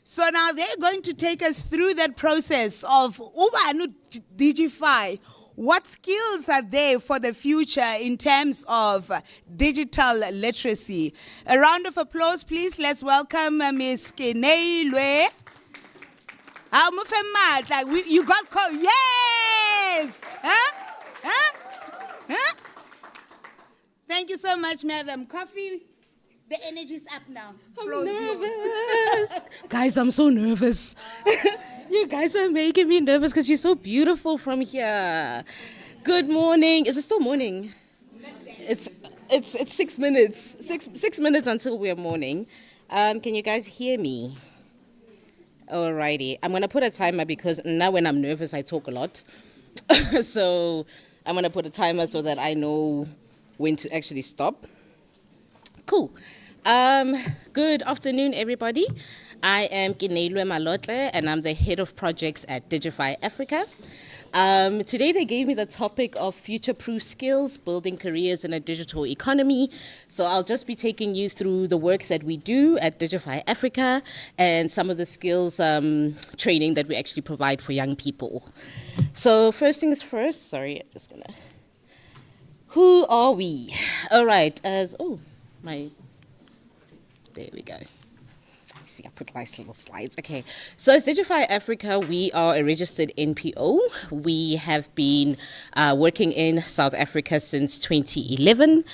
So now they're going to take us through that process of Digify. What skills are there for the future in terms of digital literacy? A round of applause, please. Let's welcome Ms. Keneilwe. You got called. Yes! Huh? Thank you so much, madam. Coffee, the energy's up now. I'm nervous. Guys, I'm so nervous. You guys are making me nervous because you're so beautiful from here. Good morning. Is it still morning? It's 6 minutes. Six minutes until we're morning. Can you guys hear me? Alrighty. I'm going to put a timer because now when I'm nervous, I talk a lot. So I'm going to put a timer so that I know when to actually stop. Cool. Good afternoon, everybody. I am Keneilwe Malotle, and I'm the head of projects at Digify Africa. Today they gave me the topic of future-proof skills, building careers in a digital economy. So I'll just be taking you through the work that we do at Digify Africa and some of the skills training that we actually provide for young people. So first things first, who are we? All right, there we go. See, I put nice little slides. Okay, so as Digify Africa, we are a registered NPO. We have been working in South Africa since 2011.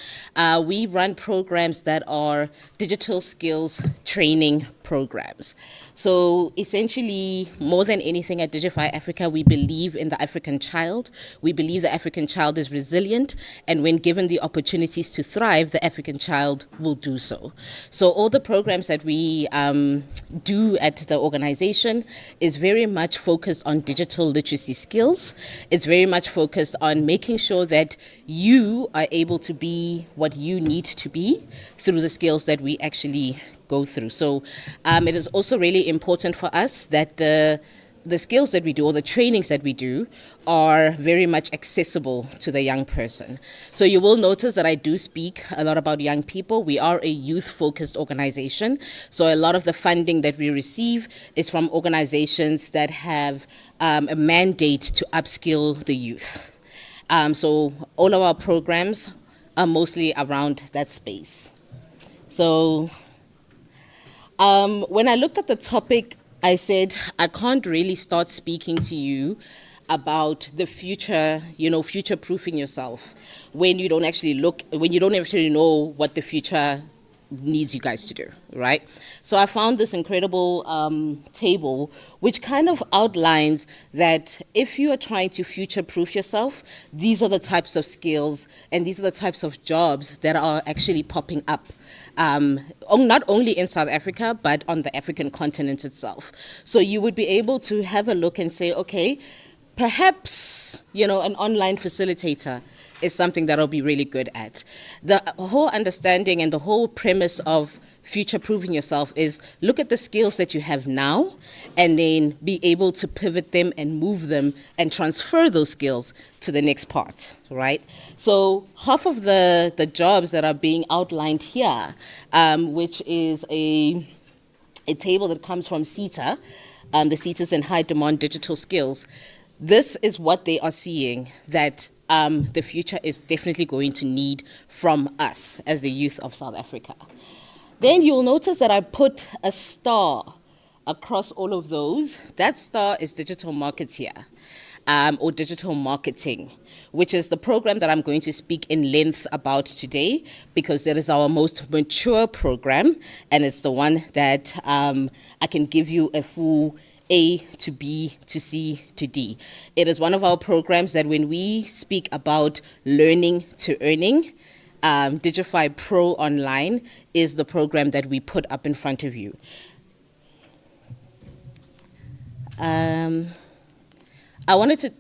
We run programs that are digital skills training programs. So essentially, more than anything at Digify Africa, we believe in the African child. We believe the African child is resilient, and when given the opportunities to thrive, the African child will do so. So all the programs that we do at the organization is very much focused on digital literacy skills. It's very much focused on making sure that you are able to be what you need to be through the skills that we actually go through. So it is also really important for us that the skills that we do or the trainings that we do are very much accessible to the young person. So you will notice that I do speak a lot about young people. We are a youth-focused organization. So a lot of the funding that we receive is from organizations that have a mandate to upskill the youth. So all of our programs are mostly around that space. So when I looked at the topic, I said, I can't really start speaking to you about the future, future-proofing yourself when you don't actually know what the future needs you guys to do, right? So I found this incredible table which kind of outlines that if you are trying to future-proof yourself, these are the types of skills and these are the types of jobs that are actually popping up. Not only in South Africa, but on the African continent itself. So you would be able to have a look and say, okay, perhaps, an online facilitator is something that I'll be really good at. The whole understanding and the whole premise of future-proofing yourself is look at the skills that you have now and then be able to pivot them and move them and transfer those skills to the next part, right? So half of the jobs that are being outlined here, which is a table that comes from CETA, the CETA's in High Demand Digital Skills, this is what they are seeing that the future is definitely going to need from us as the youth of South Africa. Then you'll notice that I put a star across all of those. That star is digital marketeer or digital marketing, which is the program that I'm going to speak in length about today because it is our most mature program and it's the one that I can give you a full A to B to C to D. It is one of our programs that when we speak about learning to earning, Digify Pro Online is the program that we put up in front of you. I wanted to,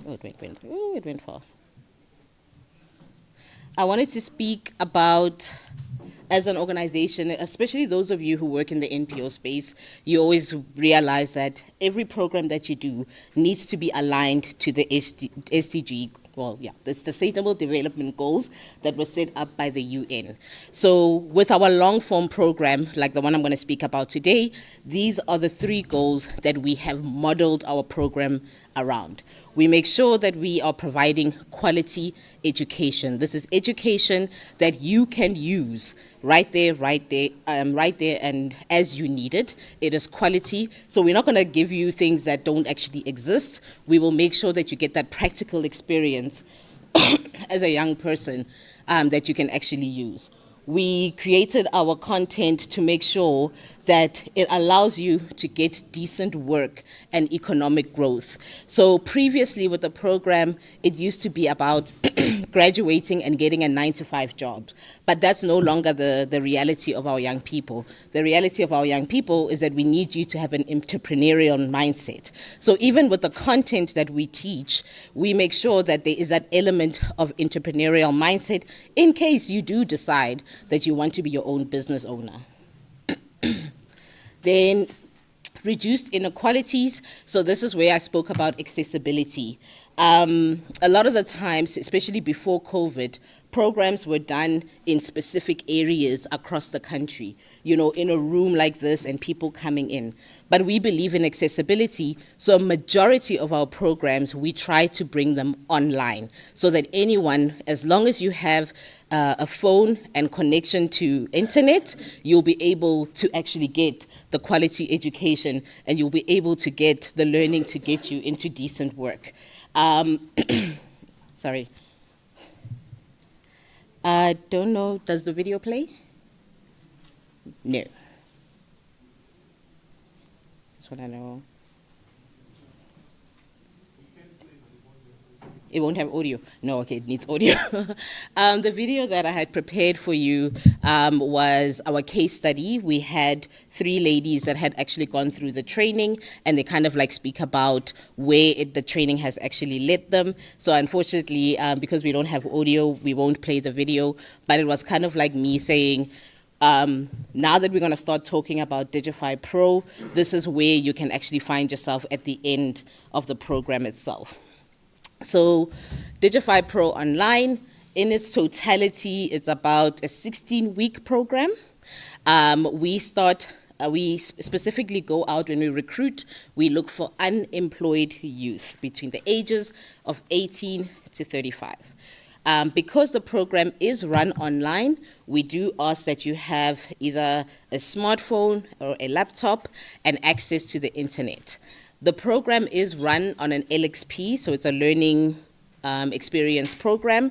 it went far. I wanted to speak about, as an organization, especially those of you who work in the NPO space, you always realize that every program that you do needs to be aligned to the SDG, the Sustainable Development Goals that were set up by the UN. So with our long-form program, like the one I'm going to speak about today, these are the 3 goals that we have modeled our program around. We make sure that we are providing quality education. This is education that you can use right there, and as you need it. It is quality. So we're not going to give you things that don't actually exist. We will make sure that you get that practical experience as a young person that you can actually use. We created our content to make sure that it allows you to get decent work and economic growth. So previously with the program, it used to be about graduating and getting a 9-to-5 job. But that's no longer the reality of our young people. The reality of our young people is that we need you to have an entrepreneurial mindset. So even with the content that we teach, we make sure that there is that element of entrepreneurial mindset in case you do decide that you want to be your own business owner. Then reduced inequalities. So this is where I spoke about accessibility. A lot of the times, especially before COVID, programs were done in specific areas across the country, in a room like this and people coming in. But we believe in accessibility, so a majority of our programs, we try to bring them online so that anyone, as long as you have a phone and connection to internet, you'll be able to actually get the quality education and you'll be able to get the learning to get you into decent work. Sorry. I don't know, does the video play? No. That's what I know. It won't have audio. No, okay, it needs audio. The video that I had prepared for you was our case study. We had 3 ladies that had actually gone through the training, and they kind of speak about where the training has actually led them. So unfortunately, because we don't have audio, we won't play the video, but it was kind of like me saying, now that we're going to start talking about Digify Pro, this is where you can actually find yourself at the end of the program itself. So Digify Pro Online, in its totality, it's about a 16-week program. We specifically go out when we recruit, we look for unemployed youth between the ages of 18 to 35. Because the program is run online, we do ask that you have either a smartphone or a laptop and access to the internet. The program is run on an LXP, so it's a learning experience program.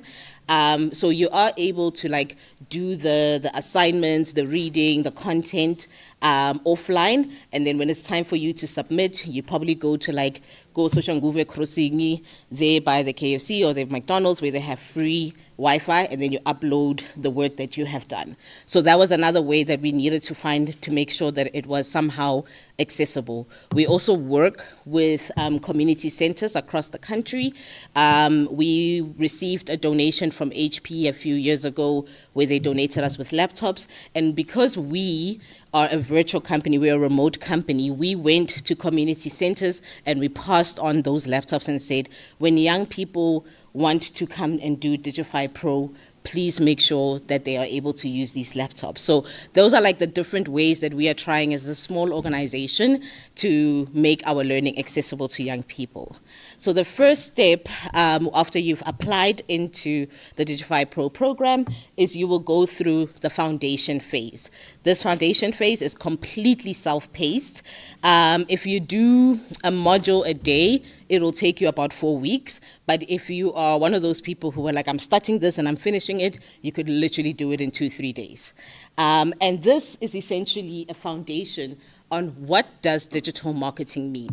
So you are able to like do the assignments, the reading, the content offline, and then when it's time for you to submit, you probably go to like Soshanguve Crossing there by the KFC or the McDonald's where they have free Wi-Fi, and then you upload the work that you have done. So that was another way that we needed to find to make sure that it was somehow accessible. We also work with community centers across the country. We received a donation from HP a few years ago where they donated us with laptops, and because we are a virtual company, we're a remote company, we went to community centers and we passed on those laptops and said, when young people want to come and do Digify Pro, please make sure that they are able to use these laptops. So those are like the different ways that we are trying as a small organization to make our learning accessible to young people. So the first step after you've applied into the Digify Pro program is you will go through the foundation phase. This foundation phase is completely self-paced. If you do a module a day, it will take you about 4 weeks. But if you are one of those people who are like, I'm starting this and I'm finishing it, you could literally do it in 2-3 days. And this is essentially a foundation on what does digital marketing mean.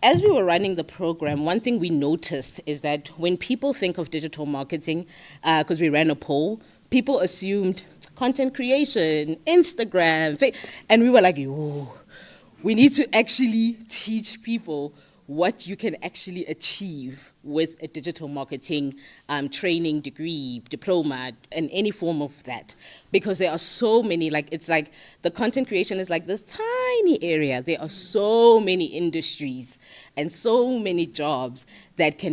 As we were running the program, one thing we noticed is that when people think of digital marketing, because we ran a poll, people assumed content creation, Instagram, and we were like, oh, we need to actually teach people what you can actually achieve with a digital marketing training degree, diploma, and any form of that. Because there are so many, like it's like the content creation is like this tiny area. There are so many industries and so many jobs that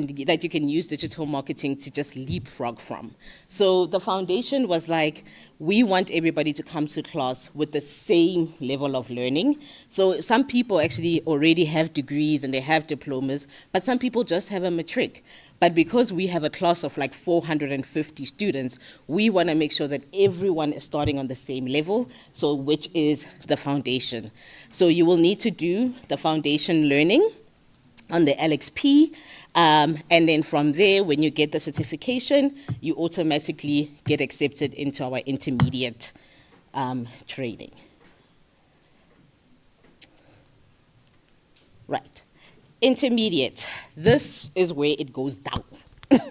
you can use digital marketing to just leapfrog from. So the foundation was like, we want everybody to come to class with the same level of learning. So some people actually already have degrees and they have diplomas, but some people just have a matric. But because we have a class of like 450 students, we want to make sure that everyone is starting on the same level, so which is the foundation. So you will need to do the foundation learning on the LXP, and then from there, when you get the certification, you automatically get accepted into our intermediate training. Right. Intermediate, this is where it goes down.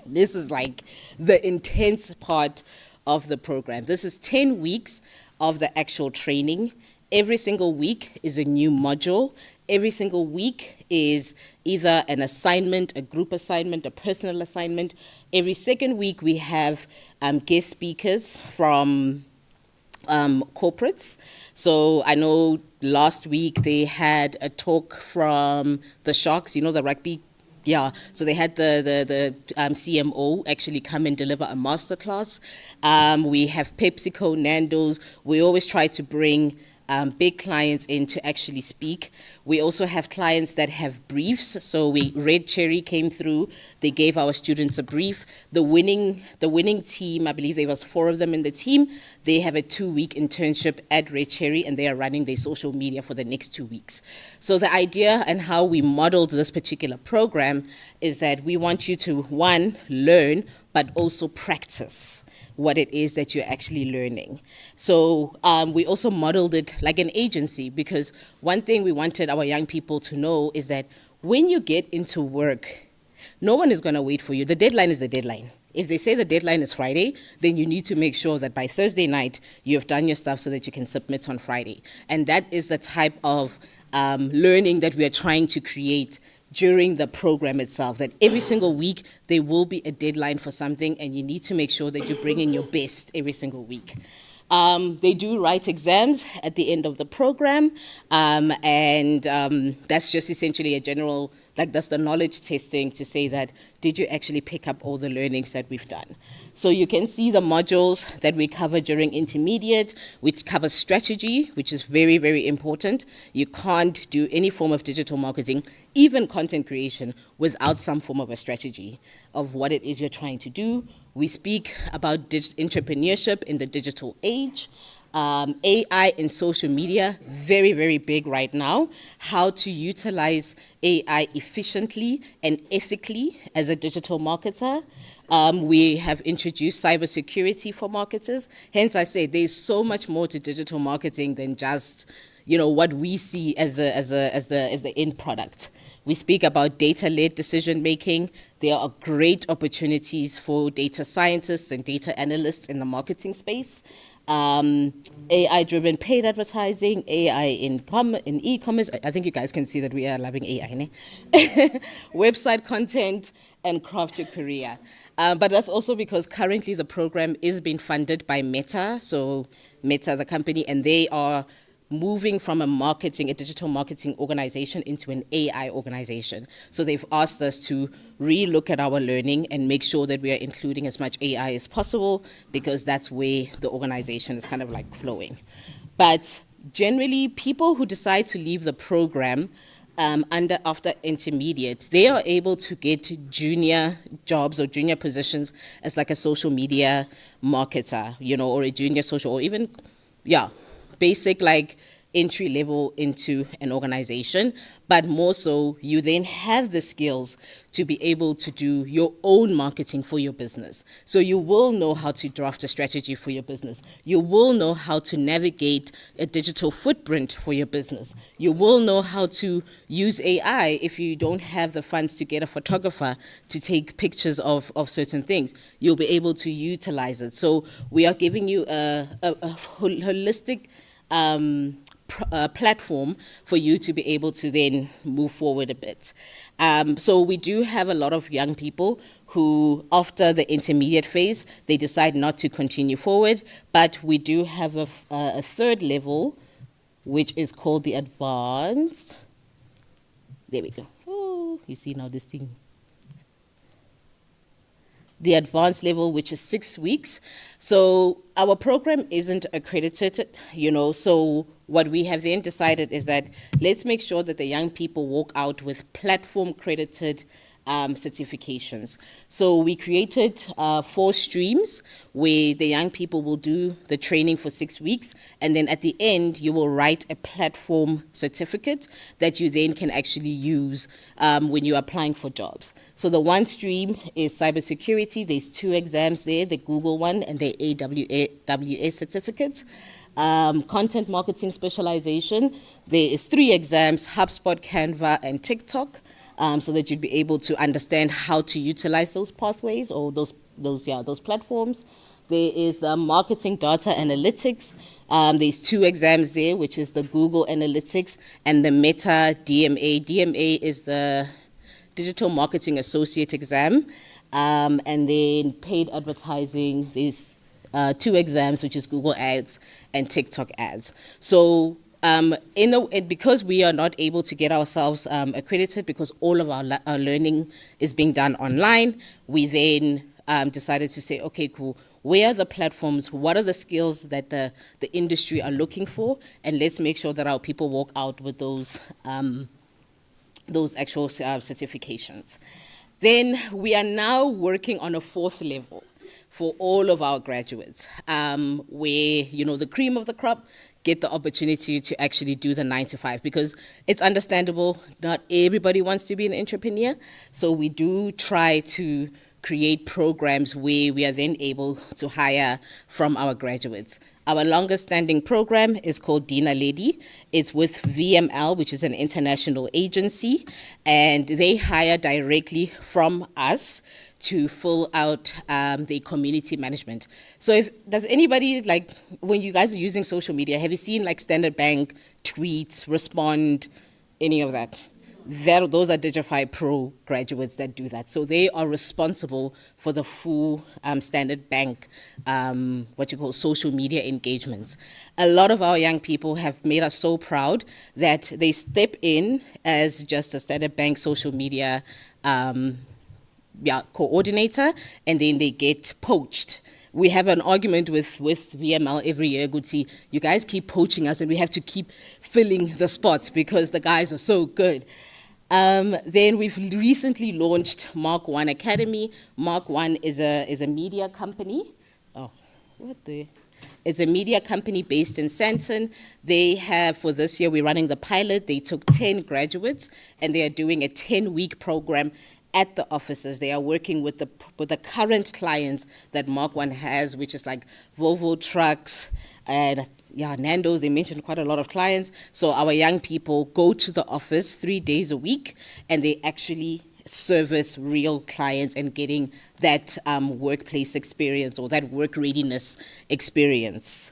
This is like the intense part of the program. This is 10 weeks of the actual training. Every single week is a new module. Every single week is either an assignment, a group assignment, a personal assignment. Every second week we have guest speakers from corporates. So I know last week they had a talk from the Sharks, you know, the rugby. Yeah, so they had the CMO actually come and deliver a masterclass. We have PepsiCo, Nando's. We always try to bring big clients in to actually speak. We also have clients that have briefs. So Red Cherry came through. They gave our students a brief. The winning team, I believe there was 4 of them in the team. They have a 2-week internship at Red Cherry, and they are running their social media for the next 2 weeks. So the idea and how we modeled this particular program is that we want you to, 1, learn, but also practice what it is that you're actually learning. So we also modeled it like an agency, because one thing we wanted our young people to know is that when you get into work, no one is going to wait for you. The deadline is the deadline. If they say the deadline is Friday, then you need to make sure that by Thursday night you have done your stuff so that you can submit on Friday. And that is the type of learning that we are trying to create during the program itself, that every single week there will be a deadline for something, and you need to make sure that you bring in your best every single week. They do write exams at the end of the program, and that's just essentially a general, like that's the knowledge testing to say that, did you actually pick up all the learnings that we've done? So you can see the modules that we cover during intermediate, which covers strategy, which is very, very important. You can't do any form of digital marketing, even content creation, without some form of a strategy of what it is you're trying to do. We speak about entrepreneurship in the digital age. AI and social media, very, very big right now. How to utilize AI efficiently and ethically as a digital marketer. We have introduced cybersecurity for marketers. Hence, I say there's so much more to digital marketing than just, what we see as the end product. We speak about data-led decision making. There are great opportunities for data scientists and data analysts in the marketing space. AI-driven paid advertising, AI in e-commerce. I think you guys can see that we are loving AI, ne? Website content, and craft your career. But that's also because currently the program is being funded by Meta, so Meta, the company, and they are moving from a digital marketing organization into an AI organization. So they've asked us to re-look at our learning and make sure that we are including as much AI as possible, because that's where the organization is kind of like flowing. But generally, people who decide to leave the program after intermediate, they are able to get junior jobs or junior positions as like a social media marketer, or a junior social, or even, basic like entry level into an organization. But more so, you then have the skills to be able to do your own marketing for your business. So you will know how to draft a strategy for your business. You will know how to navigate a digital footprint for your business. You will know how to use AI if you don't have the funds to get a photographer to take pictures of certain things. You'll be able to utilize it. So we are giving you a holistic platform for you to be able to then move forward a bit. So we do have a lot of young people who, after the intermediate phase, they decide not to continue forward, but we do have a third level, which is called the advanced. There we go. Oh, you see now this thing. The advanced level, which is 6 weeks. So our program isn't accredited, so what we have then decided is that let's make sure that the young people walk out with platform credited certifications. So we created 4 streams where the young people will do the training for 6 weeks, and then at the end you will write a platform certificate that you then can actually use when you're applying for jobs. So the one stream is cybersecurity. There's 2 exams there, the Google one and the AWS certificate. Content marketing specialization, there is 3 exams, HubSpot, Canva, and TikTok. So that you'd be able to understand how to utilize those pathways or those platforms. There is the marketing data analytics. There's 2 exams there, which is the Google Analytics and the Meta DMA. DMA is the Digital Marketing Associate exam. And then paid advertising, there's 2 exams, which is Google Ads and TikTok Ads. So because we are not able to get ourselves accredited, because all of our learning is being done online, we then decided to say, okay, cool, where are the platforms, what are the skills that the industry are looking for, and let's make sure that our people walk out with those actual certifications. Then we are now working on a 4th level for all of our graduates, where, the cream of the crop get the opportunity to actually do the 9 to 5, because it's understandable, not everybody wants to be an entrepreneur. So we do try to create programs where we are then able to hire from our graduates. Our longest standing program is called Dina Lady. It's with VML, which is an international agency, and they hire directly from us to fill out the community management. So does anybody, like, when you guys are using social media, have you seen like Standard Bank tweets, Respond, any of that? Those are Digify Pro graduates that do that. So they are responsible for the full Standard Bank, social media engagements. A lot of our young people have made us so proud that they step in as just a Standard Bank social media coordinator, and then they get poached. We have an argument with VML every year. Good, see, you guys keep poaching us, and we have to keep filling the spots because the guys are so good. Then we've recently launched Mark One Academy. Mark One is a media company. It's a media company based in Sandton. They have, for this year, we're running the pilot. They took 10 graduates, and they are doing a 10-week program. at the offices. They are working with the current clients that Mark One has, which is like Volvo trucks and Nando's. They mentioned quite a lot of clients. So our young people go to the office 3 days a week, and they actually service real clients and getting that workplace experience or that work readiness experience.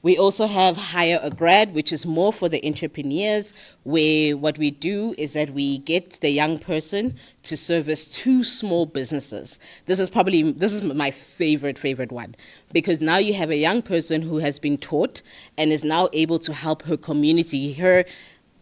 We also have Hire a Grad, which is more for the entrepreneurs, where what we do is that we get the young person to service 2 small businesses. This is my favorite one, because now you have a young person who has been taught and is now able to help her community,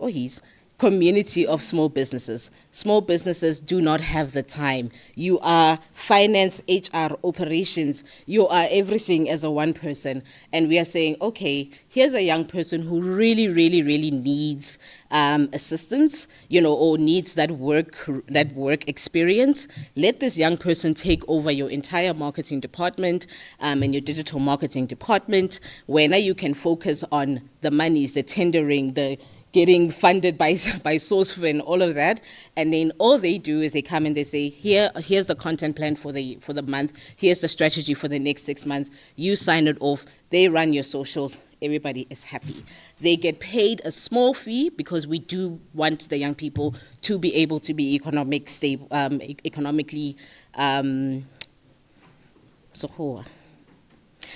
his community of small businesses. Small businesses do not have the time. You are finance, HR, operations. You are everything as a one person. And we are saying, okay, here's a young person who really needs assistance, or needs that work experience. Let this young person take over your entire marketing department and your digital marketing department, where now you can focus on the monies, the tendering, the getting funded by SourceFin, all of that, and then all they do is they come and they say, here's the content plan for the month, here's the strategy for the next 6 months, you sign it off, they run your socials, everybody is happy. They get paid a small fee because we do want the young people to be able to be economically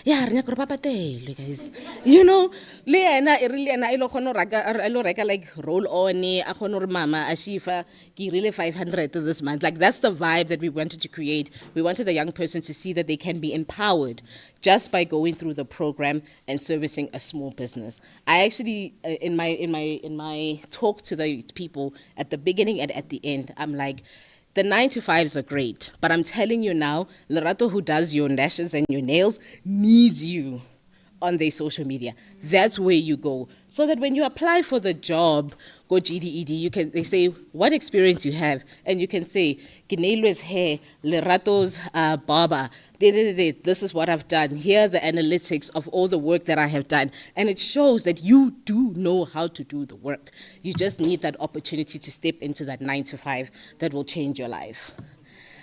yeah, re nyaka gore ba patelwe, guys. Le ena really ena ilo khono reka like roll on a khono re mama ashifa ki really 500 this month. Like that's the vibe that we wanted to create. We wanted the young person to see that they can be empowered just by going through the program and servicing a small business. I actually in my talk to the people at the beginning and at the end, I'm like, the 9-to-5s are great, but I'm telling you now, Lerato, who does your lashes and your nails, needs you on their social media. That's where you go. So that when you apply for the job, go GDED, they say what experience you have, and you can say, Gineilwe's hair, Lerato's barber, this is what I've done. Here are the analytics of all the work that I have done. And it shows that you do know how to do the work. You just need that opportunity to step into that 9-to-5 that will change your life.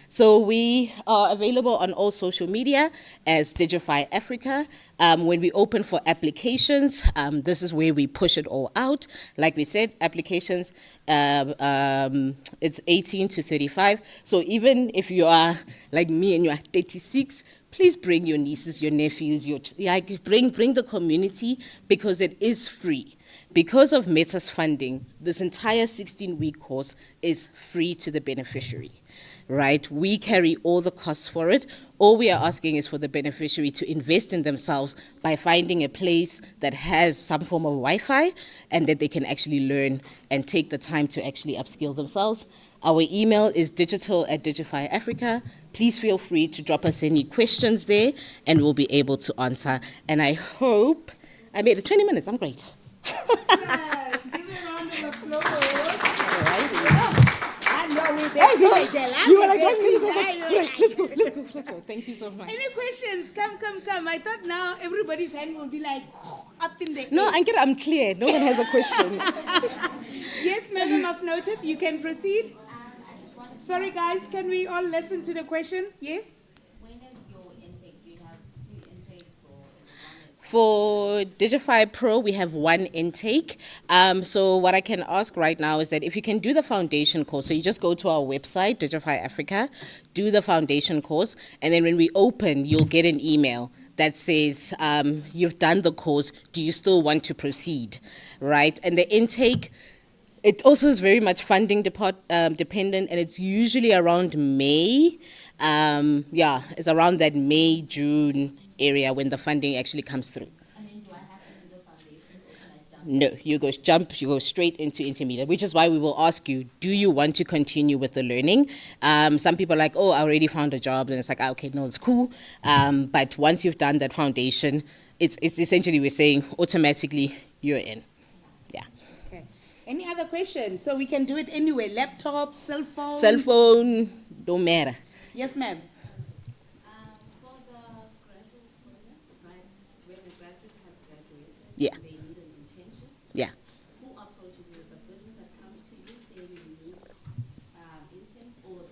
So we are available on all social media as Digify Africa. When we open for applications, this is where we push it all out. Like we said, applications, it's 18 to 35. So even if you are like me and you are 36, please bring your nieces, your nephews, bring the community, because it is free. Because of Meta's funding, this entire 16-week course is free to the beneficiary. Right? We carry all the costs for it. All we are asking is for the beneficiary to invest in themselves by finding a place that has some form of Wi-Fi and that they can actually learn and take the time to actually upskill themselves. Our email is digital@Digify Africa. Please feel free to drop us any questions there and we'll be able to answer. And I hope I made it 20 minutes. I'm great. Give a round of applause. You were like, let's go. Thank you so much. Any questions? Come. I thought now everybody's hand will be like up in the air. No, I'm clear. No one has a question. Yes, madam, I've noted. You can proceed. Sorry, guys, can we all listen to the question? Yes? When is your intake? Do you have 2 intakes or For Digify Pro, we have 1 intake. So what I can ask right now is that if you can do the foundation course, so you just go to our website, Digify Africa, do the foundation course, and then when we open, you'll get an email that says, you've done the course, do you still want to proceed, right? And the intake, it also is very much funding dependent, and it's usually around May. It's around that May, June area when the funding actually comes through. And then do I have to do the foundation or can I jump? No, you go straight into intermediate, which is why we will ask you, do you want to continue with the learning? Some people are like, oh, I already found a job, and it's like, okay, no, it's cool. But once you've done that foundation, it's essentially we're saying automatically you're in. Yeah. Okay. Any other questions? So we can do it anywhere, laptop, cell phone? Cell phone, don't matter. Yes, ma'am. For the graduate program, right, when the graduate has graduated, Yeah. they need an internship. Yeah. Who approaches you? The business that comes to you saying you need interns, or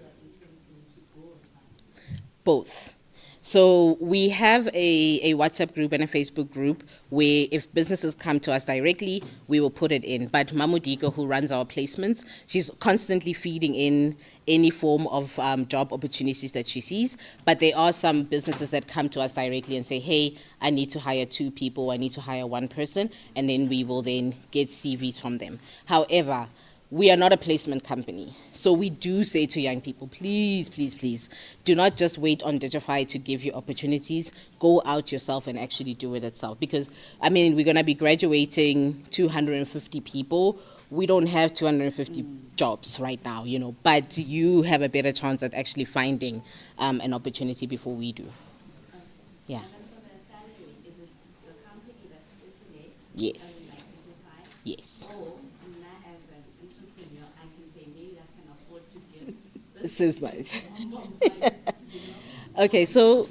Both. So we have a WhatsApp group and a Facebook group where if businesses come to us directly, we will put it in. But Mamudiko, who runs our placements, she's constantly feeding in any form of job opportunities that she sees. But there are some businesses that come to us directly and say, hey, I need to hire 2 people, I need to hire 1 person, and then we will then get CVs from them. However, we are not a placement company. So we do say to young people, please, please, please, do not just wait on Digify to give you opportunities. Go out yourself and actually do it itself. Because, I mean, we're going to be graduating 250 people. We don't have 250 jobs right now, you know, but you have a better chance at actually finding an opportunity before we do. Yeah. And then for the salary, is it the company that stipulates? Yes. Digify? Yes. Or not as an entrepreneur, I can say maybe I can afford to give this Seems like. Okay, so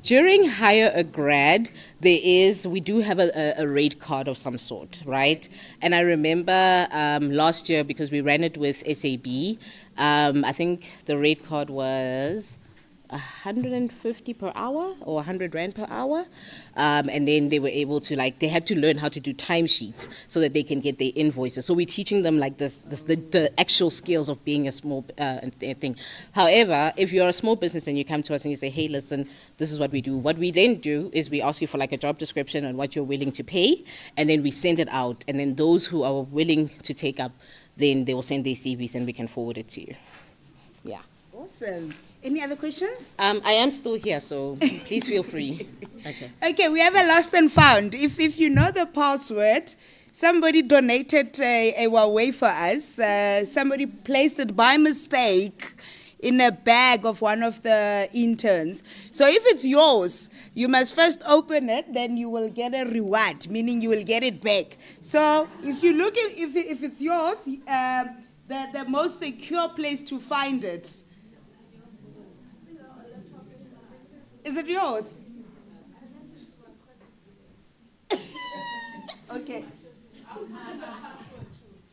during Hire a Grad, we do have a rate card of some sort, right? And I remember last year, because we ran it with SAB, I think the rate card was 150 per hour or 100 Rand per hour. And then they were able to, they had to learn how to do timesheets so that they can get their invoices. So we're teaching them the actual skills of being a small thing. However, if you're a small business and you come to us and you say, hey, listen, this is what we do. What we then do is we ask you for a job description and what you're willing to pay, and then we send it out. And then those who are willing to take up, then they will send their CVs and we can forward it to you. Yeah. Awesome. Any other questions? I am still here, so please feel free. Okay. Okay, we have a lost and found. If you know the password, somebody donated a Huawei for us. Somebody placed it by mistake in a bag of one of the interns. So if it's yours, you must first open it, then you will get a reward, meaning you will get it back. So if you look, if it's yours, the most secure place to find it. Is it yours? Okay.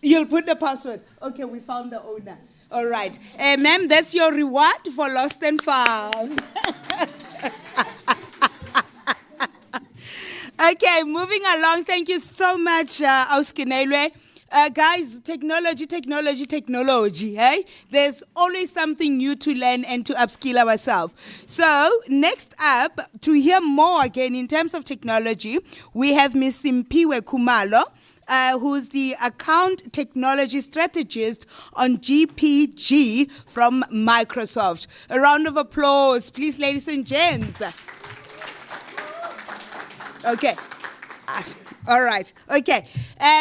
You'll put the password. Okay, we found the owner. All right. Ma'am, that's your reward for lost and found. Okay, moving along. Thank you so much, Auskinelwe. Guys, technology, hey? There's always something new to learn and to upskill ourselves. So, next up, to hear more again in terms of technology, we have Ms. Simpiwe Kumalo, who's the account technology strategist on GPG from Microsoft. A round of applause, please, ladies and gents. Okay. All right. Okay.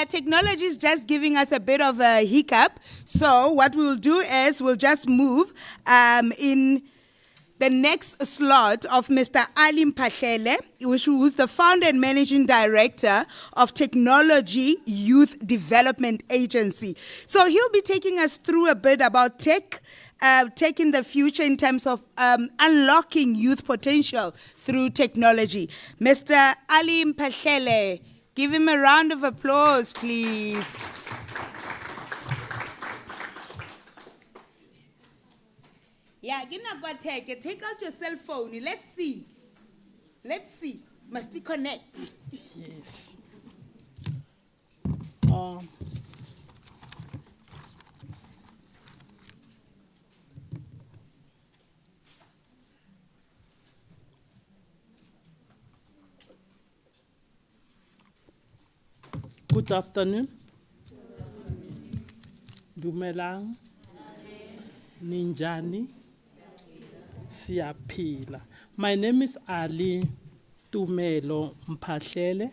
Technology is just giving us a bit of a hiccup. So what we'll do is we'll just move in the next slot of Mr. Ali Mphahlele, who's the founder and managing director of Technology Youth Development Agency. So he'll be taking us through a bit about tech in the future in terms of unlocking youth potential through technology. Mr. Ali Mphahlele, give him a round of applause, please. Yeah, take out your cell phone. Let's see. Must be connect. Yes. Good afternoon. Dumelang. Ninjani. Siyaphila. My name is Ali Tumelo Mphahlele.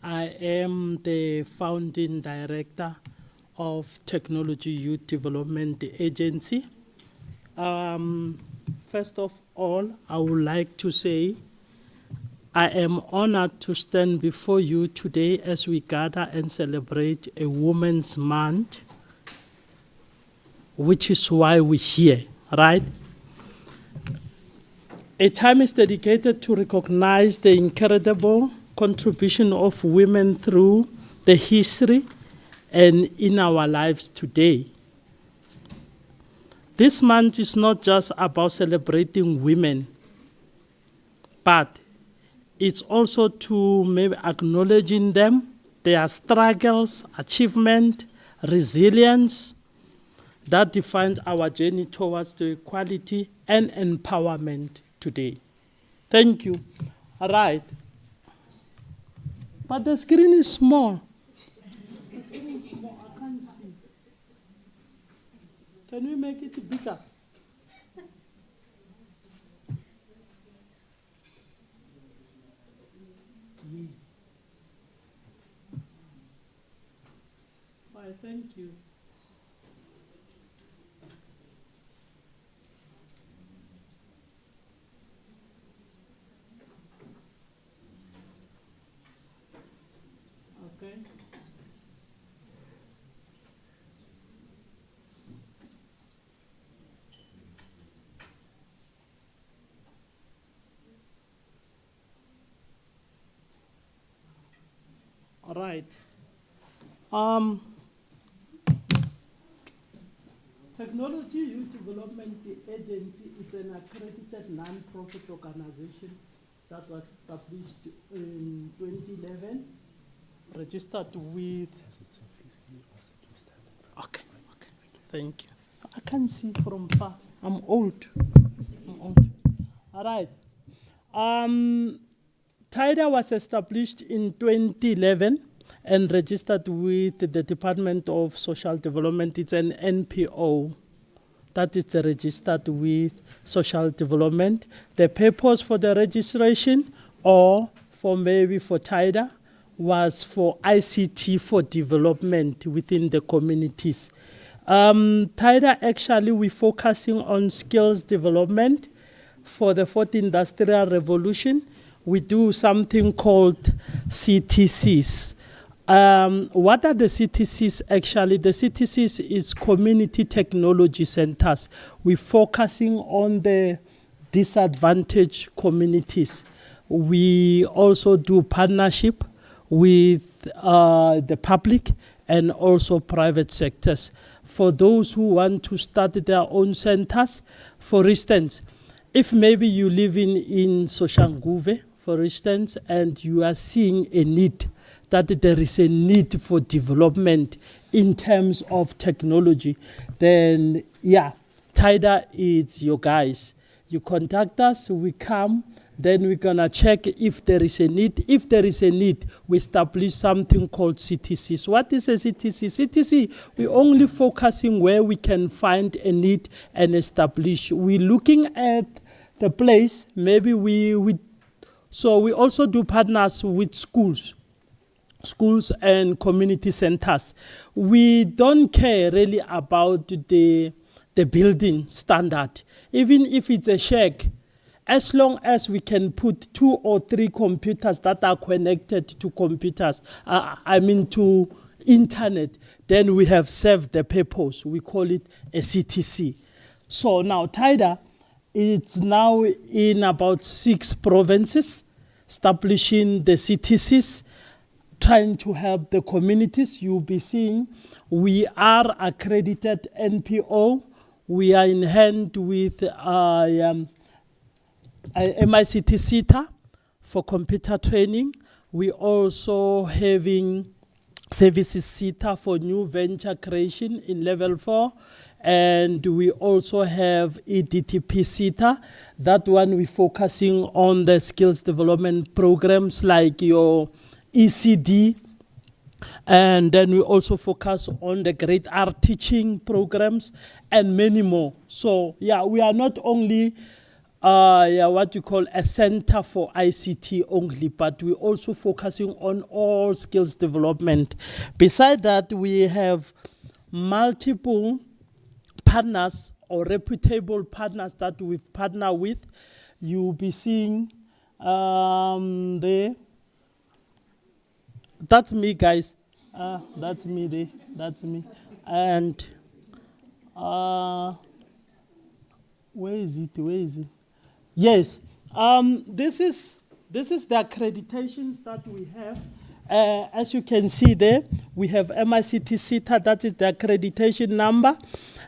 I am the founding director of Technology Youth Development Agency. First of all, I would like to say I am honored to stand before you today as we gather and celebrate a Women's Month, which is why we're here, right? A time is dedicated to recognize the incredible contribution of women through the history and in our lives today. This month is not just about celebrating women, but it's also to maybe acknowledging them, their struggles, achievement, resilience that defines our journey towards the equality and empowerment today. Thank you. All right. But the screen is small. The screen is small. I can't see. Can we make it bigger? Yes. Why, thank you. Okay. All right. Technology Youth Development Agency is an accredited non-profit organization that was established in 2011, registered with. Okay. Thank you. I can't see from far. I'm old. All right. TIDA was established in 2011 and registered with the Department of Social Development. It's an NPO that is registered with social development. The purpose for the registration, or for maybe for TIDA, was for ICT for development within the communities. TIDA, actually, we're focusing on skills development for the fourth industrial revolution. We do something called CTCs. What are the CTCs actually? The CTCs is community technology centers. We're focusing on the disadvantaged communities. We also do partnership with the public and also private sectors. For those who want to start their own centers, for instance, if maybe you live in Soshanguve, for instance, and you are seeing a need, that there is a need for development in terms of technology, then yeah, TIDA is your guys. You contact us, we come, then we're gonna check if there is a need. If there is a need, we establish something called CTCs. What is a CTC? CTC, we're only focusing where we can find a need and establish. We're looking at the place, maybe so we also do partners with schools and community centers. We don't care really about the building standard. Even if it's a shack, as long as we can put 2 or 3 computers that are connected to to internet, then we have served the purpose. We call it a CTC. So now TIDA, it's now in about 6 provinces, establishing the CTCs, trying to help the communities. You'll be seeing we are accredited NPO. We are in hand with MICT CETA for computer training. We also having services CETA for new venture creation in level 4. And we also have EDTP CETA. That one we're focusing on the skills development programs like your ECD. And then we also focus on the great art teaching programs and many more. So yeah, we are not only what you call a center for ICT only, but we're also focusing on all skills development. Besides that, we have multiple partners or reputable partners that we've partnered with. You'll be seeing there. That's me, guys. That's me there. That's me. And where is it? Yes. This is the accreditations that we have. As you can see there, we have MICT CETA, that is the accreditation number.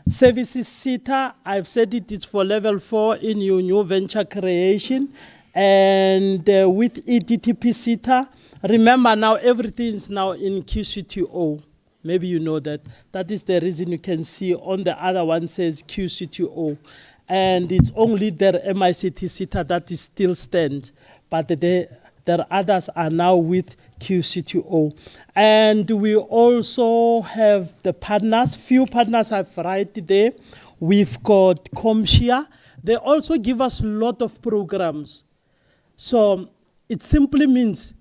Services SETA, I've said it's for level 4 in your new venture creation. And with EDTP SETA, remember now everything is now in QCTO. Maybe you know that. That is the reason you can see on the other one says QCTO. And it's only their MICT SETA that is still stand. But their others are now with QCTO. And we also have the partners, few partners I've right there. We've got Comshare. They also give us a lot of programs. So it simply means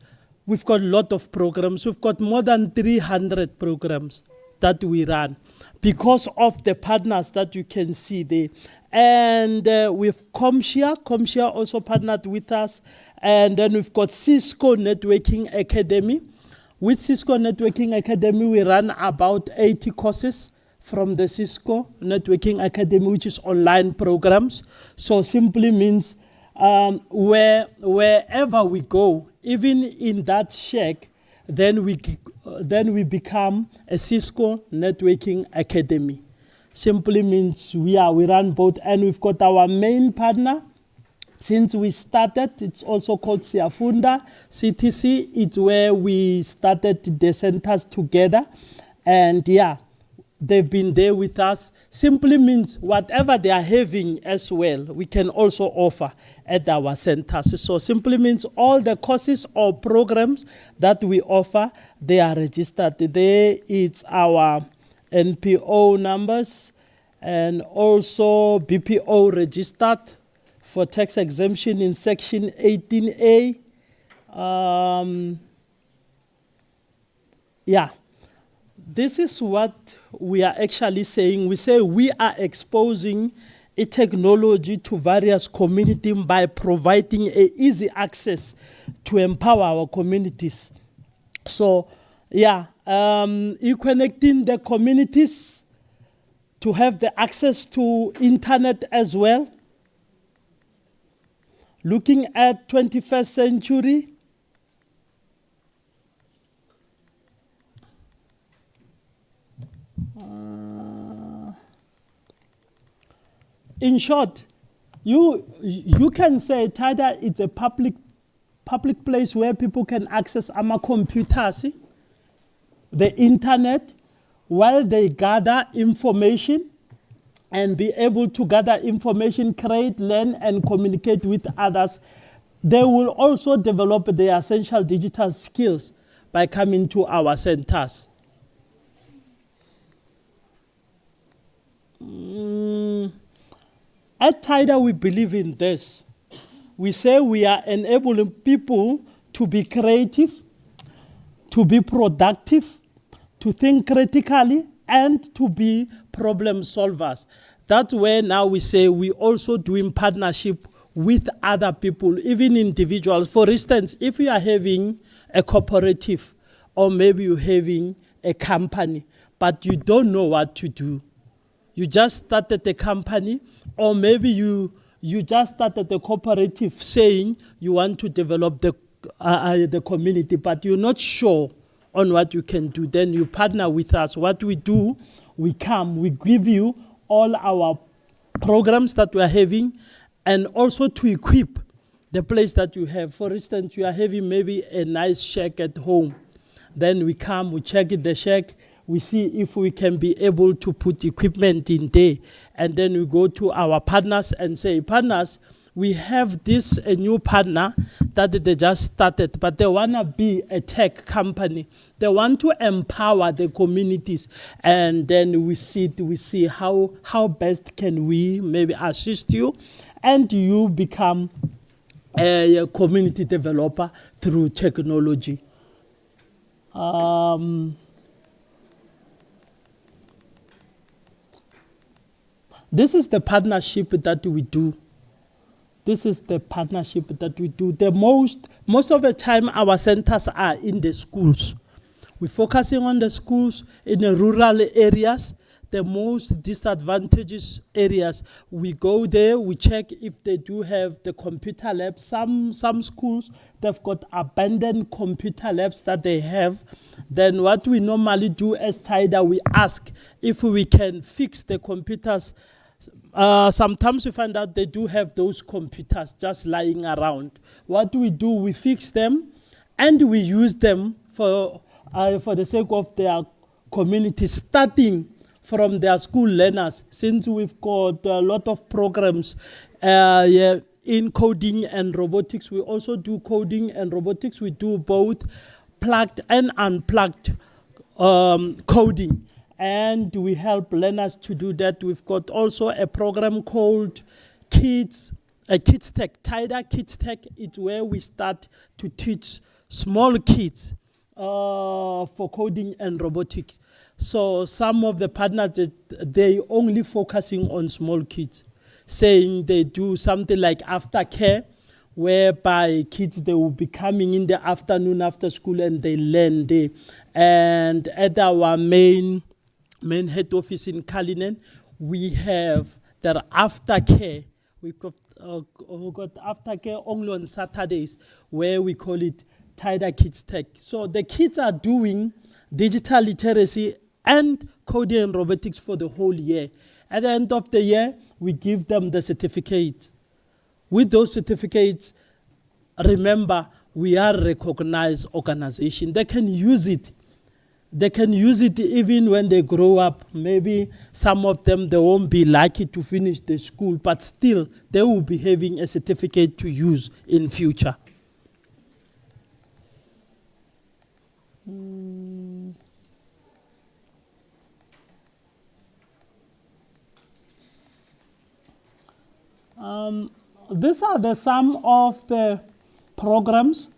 we've got a lot of programs. We've got more than 300 programs that we run because of the partners that you can see there. And with Comshare also partnered with us. And then we've got Cisco Networking Academy. With Cisco Networking Academy, we run about 80 courses from the Cisco Networking Academy, which is online programs. So simply means wherever we go, even in that shack, then we become a Cisco Networking Academy. Simply means we run both, and we've got our main partner. Since we started, it's also called Siafunda CTC. It's where we started the centers together, and they've been there with us. Simply means whatever they are having as well, we can also offer at our centers. So simply means all the courses or programs that we offer, they are registered. There it's our NPO numbers and also BPO registered for tax exemption in section 18A. This is what we are actually saying. We say we are exposing a technology to various communities by providing a easy access to empower our communities. So, connecting the communities to have the access to internet as well. Looking at 21st century, in short, you can say Tada is a public place where people can access our computers, the internet, while they gather information and be able to gather information, create, learn, and communicate with others. They will also develop their essential digital skills by coming to our centers. At TIDA, we believe in this. We say we are enabling people to be creative, to be productive, to think critically, and to be problem solvers. That's where now we say we also doing partnership with other people, even individuals. For instance, if you are having a cooperative or maybe you're having a company, but you don't know what to do. You just started a company, or maybe you just started a cooperative saying you want to develop the community, but you're not sure on what you can do. Then you partner with us. What we do, we come, we give you all our programs that we are having, and also to equip the place that you have. For instance, you are having maybe a nice shack at home. Then we come, we check the shack, we see if we can be able to put equipment in there. And then we go to our partners and say, partners, we have this a new partner that they just started, but they want to be a tech company. They want to empower the communities. And then we see how best can we maybe assist you, and you become a community developer through technology. This is the partnership that we do. This is the partnership that we do. Most of the time, our centers are in the schools. We're focusing on the schools in the rural areas. the most disadvantaged areas. We go there, we check if they do have the computer labs. Some schools, they've got abandoned computer labs that they have. Then what we normally do as TIDA, we ask if we can fix the computers. Sometimes we find out they do have those computers just lying around. What we do, we fix them and we use them for the sake of their community, starting from their school learners, since we've got a lot of programs in coding and robotics. We also do coding and robotics. We do both plugged and unplugged coding, and we help learners to do that. We've got also a program called Kids Tech, TIDA Kids Tech. It's where we start to teach small kids for coding and robotics. So some of the partners, they only focusing on small kids, saying they do something like aftercare, whereby kids, they will be coming in the afternoon after school and they learn there. And at our main head office in Kalinin, we have their aftercare. We've got aftercare only on Saturdays, where we call it TIDA Kids Tech. So the kids are doing digital literacy and coding and robotics for the whole year. At the end of the year, we give them the certificate. With those certificates, remember, we are a recognized organization. They can use it. They can use it even when they grow up. Maybe some of them, they won't be lucky to finish the school, but still, they will be having a certificate to use in future. These are some of the programs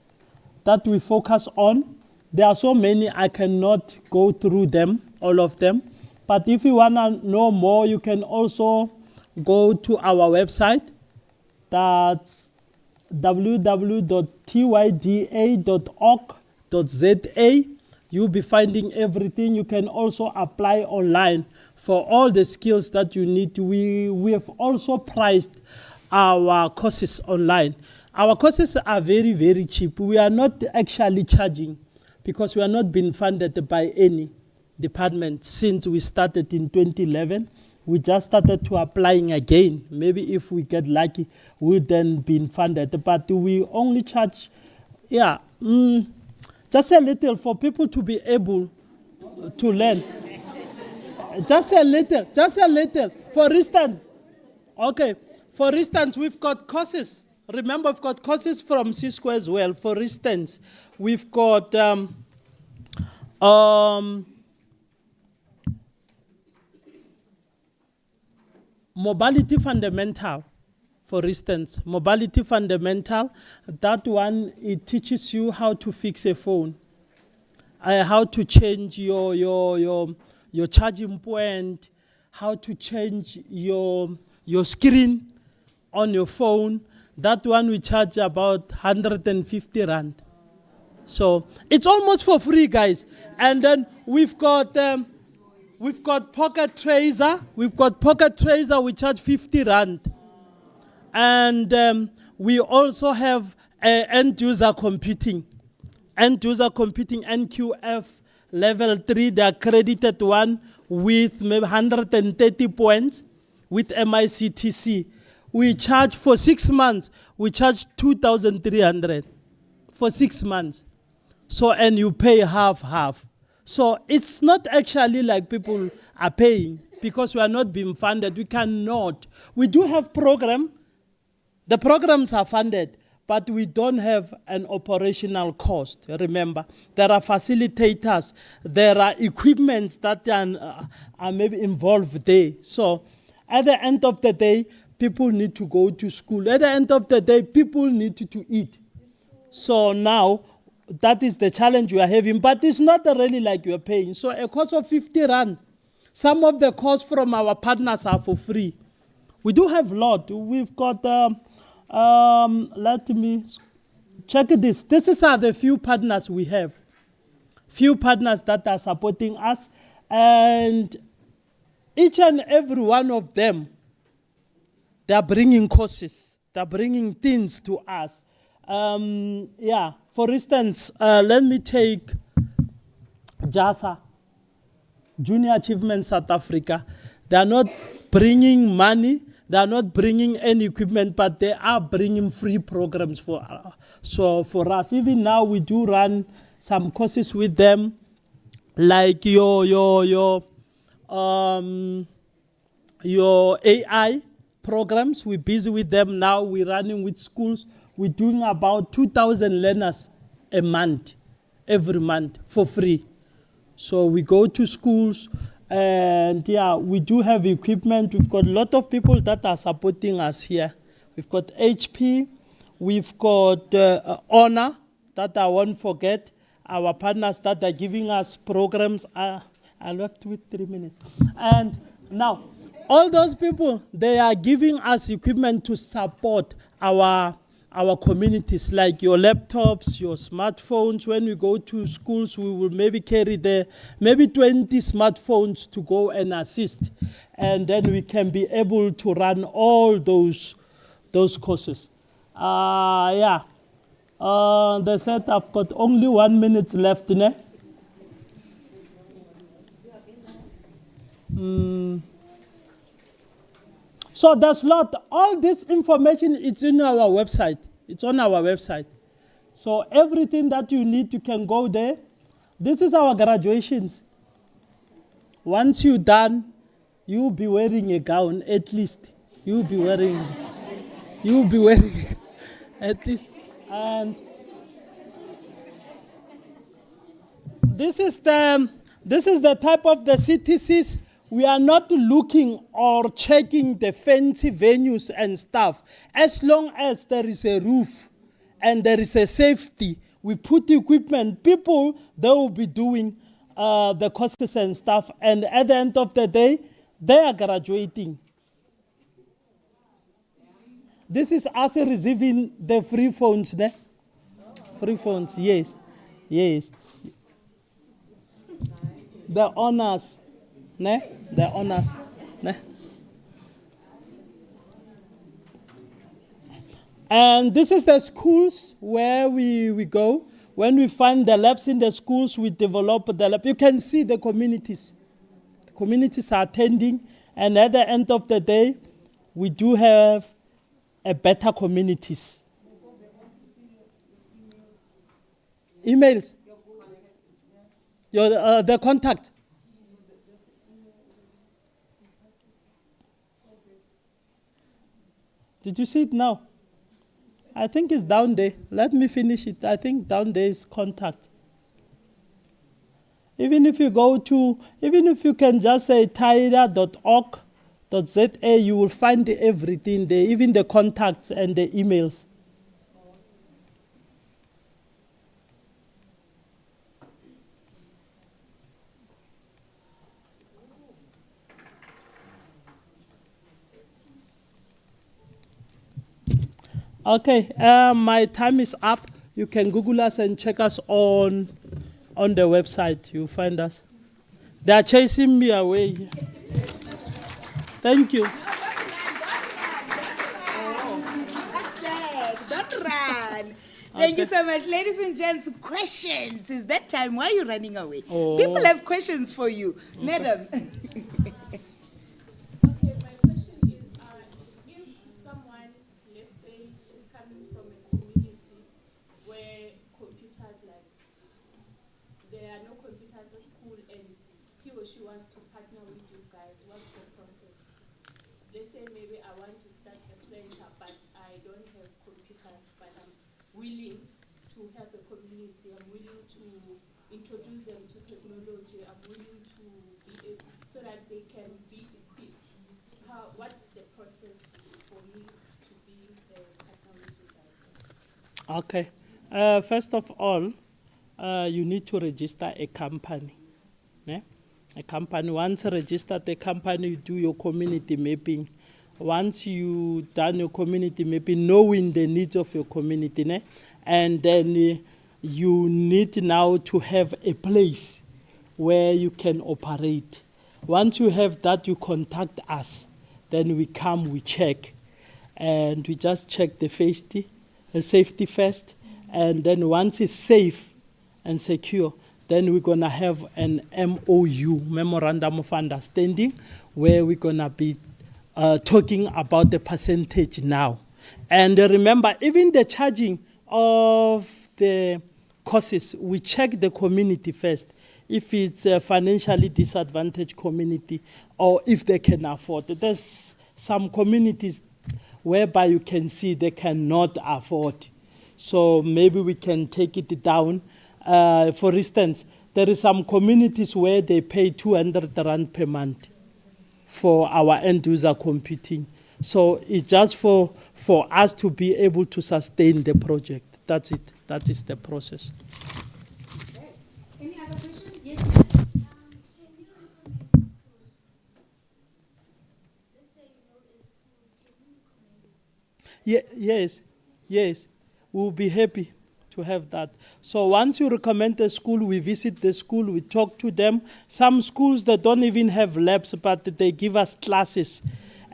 that we focus on. There are so many, I cannot go through them, all of them. But if you want to know more, you can also go to our website. That's www.tyda.org.za. You'll be finding everything. You can also apply online for all the skills that you need. We have also priced our courses online. Our courses are very, very cheap. We are not actually charging because we are not being funded by any department since we started in 2011. We just started to applying again. Maybe if we get lucky, we'll then be funded. But we only charge, just a little for people to be able to learn. Just a little. For instance, we've got courses. Remember, we've got courses from Cisco as well. For instance, we've got Mobility Fundamental. For instance, Mobility Fundamental, that one, it teaches you how to fix a phone, how to change your charging point, how to change your screen on your phone. That one we charge about 150 Rand. So it's almost for free, guys. And then we've got Pocket Tracer. We charge 50 Rand. And we also have end-user computing. End-user computing, NQF level 3, the accredited one with maybe 130 points with MICTC. We charge for 6 months, we charge 2,300 for 6 months. So, and you pay half. So it's not actually like people are paying because we are not being funded. We cannot. We do have program. The programs are funded, but we don't have an operational cost. Remember, there are facilitators, there are equipments that are maybe involved there. So at the end of the day, people need to go to school. At the end of the day, people need to eat. So now, that is the challenge we are having, but it's not really like you are paying. So a cost of 50 Rand, some of the costs from our partners are for free. We do have a lot. We've got, let me check this. These are the few partners we have. Few partners that are supporting us. And each and every one of them, they are bringing courses. They are bringing things to us. For instance, let me take JASA, Junior Achievement South Africa. They are not bringing money. They are not bringing any equipment, but they are bringing free programs for us. Even now, we do run some courses with them, like your AI programs. We're busy with them now. We're running with schools. We're doing about 2,000 learners a month, every month, for free. So we go to schools, and we do have equipment. We've got a lot of people that are supporting us here. We've got HP, we've got Honor, that I won't forget, our partners that are giving us programs. I left with 3 minutes. And now, all those people, they are giving us equipment to support our communities, like your laptops, your smartphones. When we go to schools, we will maybe carry maybe 20 smartphones to go and assist. And then we can be able to run all those courses. They said I've got only 1 minute left, ne? So there's all this information, it's in our website. It's on our website. So everything that you need, you can go there. This is our graduations. Once you're done, you'll be wearing a gown, at least. You'll be wearing at least. And this is the type of the CTCs. We are not looking or checking the fancy venues and stuff. As long as there is a roof and there is a safety, we put equipment. People, they will be doing the courses and stuff. And at the end of the day, they are graduating. This is us receiving the free phones, ne? Free phones, yes. Yes. The honors. Ne? The honors. Ne? And this is the schools where we go. When we find the labs in the schools, we develop the lab. You can see the communities. The communities are attending. And at the end of the day, we do have a better communities. Emails. The contact. Did you see it now? I think it's down there. Let me finish it. I think down there is contact. Even if you can just say tider.org.za, you will find everything there, even the contacts and the emails. Okay, my time is up. You can Google us and check us on the website. You'll find us. They are chasing me away. Thank you. Don't run. Thank you so much. Ladies and gents, questions. It's that time. Why are you running away? Oh. People have questions for you. Madam. She wants to partner with you guys. What's the process? Let's say maybe I want to start a center, but I don't have computers, but I'm willing to help the community. I'm willing to introduce them to technology. I'm willing to be so that they can be equipped. What's the process for me to be a partner with you guys? Okay. First of all, you need to register a company. Yeah? A company, once registered a company, you do your community mapping. Once you done your community mapping, knowing the needs of your community, ne? And then you need now to have a place where you can operate. Once you have that, you contact us. Then we come, we check, and we just check the safety first. And then once it's safe and secure, then we're gonna have an MOU, Memorandum of Understanding, where we're gonna be talking about the percentage now. And remember, even the charging of the courses, we check the community first, if it's a financially disadvantaged community or if they can afford it. There's some communities whereby you can see they cannot afford. So maybe we can take it down. For instance, there is some communities where they pay 200 rand per month for our end user computing. So it's just for us to be able to sustain the project. That's it. That is the process. Any other questions? Yes. Can you recommend schools? Let's say you know a school, can you recommend it? Yes. We'll be happy to have that. So once you recommend a school, we visit the school, we talk to them. Some schools, they don't even have labs, but they give us classes,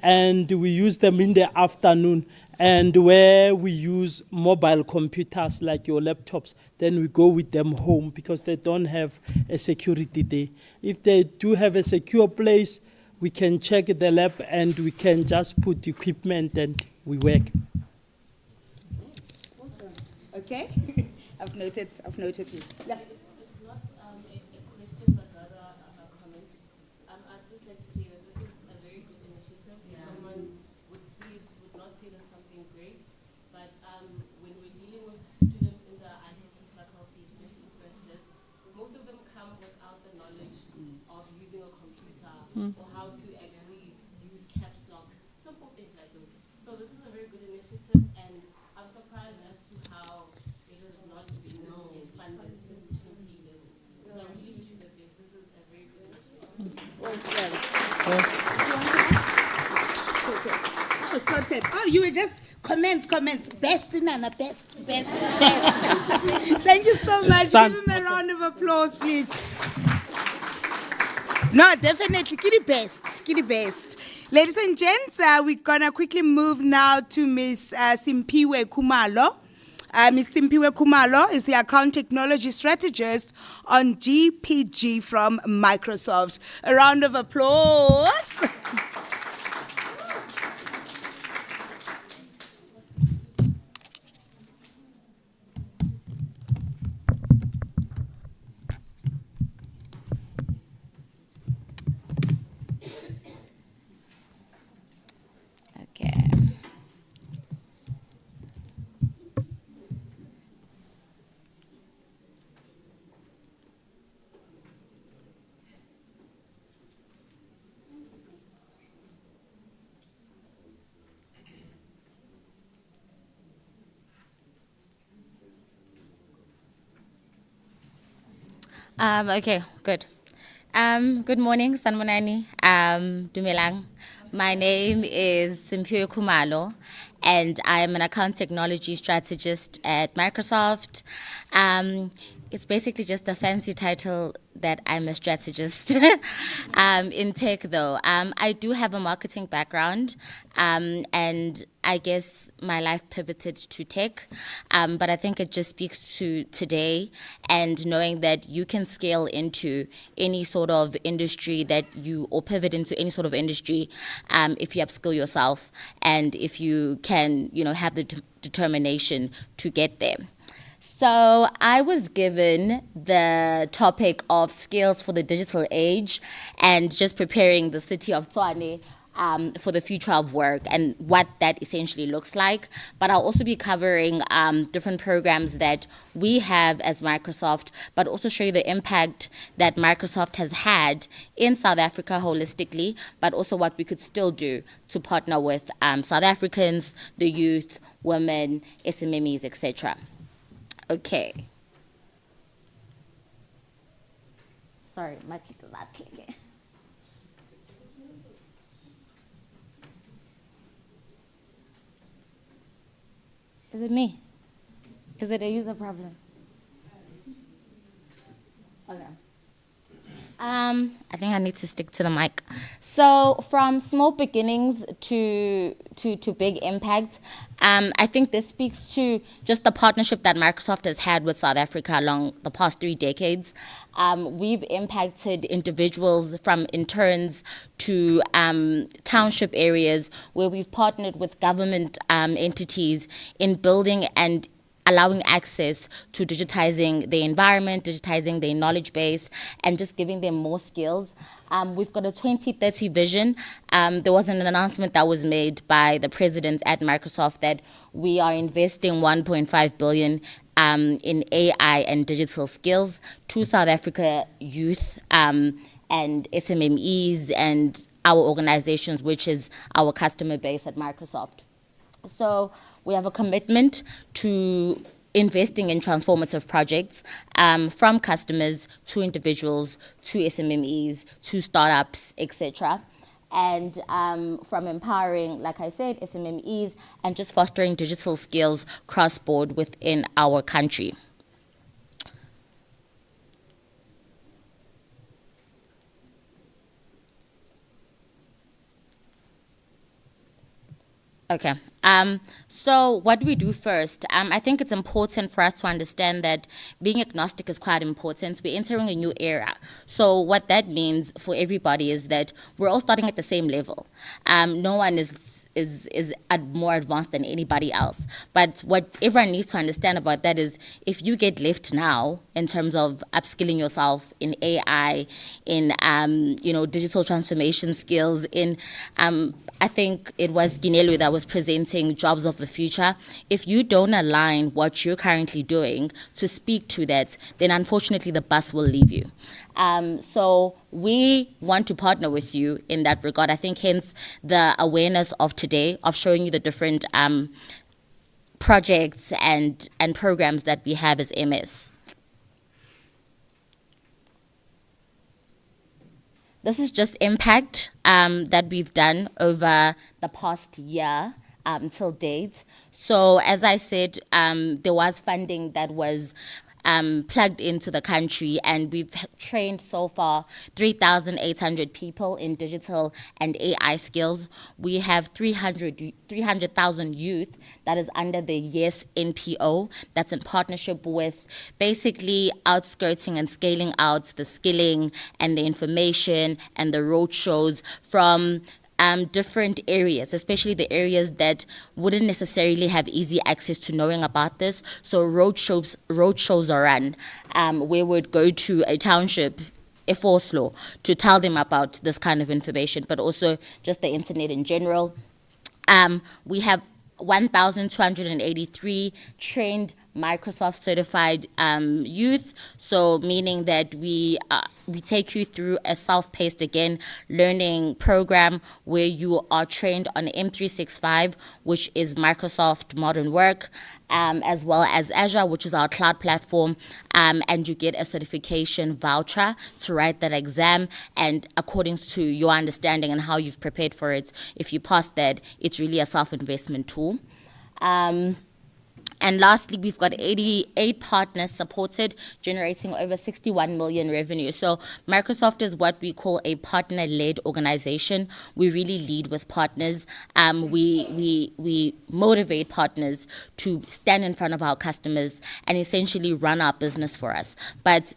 and we use them in the afternoon. And where we use mobile computers like your laptops, then we go with them home because they don't have a security there. If they do have a secure place, we can check the lab and we can just put equipment and we work. Okay, I've noted you. Yeah. It's not a question, but rather a comment. I'd just like to say that this is a very good initiative. Someone would see it, would not see it as something great, but when we're dealing with students in the ICT faculty, especially first years, most of them come without the knowledge of using a computer or how to actually use caps lock, simple things like those. So this is a very good initiative, and I'm surprised as to how it has not been funded since 2011. So I really wish you the best. This is a very good initiative. Sorted. Oh, you were just comments. Best, Nana, best. Thank you so much. Give him a round of applause, please. No, definitely. Kitty best. Ladies and gents, we're going to quickly move now to Ms. Simpiwe Kumalo. Ms. Simpiwe Kumalo is the Account Technology Strategist on GPG from Microsoft. A round of applause. Okay. Okay, good. Good morning, Sanmonani. Dumelang. My name is Simpiwe Kumalo, and I'm an account technology strategist at Microsoft. It's basically just a fancy title that I'm a strategist in tech, though. I do have a marketing background, and I guess my life pivoted to tech, but I think it just speaks to today and knowing that you can scale into any sort of industry or pivot into any sort of industry if you upskill yourself and if you can, have the determination to get there. So I was given the topic of skills for the digital age and just preparing the City of Tshwane for the future of work and what that essentially looks like. But I'll also be covering different programs that we have as Microsoft, but also show you the impact that Microsoft has had in South Africa holistically, but also what we could still do to partner with South Africans, the youth, women, SMMEs, etc. Okay. Sorry, my click is not clicking. Is it me? Is it a user problem? Okay. I think I need to stick to the mic. So from small beginnings to big impact, I think this speaks to just the partnership that Microsoft has had with South Africa along the past 3 decades. We've impacted individuals from interns to township areas where we've partnered with government entities in building and allowing access to digitizing the environment, digitizing their knowledge base, and just giving them more skills. We've got a 2030 vision. There was an announcement that was made by the president at Microsoft that we are investing 1.5 billion in AI and digital skills to South Africa youth and SMMEs and our organizations, which is our customer base at Microsoft. So we have a commitment to investing in transformative projects from customers to individuals to SMMEs to startups, etc. And from empowering, like I said, SMMEs and just fostering digital skills cross-board within our country. Okay. So what do we do first? I think it's important for us to understand that being agnostic is quite important. We're entering a new era. So what that means for everybody is that we're all starting at the same level. No one is more advanced than anybody else. But what everyone needs to understand about that is if you get left now in terms of upskilling yourself in AI, in digital transformation skills, in I think it was Ginelu that was presenting jobs of the future. If you don't align what you're currently doing to speak to that, then unfortunately the bus will leave you. So we want to partner with you in that regard. I think hence the awareness of today, of showing you the different projects and programs that we have as MS. This is just impact that we've done over the past year till date. So as I said, there was funding that was plugged into the country, and we've trained so far 3,800 people in digital and AI skills. We have 300,000 youth that is under the YES NPO that's in partnership with basically outskirting and scaling out the skilling and the information and the road shows from different areas, especially the areas that wouldn't necessarily have easy access to knowing about this. So road shows are run where we'd go to a township, Oslo, to tell them about this kind of information, but also just the internet in general. We have 1,283 trained Microsoft certified youth, so meaning that we take you through a self-paced, again, learning program where you are trained on M365, which is Microsoft Modern Work, as well as Azure, which is our cloud platform, and you get a certification voucher to write that exam, and according to your understanding and how you've prepared for it, if you pass that, it's really a self-investment tool. And lastly, we've got 88 partners supported, generating over 61 million revenue. So Microsoft is what we call a partner-led organization. We really lead with partners. We motivate partners to stand in front of our customers and essentially run our business for us. But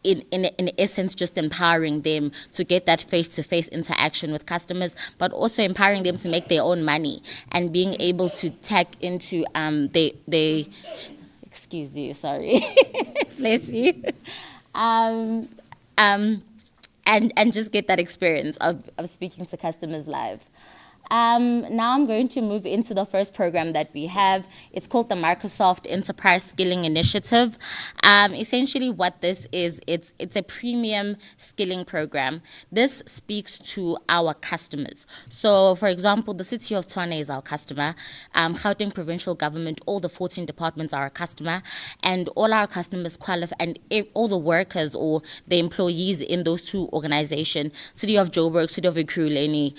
in essence, just empowering them to get that face-to-face interaction with customers, but also empowering them to make their own money and being able to tap into they excuse you, sorry, bless you, and just get that experience of speaking to customers live. Now I'm going to move into the first program that we have. It's called the Microsoft Enterprise Skilling Initiative. Essentially what this is, it's a premium skilling program. This speaks to our customers. So for example, the City of Tshwane is our customer. Gauteng Provincial Government, all the 14 departments are our customer, and all our customers qualify, and all the workers or the employees in those two organizations, City of Joburg, City of Ekurhuleni,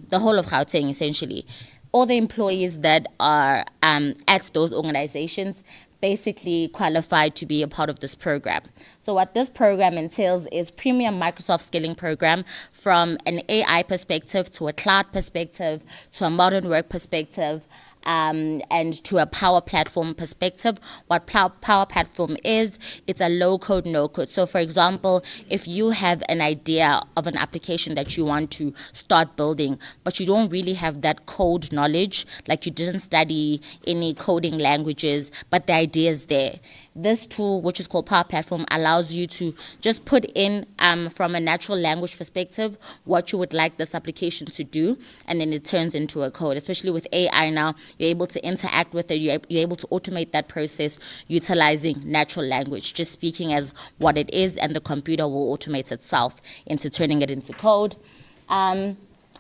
the whole of Gauteng, essentially. All the employees that are at those organizations basically qualified to be a part of this program. So what this program entails is premium Microsoft skilling program from an AI perspective to a cloud perspective to a modern work perspective, and to a Power Platform perspective. What Power Platform is, it's a low-code, no-code. So, for example, if you have an idea of an application that you want to start building, but you don't really have that code knowledge, like you didn't study any coding languages, but the idea is there. This tool, which is called Power Platform, allows you to just put in, from a natural language perspective, what you would like this application to do, and then it turns into a code. Especially with AI now, you're able to interact with it, you're able to automate that process utilizing natural language, just speaking as what it is, and the computer will automate itself into turning it into code.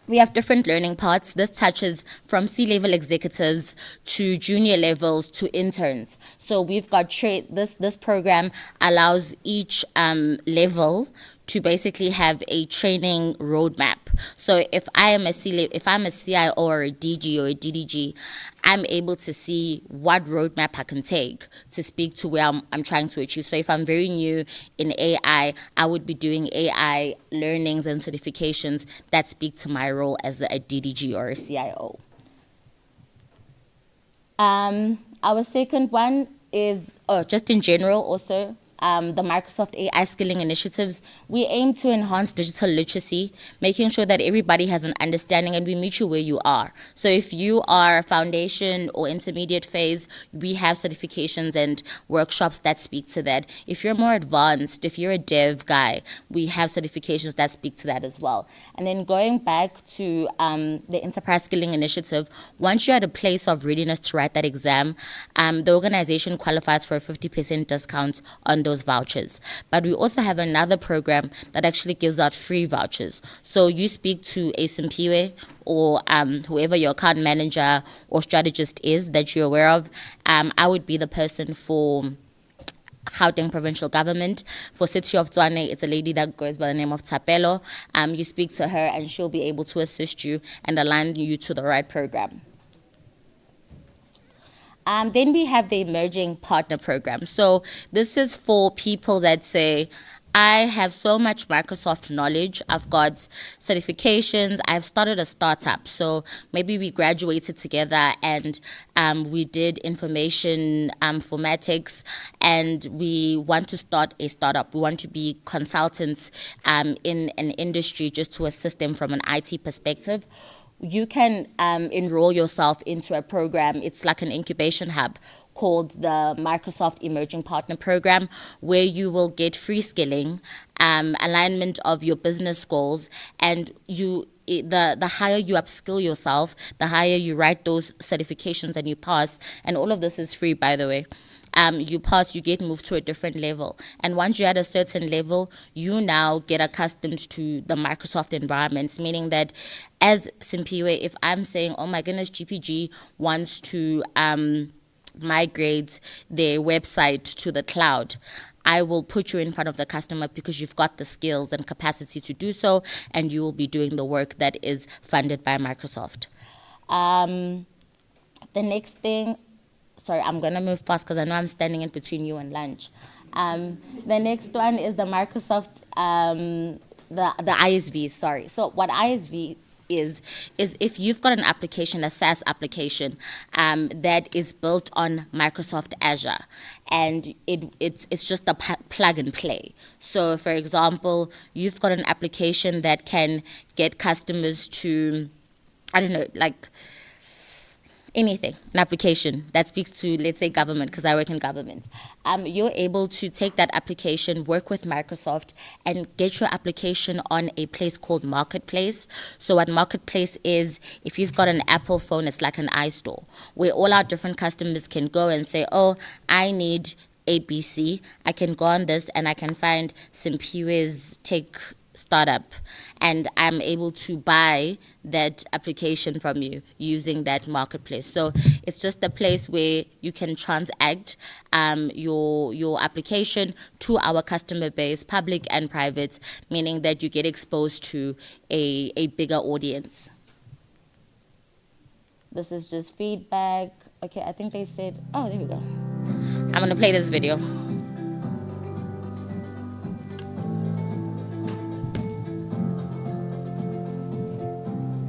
We have different learning paths. This touches from C-level executives to junior levels to interns. So we've got this program allows each level to basically have a training roadmap. So if I'm a CIO or a DG or a DDG, I'm able to see what roadmap I can take to speak to where I'm trying to achieve. So if I'm very new in AI, I would be doing AI learnings and certifications that speak to my role as a DDG or a CIO. Our second one is, just in general also, the Microsoft AI skilling initiatives. We aim to enhance digital literacy, making sure that everybody has an understanding, and we meet you where you are. So if you are foundation or intermediate phase, we have certifications and workshops that speak to that. If you're more advanced, if you're a dev guy, we have certifications that speak to that as well. And then going back to the enterprise skilling initiative, once you're at a place of readiness to write that exam, the organization qualifies for a 50% discount on those vouchers. But we also have another program that actually gives out free vouchers. So you speak to a Simpiwe or whoever your account manager or strategist is that you're aware of. I would be the person for Gauteng provincial government. For City of Tshwane, it's a lady that goes by the name of Tapelo. You speak to her and she'll be able to assist you and align you to the right program. Then we have the emerging partner program. So this is for people that say, I have so much Microsoft knowledge, I've got certifications, I've started a startup. So maybe we graduated together and we did information formatics, and we want to start a startup. We want to be consultants in an industry just to assist them from an IT perspective. You can enroll yourself into a program. It's like an incubation hub called the Microsoft Emerging Partner Program, where you will get free skilling, alignment of your business goals, and the higher you upskill yourself, the higher you write those certifications and you pass, and all of this is free, by the way. You pass, you get moved to a different level. And once you're at a certain level, you now get accustomed to the Microsoft environments, meaning that as Simpiwe, if I'm saying, oh my goodness, GPG wants to migrate their website to the cloud, I will put you in front of the customer because you've got the skills and capacity to do so, and you will be doing the work that is funded by Microsoft. The next thing, sorry, I'm going to move fast because I know I'm standing in between you and lunch. The next one is the Microsoft, the ISV, sorry. So what ISV is if you've got an application, a SaaS application that is built on Microsoft Azure, and it's just a plug and play. So for example, you've got an application that can get customers to, I don't know, like anything, an application that speaks to, let's say, government, because I work in government. You're able to take that application, work with Microsoft, and get your application on a place called Marketplace. So what Marketplace is, if you've got an Apple phone, it's like an iStore, where all our different customers can go and say, oh, I need ABC. I can go on this and I can find Simpiwe's Tech startup, and I'm able to buy that application from you using that marketplace. So it's just a place where you can transact your application to our customer base, public and private, meaning that you get exposed to a bigger audience. This is just feedback. Okay, I think they said, oh, there we go. I'm going to play this video.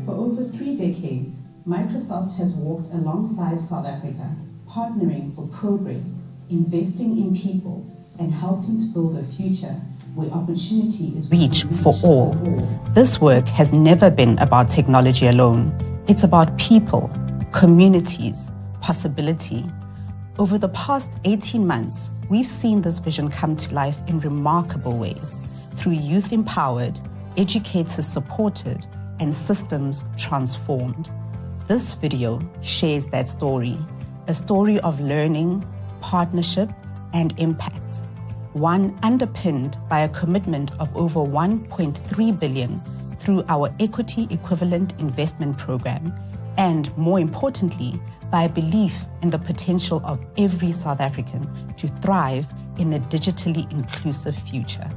For over 3 decades, Microsoft has walked alongside South Africa, partnering for progress, investing in people, and helping to build a future where opportunity is reach for all. This work has never been about technology alone. It's about people, communities, possibility. Over the past 18 months, we've seen this vision come to life in remarkable ways through youth empowered, educators supported, and systems transformed. This video shares that story, a story of learning, partnership, and impact. One underpinned by a commitment of over 1.3 billion through our equity equivalent investment program, and more importantly, by a belief in the potential of every South African to thrive in a digitally inclusive future.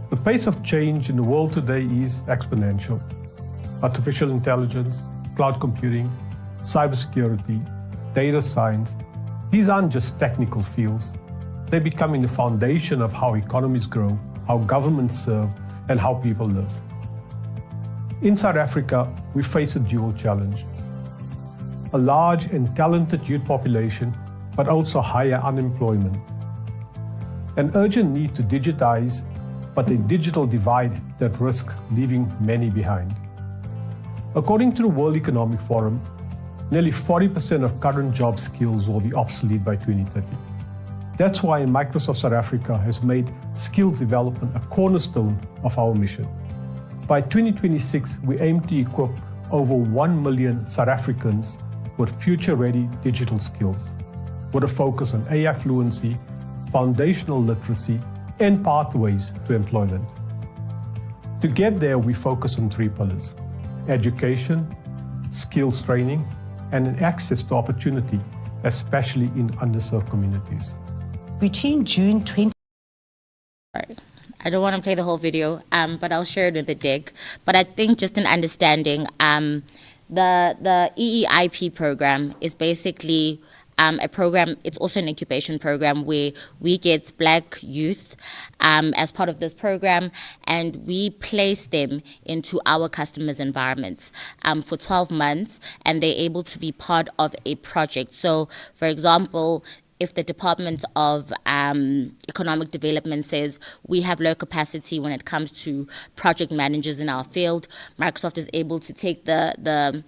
The pace of change in the world today is exponential. Artificial intelligence, cloud computing, cybersecurity, data science, these aren't just technical fields. They're becoming the foundation of how economies grow, how governments serve, and how people live. In South Africa, we face a dual challenge. A large and talented youth population, but also higher unemployment. An urgent need to digitize, but a digital divide that risks leaving many behind. According to the World Economic Forum, nearly 40% of current job skills will be obsolete by 2030. That's why Microsoft South Africa has made skills development a cornerstone of our mission. By 2026, we aim to equip over 1 million South Africans with future-ready digital skills, with a focus on AI fluency, foundational literacy, and pathways to employment. To get there, we focus on 3 pillars: education, skills training, and an access to opportunity, especially in underserved communities. Between June 20... I don't want to play the whole video, but I'll share it with the dig. But I think just an understanding, the EEIP program is basically a program. It's also an incubation program where we get Black youth as part of this program, and we place them into our customers' environments for 12 months, and they're able to be part of a project. So, for example, if the Department of Economic Development says we have low capacity when it comes to project managers in our field, Microsoft is able to take the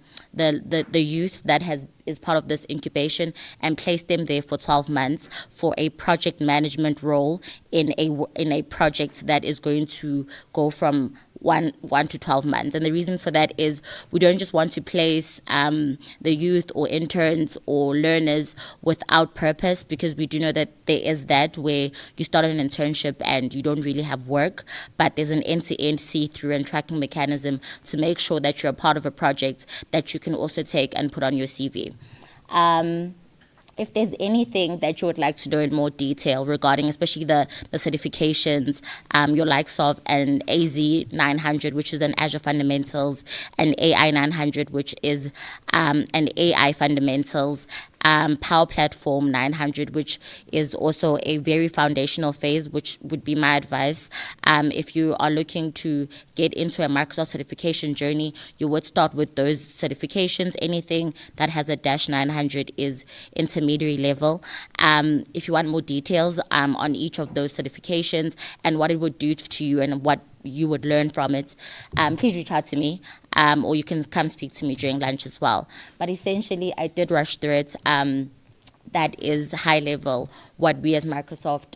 youth that is part of this incubation and place them there for 12 months for a project management role in a project that is going to go from 1 to 12 months. And the reason for that is we don't just want to place the youth or interns or learners without purpose, because we do know that there is that where you start an internship and you don't really have work, but there's an end-to-end see-through and tracking mechanism to make sure that you're a part of a project that you can also take and put on your CV. If there's anything that you would like to know in more detail regarding especially the certifications, your likes of an AZ 900, which is an Azure Fundamentals, an AI 900, which is an AI Fundamentals, Power Platform 900, which is also a very foundational phase, which would be my advice. If you are looking to get into a Microsoft certification journey, you would start with those certifications. Anything that has a dash 900 is intermediary level. If you want more details on each of those certifications and what it would do to you and what you would learn from it, please reach out to me, or you can come speak to me during lunch as well. But essentially, I did rush through it. That is high level what we as Microsoft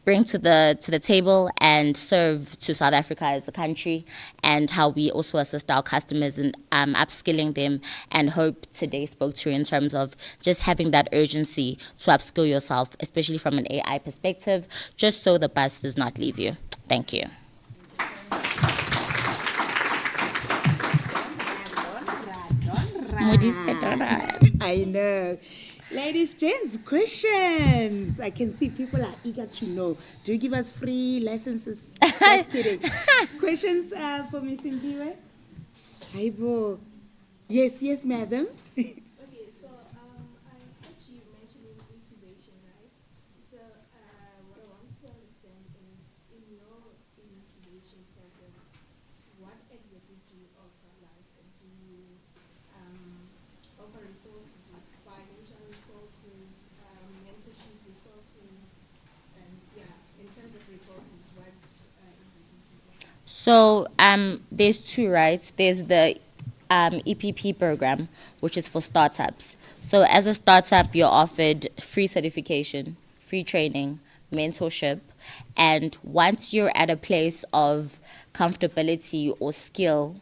bring to the table and serve to South Africa as a country, and how we also assist our customers in upskilling them, and hope today spoke to you in terms of just having that urgency to upskill yourself, especially from an AI perspective, just so the bus does not leave you. Thank you. I know. Ladies, gents, questions. I can see people are eager to know. Do you give us free licenses? Just kidding. Questions for Ms. Mpiwe? Haibo. Yes, madam. Okay, so I heard you mentioning incubation, right? resources, like financial resources, mentorship resources, and yeah, in terms of resources, what is it? So there's two, right? There's the EPP program, which is for startups. So as a startup, you're offered free certification, free training, mentorship, and once you're at a place of comfortability or skill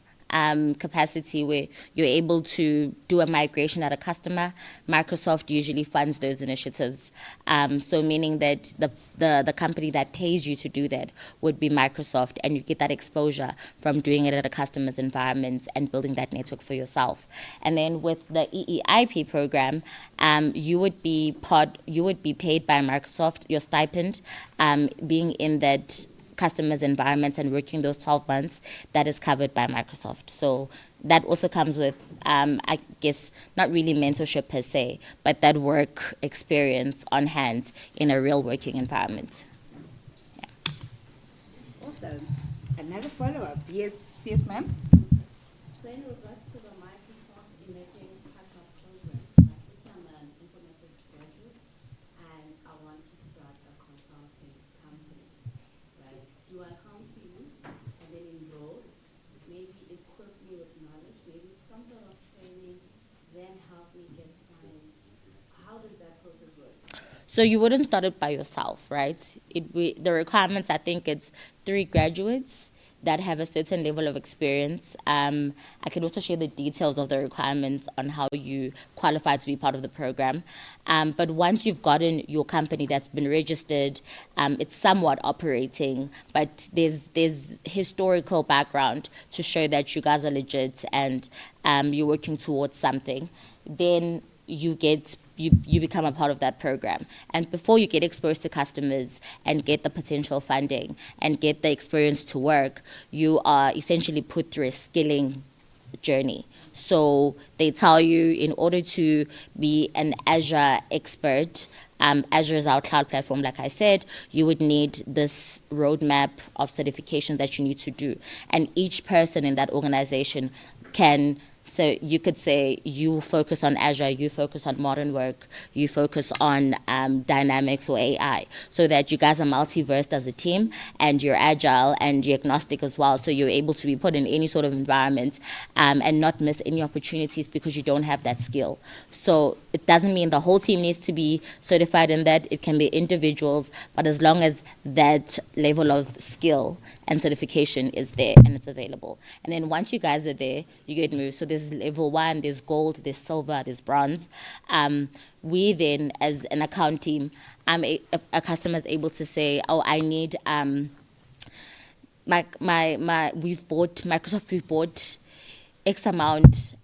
capacity where you're able to do a migration at a customer, Microsoft usually funds those initiatives. So meaning that the company that pays you to do that would be Microsoft, and you get that exposure from doing it at a customer's environment and building that network for yourself. And then with the EEIP program, you would be paid by Microsoft, your stipend, being in that customers' environments and working those 12 months, that is covered by Microsoft. So that also comes with, I guess, not really mentorship per se, but that work experience on hand in a real working environment. Yeah. Awesome. Another follow-up. Yes, ma'am. So in regards to the Microsoft Emerging Partner Program, like this, I'm an informatics graduate and I want to start a consulting company, right? Do I come to you and then enroll, maybe equip me with knowledge, maybe some sort of training, then help me get clients? How does that process work? So you wouldn't start it by yourself, right? The requirements, I think it's 3 graduates that have a certain level of experience. I can also share the details of the requirements on how you qualify to be part of the program. But once you've gotten your company that's been registered, it's somewhat operating, but there's historical background to show that you guys are legit and you're working towards something. Then you become a part of that program. And before you get exposed to customers and get the potential funding and get the experience to work, you are essentially put through a skilling journey. So they tell you, in order to be an Azure expert, Azure is our cloud platform, like I said, you would need this roadmap of certification that you need to do. And each person in that organization can, so you could say you focus on Azure, you focus on modern work, you focus on Dynamics or AI, so that you guys are multiversed as a team and you're agile and you're agnostic as well, so you're able to be put in any sort of environment and not miss any opportunities because you don't have that skill. So it doesn't mean the whole team needs to be certified in that. It can be individuals, but as long as that level of skill and certification is there and it's available. And then once you guys are there, you get moved. So there's level 1, there's gold, there's silver, there's bronze. We then, as an account team, a customer is able to say, oh, I need, we've bought X amount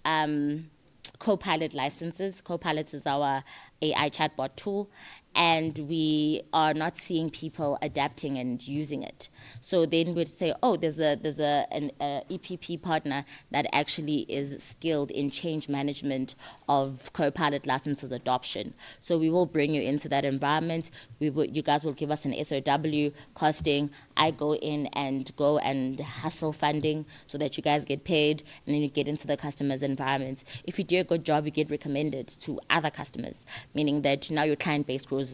Copilot licenses. Copilot is our AI chatbot tool, and we are not seeing people adapting and using it. So then we'd say, oh, there's an EPP partner that actually is skilled in change management of Copilot licenses adoption. So we will bring you into that environment. You guys will give us an SOW costing. I go in and hustle funding so that you guys get paid, and then you get into the customer's environment. If you do a good job, you get recommended to other customers, meaning that now your client base grows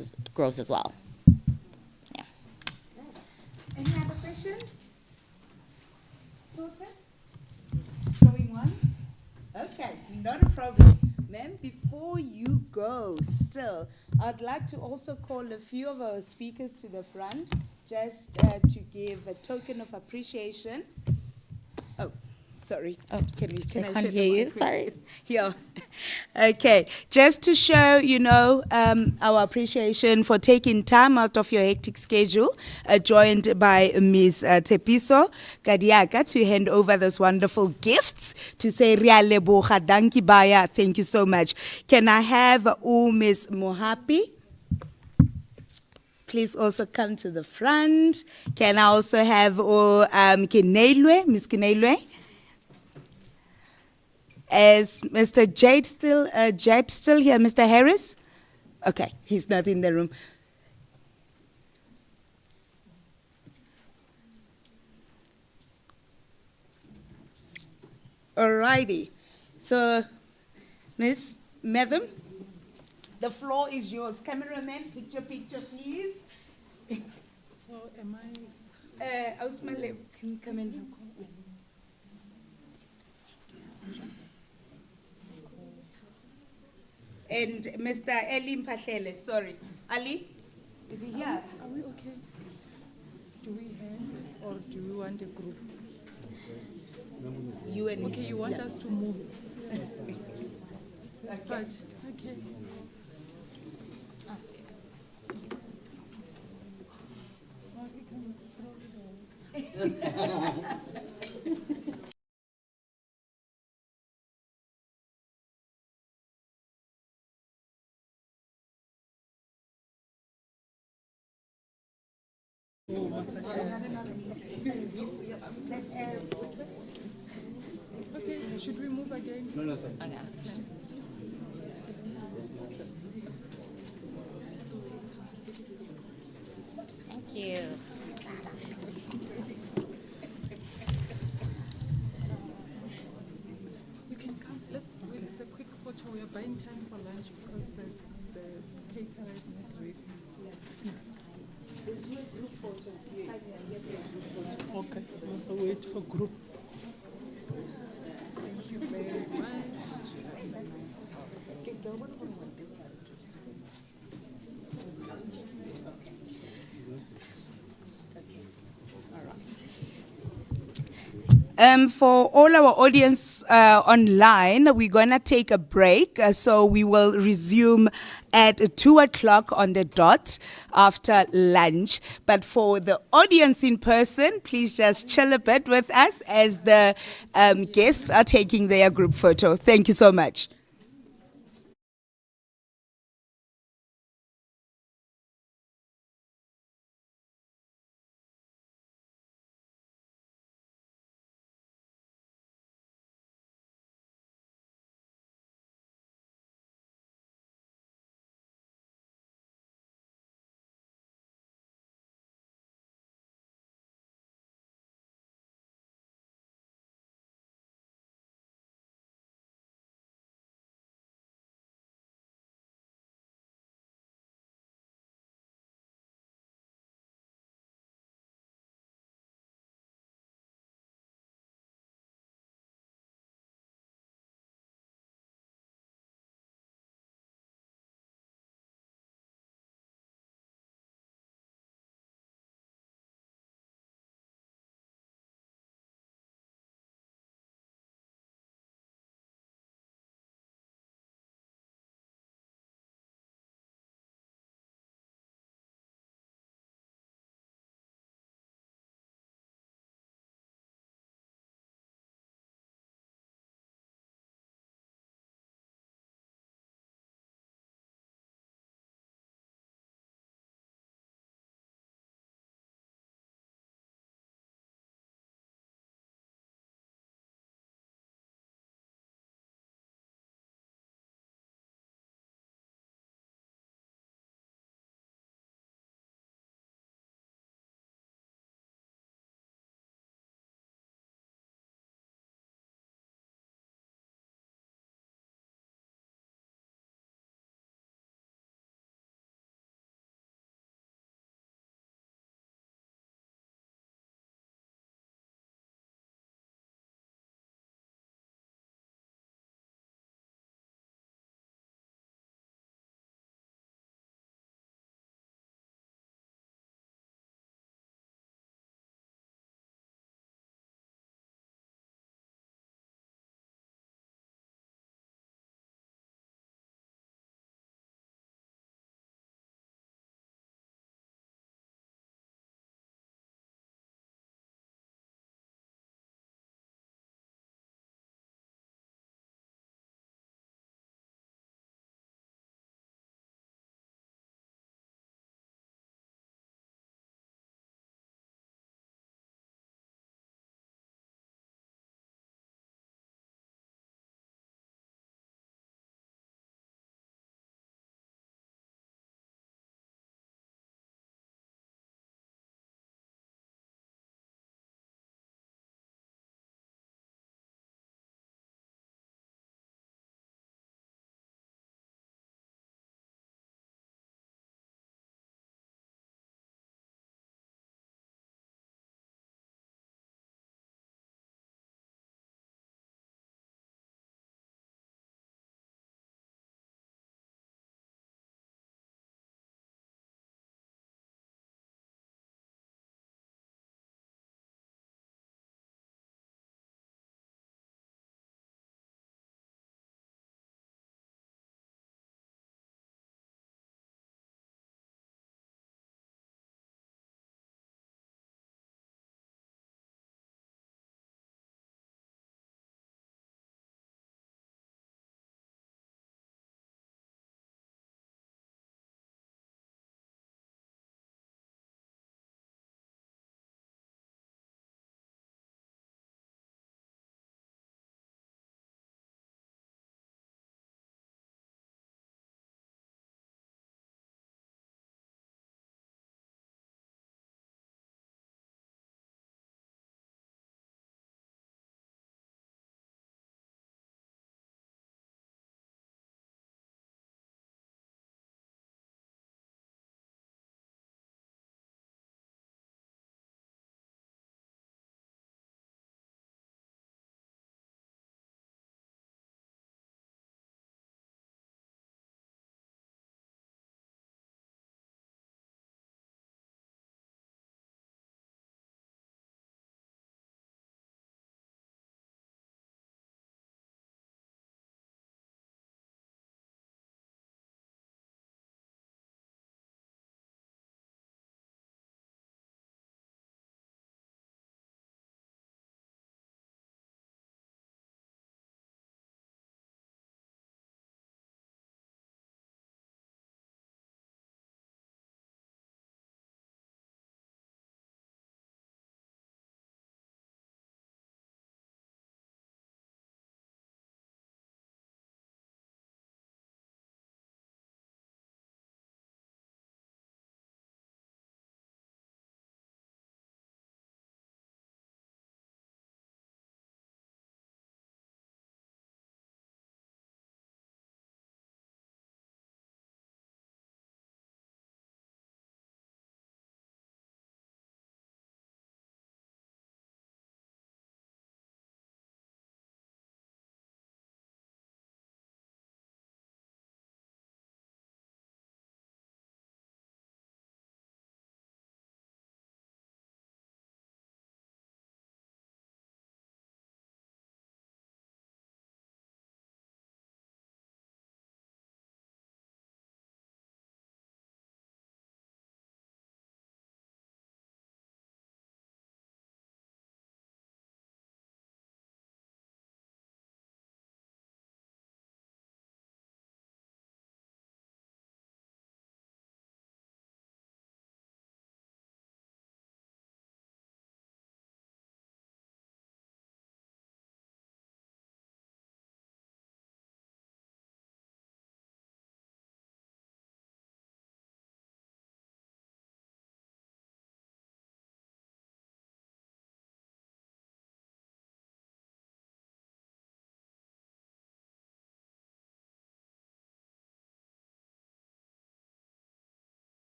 as well. Yeah. Any other question? Sorted? Going once? Okay, not a problem. Ma'am, before you go, still, I'd like to also call a few of our speakers to the front, just to give a token of appreciation. Oh, sorry. Oh, can I can't hear you, sorry. Yeah. Okay. Just to show, our appreciation for taking time out of your hectic schedule, joined by Ms. Tepiso Kadiaka to hand over those wonderful gifts to say, Ria leboga, dankie baya, thank you so much. Can I have Ms. Mohapi? Please also come to the front. Can I also have Kinelwe, Ms. Kinelwe? Is Mr. Jet still here, Mr. Harris? Okay, he's not in the room. Alrighty. So, Miss, Madam, the floor is yours. Cameraman, picture, please. So am I? Ausmale, can you come in? And Mr. Ali Mpahlele, sorry. Ali, is he here? Are we okay? Do we hand or do we want a group? You and Okay, you want us to move? This part, okay. Okay, should we move again? No, no, Thank you. You can come, it's a quick photo. We're buying time for lunch because the caterer is not ready. Okay, so wait for group. Thank you very much. For all our audience online, we're going to take a break. So we will resume at 2:00 on the dot after lunch. But for the audience in person, please just chill a bit with us as the guests are taking their group photo. Thank you so much.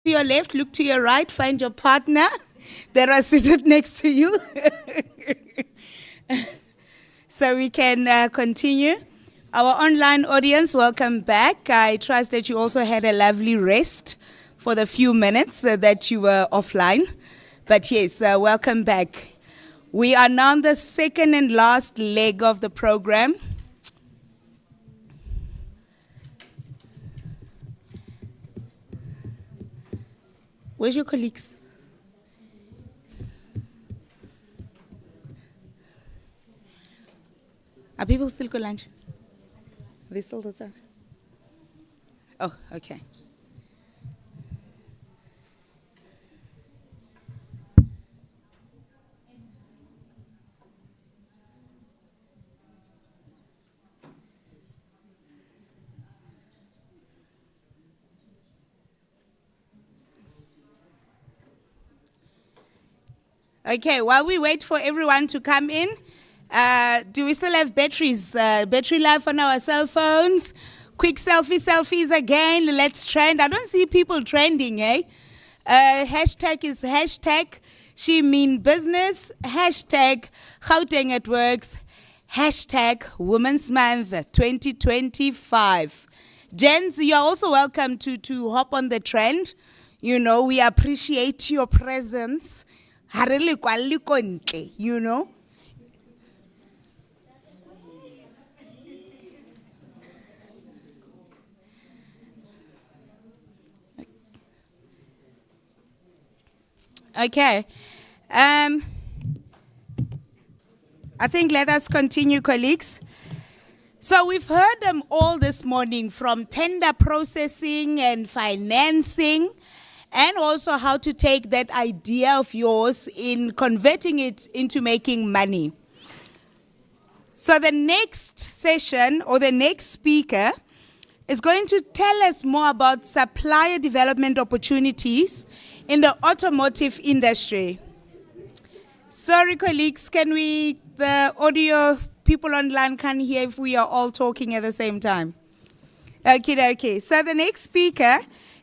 to your left, look to your right, find your partner that are seated next to you. So we can continue. Our online audience, welcome back. I trust that you also had a lovely rest for the few minutes that you were offline. But yes, welcome back. We are now on the second and last leg of the program. Where's your colleagues? Are people still go lunch? Are they still outside? Oh, okay. Okay, while we wait for everyone to come in, do we still have batteries? Battery life on our cell phones? Quick selfies again. Let's trend. I don't see people trending, eh? Hashtag is hashtag She Mean Business. Hashtag Gauteng at Works. Hashtag Women's Month 2025. Gents, you're also welcome to hop on the trend. You know, we appreciate your presence. You know. Okay. I think let us continue, colleagues. So we've heard them all this morning, from tender processing and financing, and also how to take that idea of yours in converting it into making money. So the next session, or the next speaker, is going to tell us more about supplier development opportunities in the automotive industry. Sorry, colleagues, the audio people online can't hear if we are all talking at the same time. Okay. So the next speaker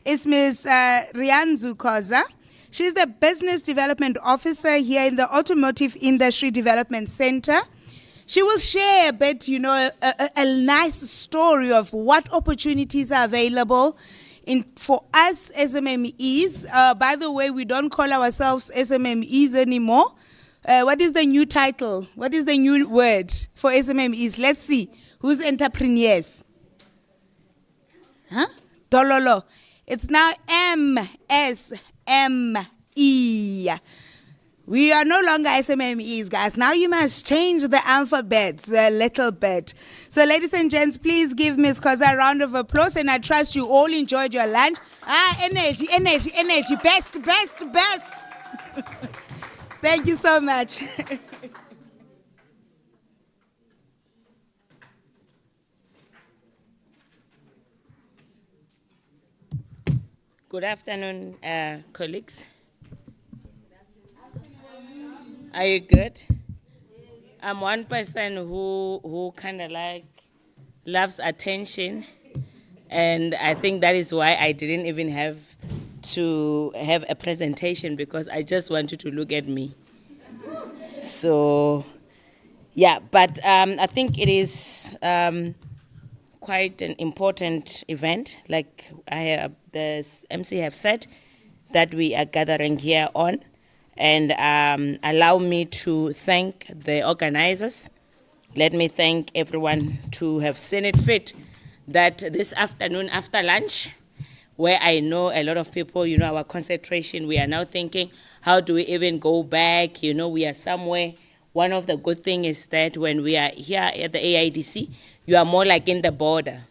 is Ms. Rianzu Koza. She's the Business Development Officer here in the Automotive Industry Development Centre. She will share a bit, a nice story of what opportunities are available for us SMMEs. By the way, we don't call ourselves SMMEs anymore. What is the new title? What is the new word for SMMEs? Let's see. Who's entrepreneurs? Huh? Dololo. It's now MSME. We are no longer SMMEs, guys. Now you must change the alphabet a little bit. So, ladies and gents, please give Ms. Koza a round of applause, and I trust you all enjoyed your lunch. Energy. Best. Thank you so much. Good afternoon, colleagues. Are you good? I'm one person who kind of like loves attention, and I think that is why I didn't even have to have a presentation, because I just wanted to look at me. So, yeah, but I think it is quite an important event, like the MC have said, that we are gathering here on. And allow me to thank the organizers. Let me thank everyone to have seen it fit that this afternoon after lunch, where I know a lot of people, our concentration, we are now thinking, how do we even go back? We are somewhere. One of the good things is that when we are here at the AIDC, you are more like in the border.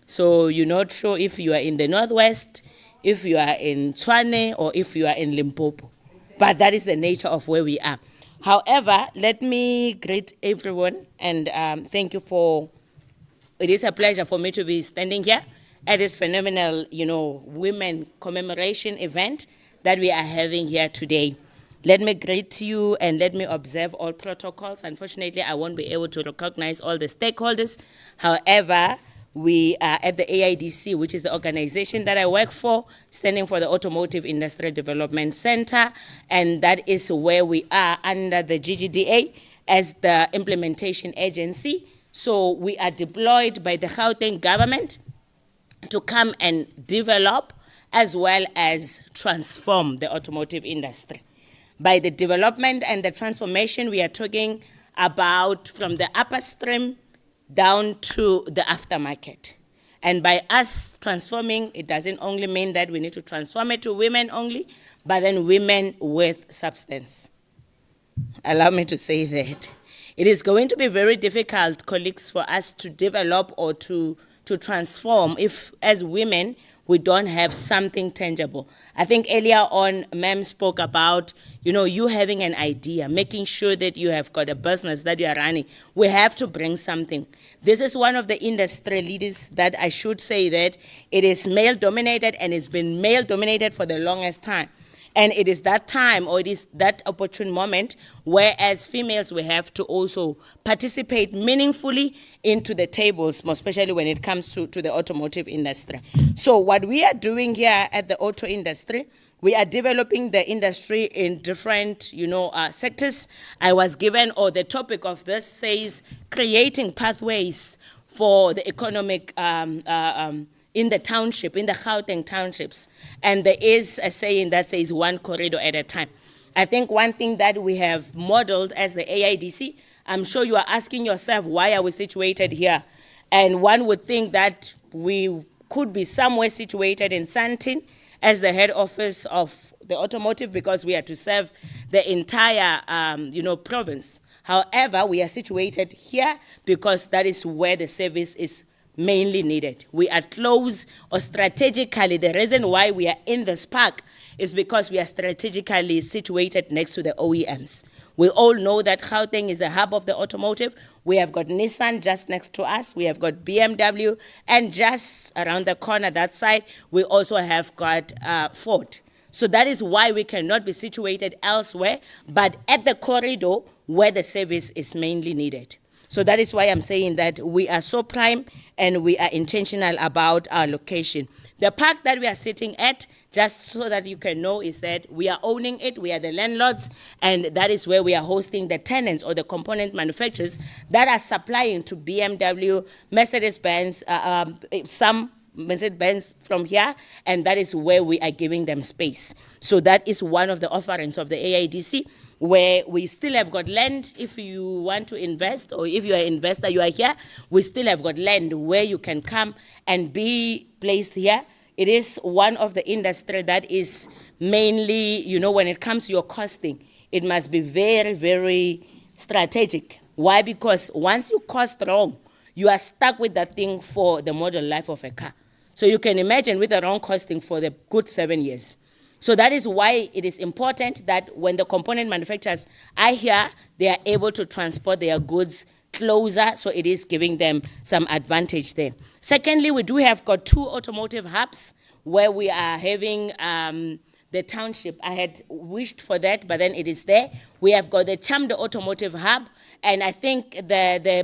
So you're not sure if you are in the Northwest, if you are in Tshwane, or if you are in Limpopo. But that is the nature of where we are. However, let me greet everyone and thank you it is a pleasure for me to be standing here at this phenomenal, women commemoration event that we are having here today. Let me greet you and let me observe all protocols. Unfortunately, I won't be able to recognize all the stakeholders. However, We are at the AIDC, which is the organization that I work for, standing for the Automotive Industry Development Centre, and that is where we are under the GGDA as the implementation agency. So we are deployed by the Gauteng government to come and develop as well as transform the automotive industry. By the development and the transformation, we are talking about from the upper stream down to the aftermarket. And by us transforming, it doesn't only mean that we need to transform it to women only, but then women with substance. Allow me to say that. It is going to be very difficult, colleagues, for us to develop or to transform if, as women, we don't have something tangible. I think earlier on, Ma'am spoke about, you having an idea, making sure that you have got a business that you are running. We have to bring something. This is one of the industry leaders that I should say that it is male-dominated and it's been male-dominated for the longest time. And it is that time, or it is that opportune moment, where as females we have to also participate meaningfully into the tables, more especially when it comes to the automotive industry. So what we are doing here at the auto industry, we are developing the industry in different, sectors. I was given, or the topic of this says, creating pathways for the economic in the township, in the Gauteng townships. And there is a saying that says one corridor at a time. I think one thing that we have modeled as the AIDC, I'm sure you are asking yourself, why are we situated here? And one would think that we could be somewhere situated in Sandton as the head office of the automotive, because we are to serve the entire, province. However, we are situated here because that is where the service is mainly needed. We are close, or strategically, the reason why we are in this park is because we are strategically situated next to the OEMs. We all know that Gauteng is the hub of the automotive. We have got Nissan just next to us. We have got BMW, and just around the corner that side, we also have got Ford. So that is why we cannot be situated elsewhere, but at the corridor where the service is mainly needed. So that is why I'm saying that we are so prime and we are intentional about our location. The park that we are sitting at, just so that you can know, is that we are owning it, we are the landlords, and that is where we are hosting the tenants or the component manufacturers that are supplying to BMW, Mercedes-Benz, some Mercedes-Benz from here, and that is where we are giving them space. So that is one of the offerings of the AIDC, where we still have got land. If you want to invest, or if you are an investor, you are here, we still have got land where you can come and be placed here. It is one of the industry that is mainly, when it comes to your costing, it must be very, very strategic. Why? Because once you cost wrong, you are stuck with that thing for the model life of a car. So you can imagine with the wrong costing for the good 7 years. So that is why it is important that when the component manufacturers are here, they are able to transport their goods closer, so it is giving them some advantage there. Secondly, we do have got 2 automotive hubs where we are having the township. I had wished for that, but then it is there. We have got the Chamde Automotive Hub, and I think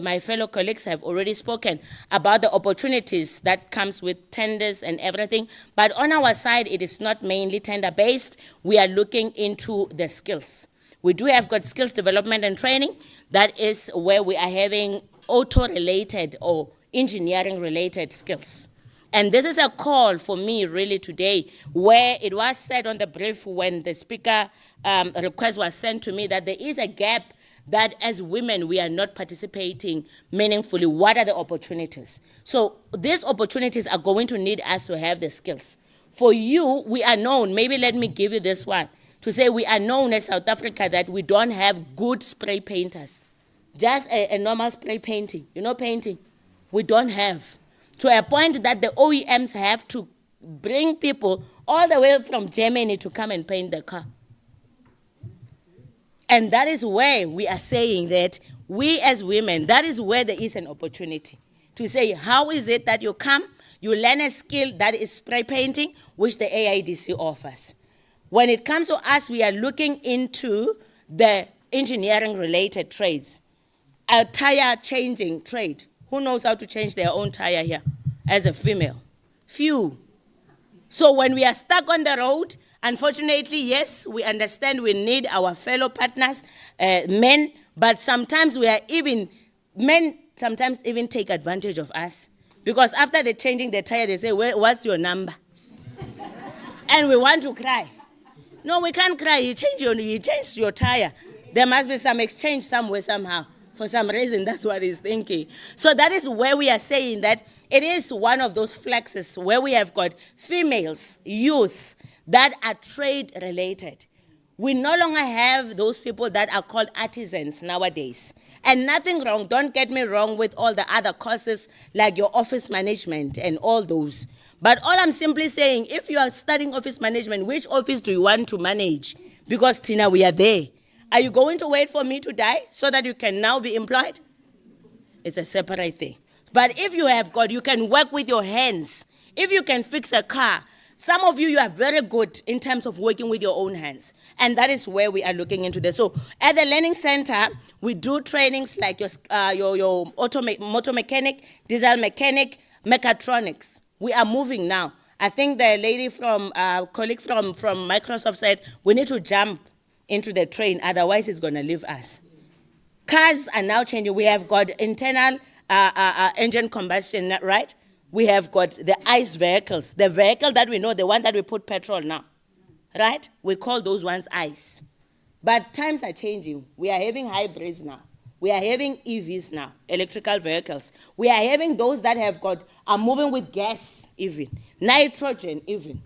my fellow colleagues have already spoken about the opportunities that comes with tenders and everything. But on our side, it is not mainly tender-based. We are looking into the skills. We do have got skills development and training. That is where we are having auto-related or engineering-related skills. And this is a call for me really today, where it was said on the brief when the speaker request was sent to me that there is a gap that as women we are not participating meaningfully. What are the opportunities? So these opportunities are going to need us to have the skills. For you, we are known, maybe let me give you this one, to say we are known as South Africa that we don't have good spray painters. Just a normal spray painting, painting, we don't have. To a point that the OEMs have to bring people all the way from Germany to come and paint the car. And that is where we are saying that we as women, that is where there is an opportunity to say, how is it that you come, you learn a skill that is spray painting, which the AIDC offers. When it comes to us, we are looking into the engineering-related trades, a tire changing trade. Who knows how to change their own tire here? as a female? Few. So when we are stuck on the road, unfortunately, yes, we understand we need our fellow partners, men, but sometimes men sometimes even take advantage of us. Because after they're changing the tire, they say, what's your number? And we want to cry. No, we can't cry. You changed your tire. There must be some exchange somewhere, somehow. For some reason, that's what he's thinking. So that is where we are saying that it is one of those flexes where we have got females, youth, that are trade-related. We no longer have those people that are called artisans nowadays. And nothing wrong, don't get me wrong, with all the other courses like your office management and all those. But all I'm simply saying, if you are studying office management, which office do you want to manage? Because, Tina, we are there. Are you going to wait for me to die so that you can now be employed? It's a separate thing. But if you have got, you can work with your hands. If you can fix a car, some of you are very good in terms of working with your own hands. And that is where we are looking into this. So at the Learning Center, we do trainings like your motor mechanic, diesel mechanic, mechatronics. We are moving now. I think the lady colleague from Microsoft said, we need to jump into the train, otherwise it's going to leave us. Cars are now changing. We have got internal engine combustion, right? We have got the ICE vehicles. The vehicle that we know, the one that we put petrol now, right? We call those ones ICE. But times are changing. We are having hybrids now. We are having EVs now, electrical vehicles. We are having those that are moving with gas even, nitrogen even.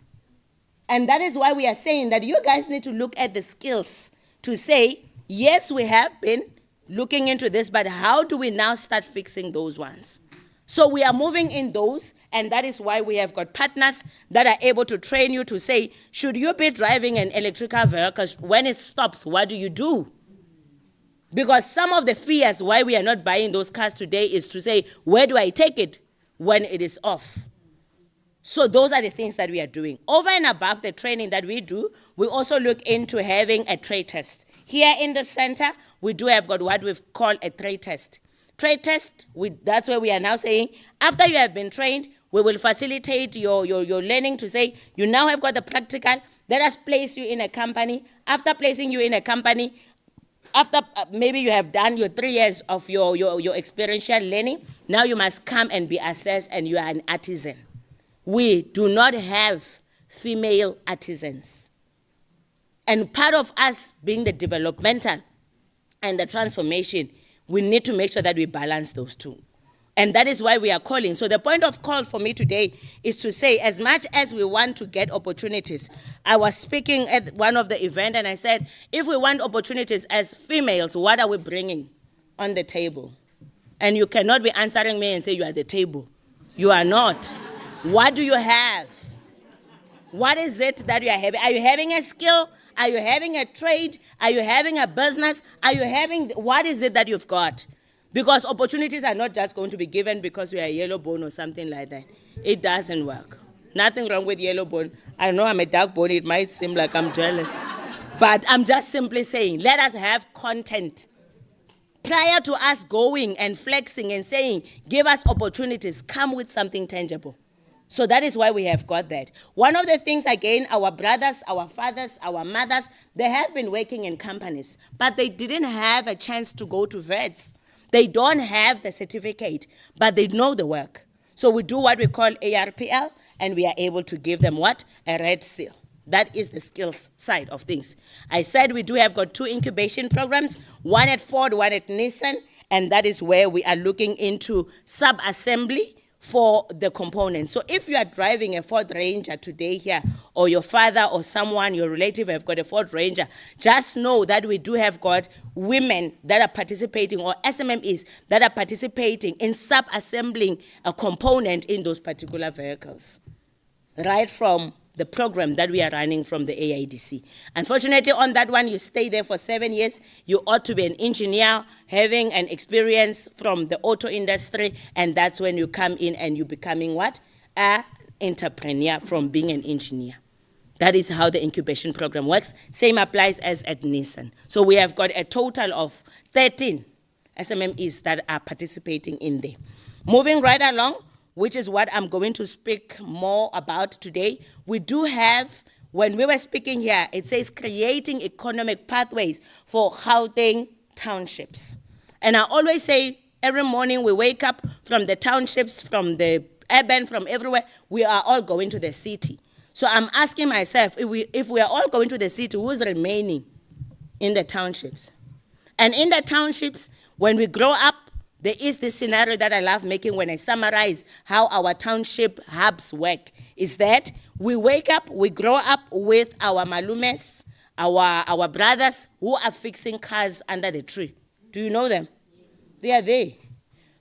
And that is why we are saying that you guys need to look at the skills to say, yes, we have been looking into this, but how do we now start fixing those ones? So we are moving in those, and that is why we have got partners that are able to train you to say, should you be driving an electrical vehicle, when it stops, what do you do? Because some of the fears why we are not buying those cars today is to say, where do I take it when it is off? So those are the things that we are doing. Over and above the training that we do, we also look into having a trade test. Here in the center, we do have got what we've called a trade test. Trade test, that's where we are now saying, after you have been trained, we will facilitate your learning to say, you now have got the practical, let us place you in a company. After placing you in a company, after maybe you have done your 3 years of your experiential learning, now you must come and be assessed and you are an artisan. We do not have female artisans. And part of us being the developmental and the transformation, we need to make sure that we balance those two. And that is why we are calling. So the point of call for me today is to say, as much as we want to get opportunities, I was speaking at one of the events and I said, if we want opportunities as females, what are we bringing on the table? And you cannot be answering me and say you are the table. You are not. What do you have? What is it that you are having? Are you having a skill? Are you having a trade? Are you having a business? What is it that you've got? Because opportunities are not just going to be given because you are a yellow bone or something like that. It doesn't work. Nothing wrong with yellow bone. I know I'm a dark bone. It might seem like I'm jealous. But I'm just simply saying, let us have content. Prior to us going and flexing and saying, give us opportunities, come with something tangible. So that is why we have got that. One of the things, again, our brothers, our fathers, our mothers, they have been working in companies, but they didn't have a chance to go to vets. They don't have the certificate, but they know the work. So we do what we call ARPL, and we are able to give them what? A red seal. That is the skills side of things. I said we do have got 2 incubation programs, one at Ford, one at Nissan, and that is where we are looking into sub-assembly for the components. So if you are driving a Ford Ranger today here, or your father or someone, your relative have got a Ford Ranger, just know that we do have got women that are participating, or SMMEs that are participating in sub-assembling a component in those particular vehicles. Right from the program that we are running from the AIDC. Unfortunately, on that one, you stay there for 7 years. You ought to be an engineer, having an experience from the auto industry, and that's when you come in and you're becoming what? An entrepreneur from being an engineer. That is how the incubation program works. Same applies as at Nissan. So we have got a total of 13 SMMEs that are participating in there. Moving right along, which is what I'm going to speak more about today, we do have, when we were speaking here, it says creating economic pathways for Gauteng townships. And I always say, every morning we wake up from the townships, from the urban, from everywhere, we are all going to the city. So I'm asking myself, if we are all going to the city, who's remaining in the townships? And in the townships, when we grow up, there is this scenario that I love making when I summarize how our township hubs work, is that we wake up, we grow up with our malumes, our brothers who are fixing cars under the tree. Do you know them? They are there.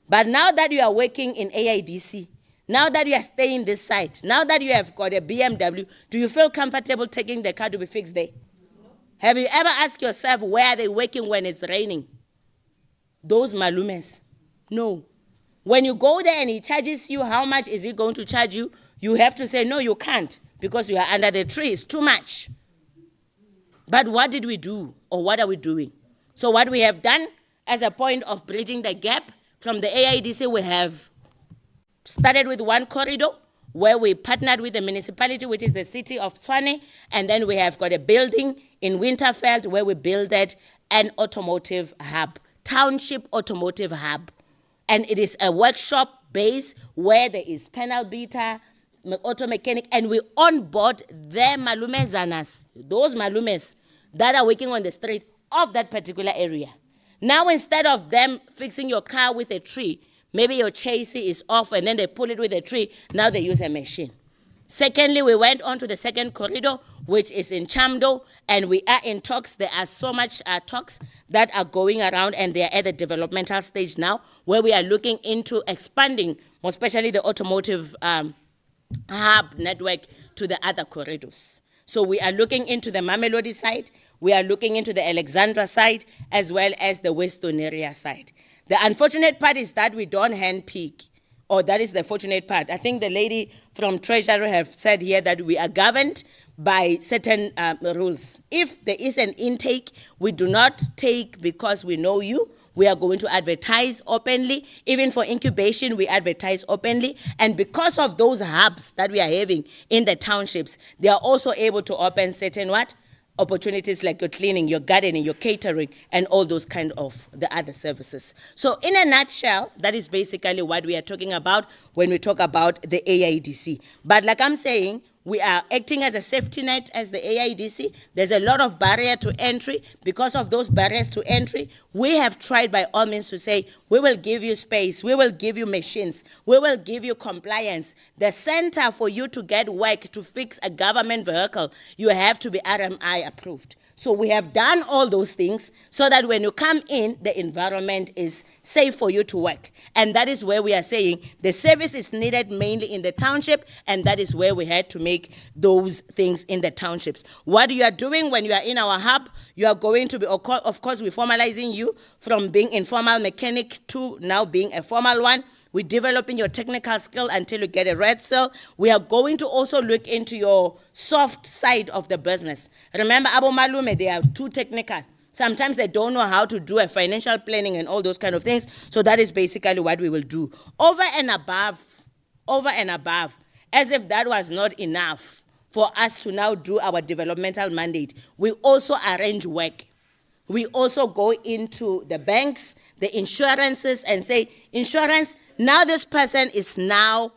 But now that you are working in AIDC, now that you are staying this side, now that you have got a BMW, do you feel comfortable taking the car to be fixed there? No. Have you ever asked yourself where are they working when it's raining? Those malumes. No. When you go there and he charges you, how much is he going to charge you? You have to say, no, you can't, because you are under the tree. It's too much. But what did we do, or what are we doing? So what we have done as a point of bridging the gap from the AIDC, we have started with one corridor where we partnered with the municipality, which is the City of Tshwane, and then we have got a building in Winterfeld where we built an automotive hub, township automotive hub. And it is a workshop base where there is panel beater, auto mechanic, and we onboard their malumezanas, those malumes that are working on the street of that particular area. Now, instead of them fixing your car with a tree, maybe your chassis is off and then they pull it with a tree, now they use a machine. Secondly, we went on to the second corridor, which is in Chamdo, and we are in talks. There are so much talks that are going around, and they are at the developmental stage now, where we are looking into expanding, more especially the automotive hub network to the other corridors. So we are looking into the Mamelodi side, we are looking into the Alexandra side, as well as the Western area side. The unfortunate part is that we don't handpick, or that is the fortunate part. I think the lady from Treasury have said here that we are governed by certain rules. If there is an intake, we do not take because we know you. We are going to advertise openly. Even for incubation, we advertise openly. And because of those hubs that we are having in the townships, they are also able to open certain opportunities like your cleaning, your gardening, your catering, and all those kind of the other services. So in a nutshell, that is basically what we are talking about when we talk about the AIDC. But like I'm saying, we are acting as a safety net as the AIDC. There's a lot of barrier to entry. Because of those barriers to entry, we have tried by all means to say, we will give you space, we will give you machines, we will give you compliance. The center for you to get work to fix a government vehicle, you have to be RMI approved. So we have done all those things so that when you come in, the environment is safe for you to work. And that is where we are saying the service is needed mainly in the township, and that is where we had to make those things in the townships. What you are doing when you are in our hub, you are going to be, of course, we're formalizing you from being informal mechanic to now being a formal one. We're developing your technical skill until you get a red cell. We are going to also look into your soft side of the business. Remember, Abo Malume, they are too technical. Sometimes they don't know how to do a financial planning and all those kind of things. So that is basically what we will do. Over and above, as if that was not enough for us to now do our developmental mandate, we also arrange work. We also go into the banks, the insurances, and say, insurance, now this person is now,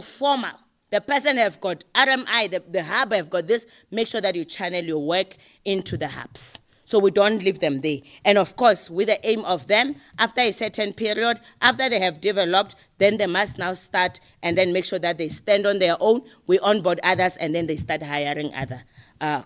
formal. The person have got RMI, the hub have got this. Make sure that you channel your work into the hubs. So we don't leave them there. And of course, with the aim of them, after a certain period, after they have developed, then they must now start and then make sure that they stand on their own. We onboard others, and then they start hiring other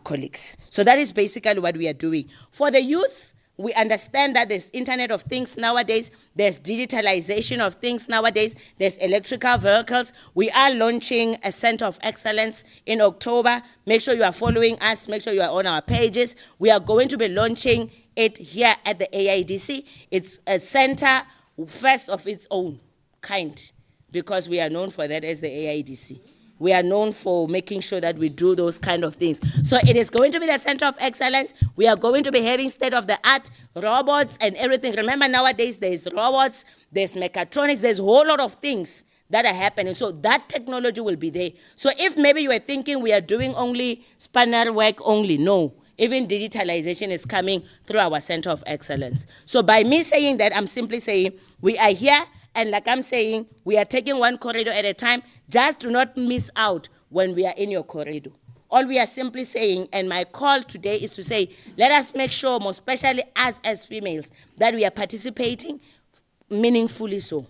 colleagues. So that is basically what we are doing. For the youth, we understand that there's Internet of Things nowadays, there's digitalization of things nowadays, there's electrical vehicles. We are launching a Center of Excellence in October. Make sure you are following us, make sure you are on our pages. We are going to be launching it here at the AIDC. It's a center first of its own kind, because we are known for that as the AIDC. We are known for making sure that we do those kind of things. So it is going to be the Center of Excellence. We are going to be having state-of-the-art robots and everything. Remember, nowadays there's robots, there's mechatronics, there's a whole lot of things that are happening. So that technology will be there. So if maybe you are thinking we are doing only spanner work only, no. Even digitalization is coming through our Center of Excellence. So by me saying that, I'm simply saying we are here, and like I'm saying, we are taking one corridor at a time. Just do not miss out when we are in your corridor. All we are simply saying, and my call today is to say, let us make sure, most especially us as females, that we are participating meaningfully so.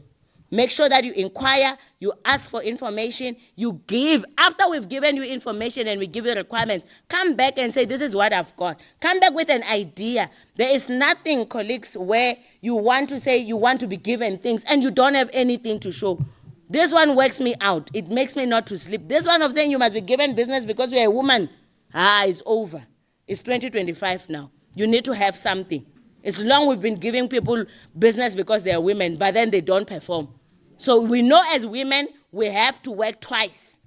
Make sure that you inquire, you ask for information, you give. After we've given you information and we give you requirements, come back and say, this is what I've got. Come back with an idea. There is nothing, colleagues, where you want to say you want to be given things and you don't have anything to show. This one works me out. It makes me not to sleep. This one of saying you must be given business because you're a woman, it's over. It's 2025 now. You need to have something. It's long we've been giving people business because they are women, but then they don't perform. So we know as women, we have to work twice.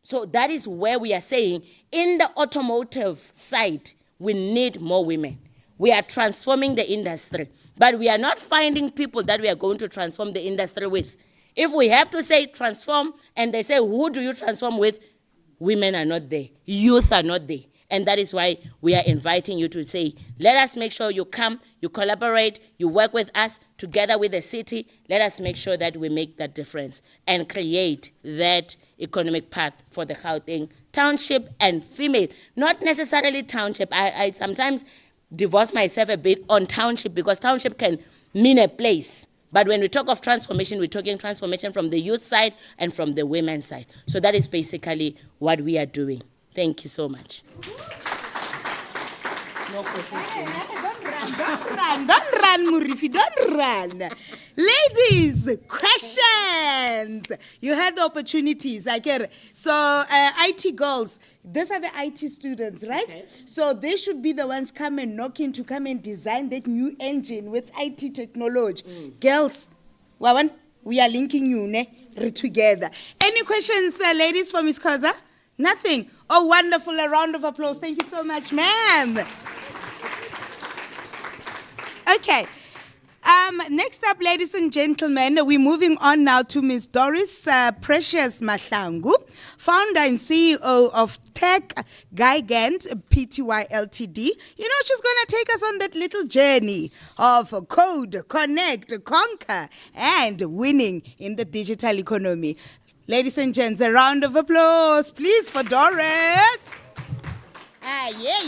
So that is where we are saying, in the automotive side, we need more women. We are transforming the industry, but we are not finding people that we are going to transform the industry with. If we have to say transform, and they say, who do you transform with? Women are not there. Youth are not there. And that is why we are inviting you to say, let us make sure you come, you collaborate, you work with us together with the city. Let us make sure that we make that difference and create that economic path for the Gauteng township and female. Not necessarily township. I sometimes divorce myself a bit on township because township can mean a place. But when we talk of transformation, we're talking transformation from the youth side and from the women's side. So that is basically what we are doing. Thank you so much. No questions. Don't run, Murifi, don't run. Ladies, questions. You had the opportunities. I get it. So IT girls, these are the IT students, right? Okay. So they should be the ones come and knock in to come and design that new engine with IT technology. Girls, Wawan, we are linking you together. Any questions, ladies, for Ms. Khoza? Nothing. Oh, wonderful. A round of applause. Thank you so much, ma'am. Okay. Next up, ladies and gentlemen, we're moving on now to Ms. Doris Precious Mahlangu, founder and CEO of Tech Gigant Pty Ltd. You know, she's going to take us on that little journey of code, connect, conquer, and winning in the digital economy. Ladies and gents, a round of applause, please, for Doris. Yeah.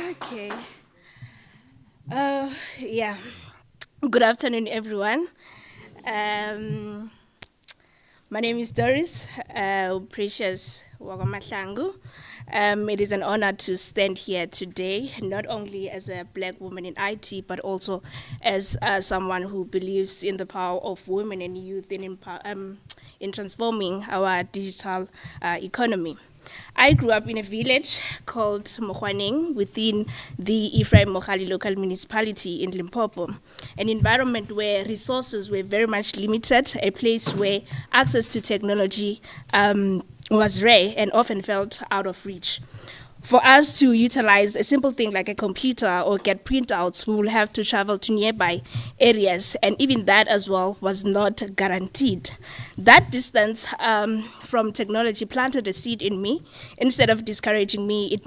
Okay. Yeah. Good afternoon, everyone. My name is Doris Precious Mahlangu. It is an honor to stand here today, not only as a black woman in IT, but also as someone who believes in the power of women and youth in transforming our digital economy. I grew up in a village called Mokwaneng within the Ephraim Mohali local municipality in Limpopo, an environment where resources were very much limited, a place where access to technology was rare and often felt out of reach. For us to utilize a simple thing like a computer or get printouts, we will have to travel to nearby areas, and even that as well was not guaranteed. That distance from technology planted a seed in me. Instead of discouraging me, it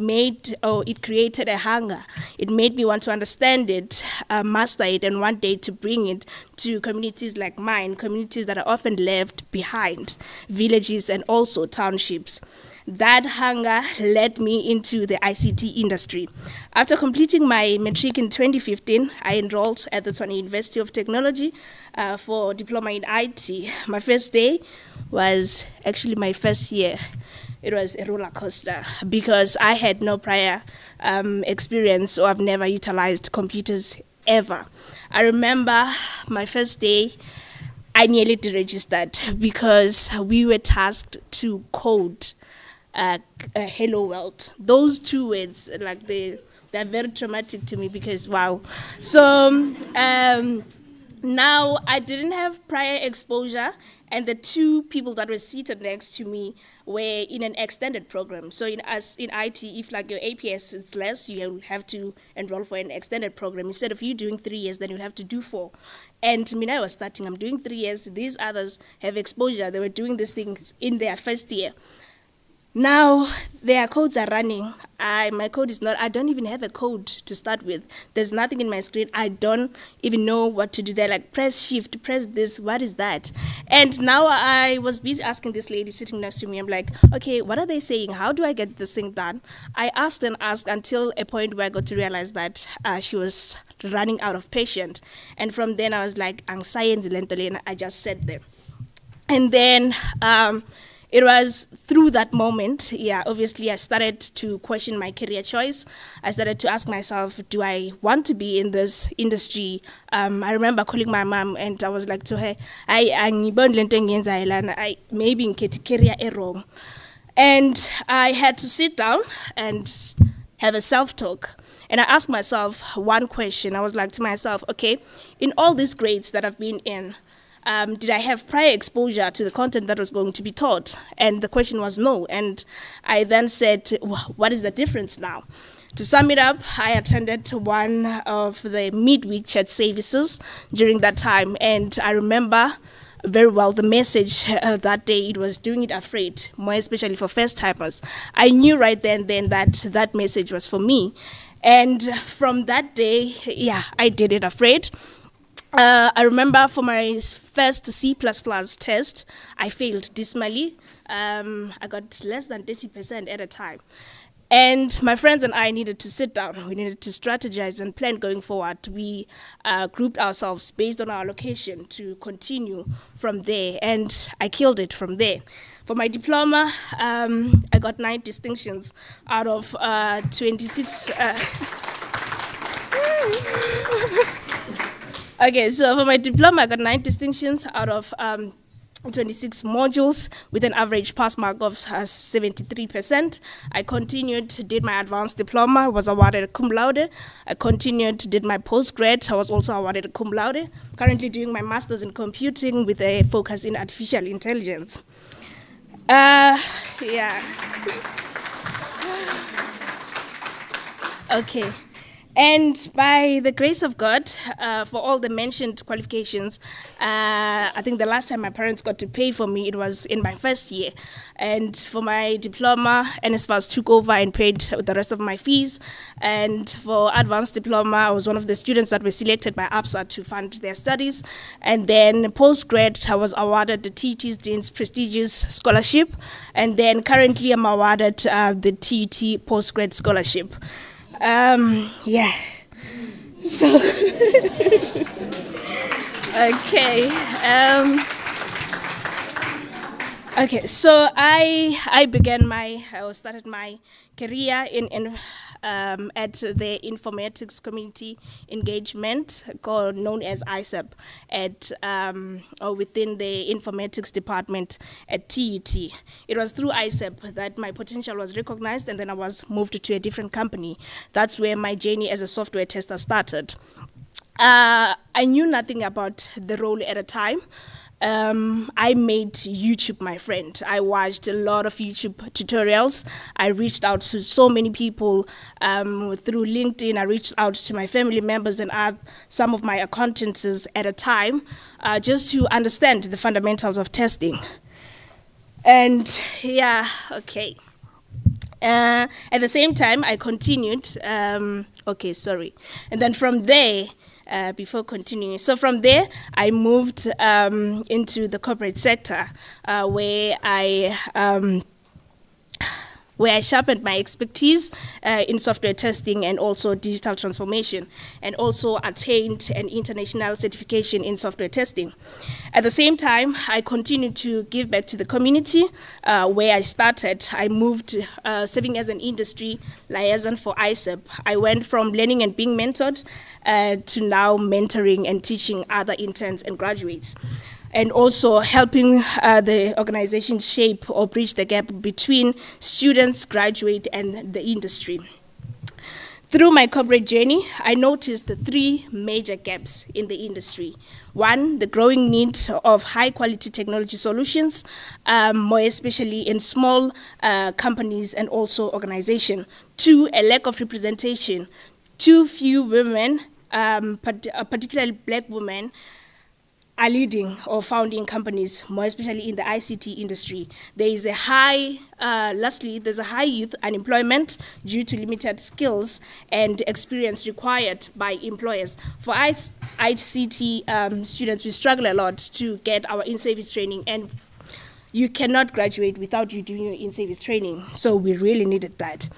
created a hunger. It made me want to understand it, master it, and one day to bring it to communities like mine, communities that are often left behind, villages and also townships. That hunger led me into the ICT industry. After completing my matric in 2015, I enrolled at the Tshwane University of Technology for diploma in IT. My first day was actually my first year. It was a roller coaster because I had no prior experience, or I've never utilized computers ever. I remember my first day, I nearly deregistered because we were tasked to code hello world. Those two words, they're very traumatic to me because wow. So Now, I didn't have prior exposure, and the two people that were seated next to me were in an extended program. So in IT, if like your APS is less, you have to enroll for an extended program. Instead of you doing 3 years, then you'll have to do 4. And I was starting, I'm doing 3 years. These others have exposure. They were doing these things in their first year. Now, their codes are running. My code is not, I don't even have a code to start with. There's nothing in my screen. I don't even know what to do. They're like, press shift, press this, what is that? And now I was busy asking this lady sitting next to me. I'm like, okay, what are they saying? How do I get this thing done? I asked and asked until a point where I got to realize that she was running out of patience. And from then I was like, ang science lentally, and I just sat there. And then, it was through that moment, obviously I started to question my career choice. I started to ask myself, do I want to be in this industry? I remember calling my mom and I was like to her, I maybe in career wrong. And I had to sit down and have a self-talk. And I asked myself one question. I was like to myself, okay, in all these grades that I've been in, did I have prior exposure to the content that was going to be taught? And the question was no. And I then said, what is the difference now? To sum it up, I attended one of the midweek chat services during that time. And I remember very well the message that day. It was doing it afraid, more especially for first-timers. I knew right then that message was for me. And from that day, I did it afraid. I remember for my first C++ test, I failed dismally. I got less than 30% at a time. And my friends and I needed to sit down. We needed to strategize and plan going forward. We grouped ourselves based on our location to continue from there. And I killed it from there. For my diploma, I got 9 distinctions out of 26. Okay, so for my diploma, I got 9 distinctions out of 26 modules with an average pass mark of 73%. I continued, did my advanced diploma, was awarded a cum laude. I continued, did my postgrad, I was also awarded a cum laude. Currently doing my master's in computing with a focus in artificial intelligence. Okay. And by the grace of God, for all the mentioned qualifications, I think the last time my parents got to pay for me, it was in my first year. And for my diploma, NSFAS took over and paid the rest of my fees. And for advanced diploma, I was one of the students that were selected by APSA to fund their studies. And then postgrad, I was awarded the TET's Dean's prestigious scholarship. And then currently I'm awarded the TET postgrad scholarship. So, okay. Okay, so I started my career at the Informatics Community Engagement, known as ISEP, within the Informatics Department at TET. It was through ISEP that my potential was recognized, and then I was moved to a different company. That's where my journey as a software tester started. I knew nothing about the role at a time. I made YouTube my friend. I watched a lot of YouTube tutorials. I reached out to so many people through LinkedIn. I reached out to my family members and some of my acquaintances at a time just to understand the fundamentals of testing. And okay. At the same time, I continued. And then from there, before continuing. So from there, I moved into the corporate sector where I sharpened my expertise in software testing and also digital transformation, and also attained an international certification in software testing. At the same time, I continued to give back to the community where I started. I moved serving as an industry liaison for ISEP. I went from learning and being mentored to now mentoring and teaching other interns and graduates, and also helping the organization shape or bridge the gap between students, graduate, and the industry. Through my corporate journey, I noticed the three major gaps in the industry. One, the growing need of high-quality technology solutions, more especially in small companies and also organizations. Two, a lack of representation. Too few women, particularly black women, are leading or founding companies, more especially in the ICT industry. There is a high, lastly, there's a high youth unemployment due to limited skills and experience required by employers. For us ICT students, we struggle a lot to get our in-service training, and you cannot graduate without you doing your in-service training. So we really needed that.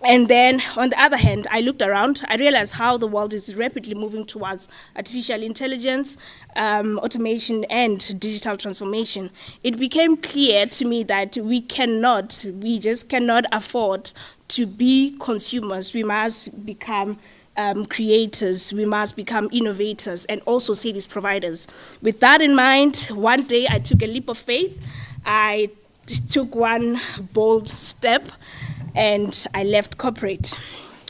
And then, on the other hand, I looked around. I realized how the world is rapidly moving towards artificial intelligence, automation, and digital transformation. It became clear to me that we just cannot afford to be consumers. We must become creators, we must become innovators, and also service providers. With that in mind, one day I took a leap of faith. I took one bold step, and I left corporate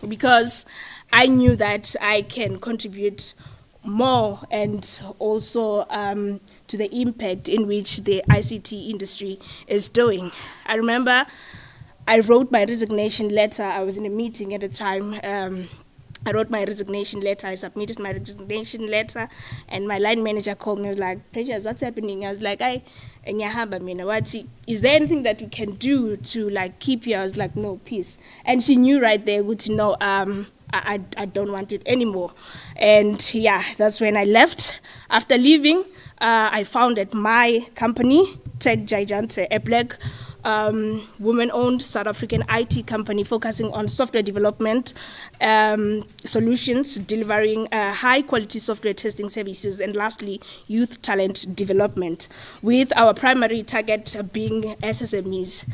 because I knew that I can contribute more and also to the impact in which the ICT industry is doing. I remember I wrote my resignation letter. I was in a meeting at the time. I wrote my resignation letter, I submitted my resignation letter, and my line manager called me and was like, Precious, what's happening? I was like, is there anything that we can do to like keep you? I was like, no, peace. And she knew right there, good to know, I don't want it anymore. And yeah, that's when I left. After leaving, I founded my company, Tech Gigante, a black women-owned South African IT company focusing on software development solutions, delivering high-quality software testing services, and lastly, youth talent development, with our primary target being SSMEs.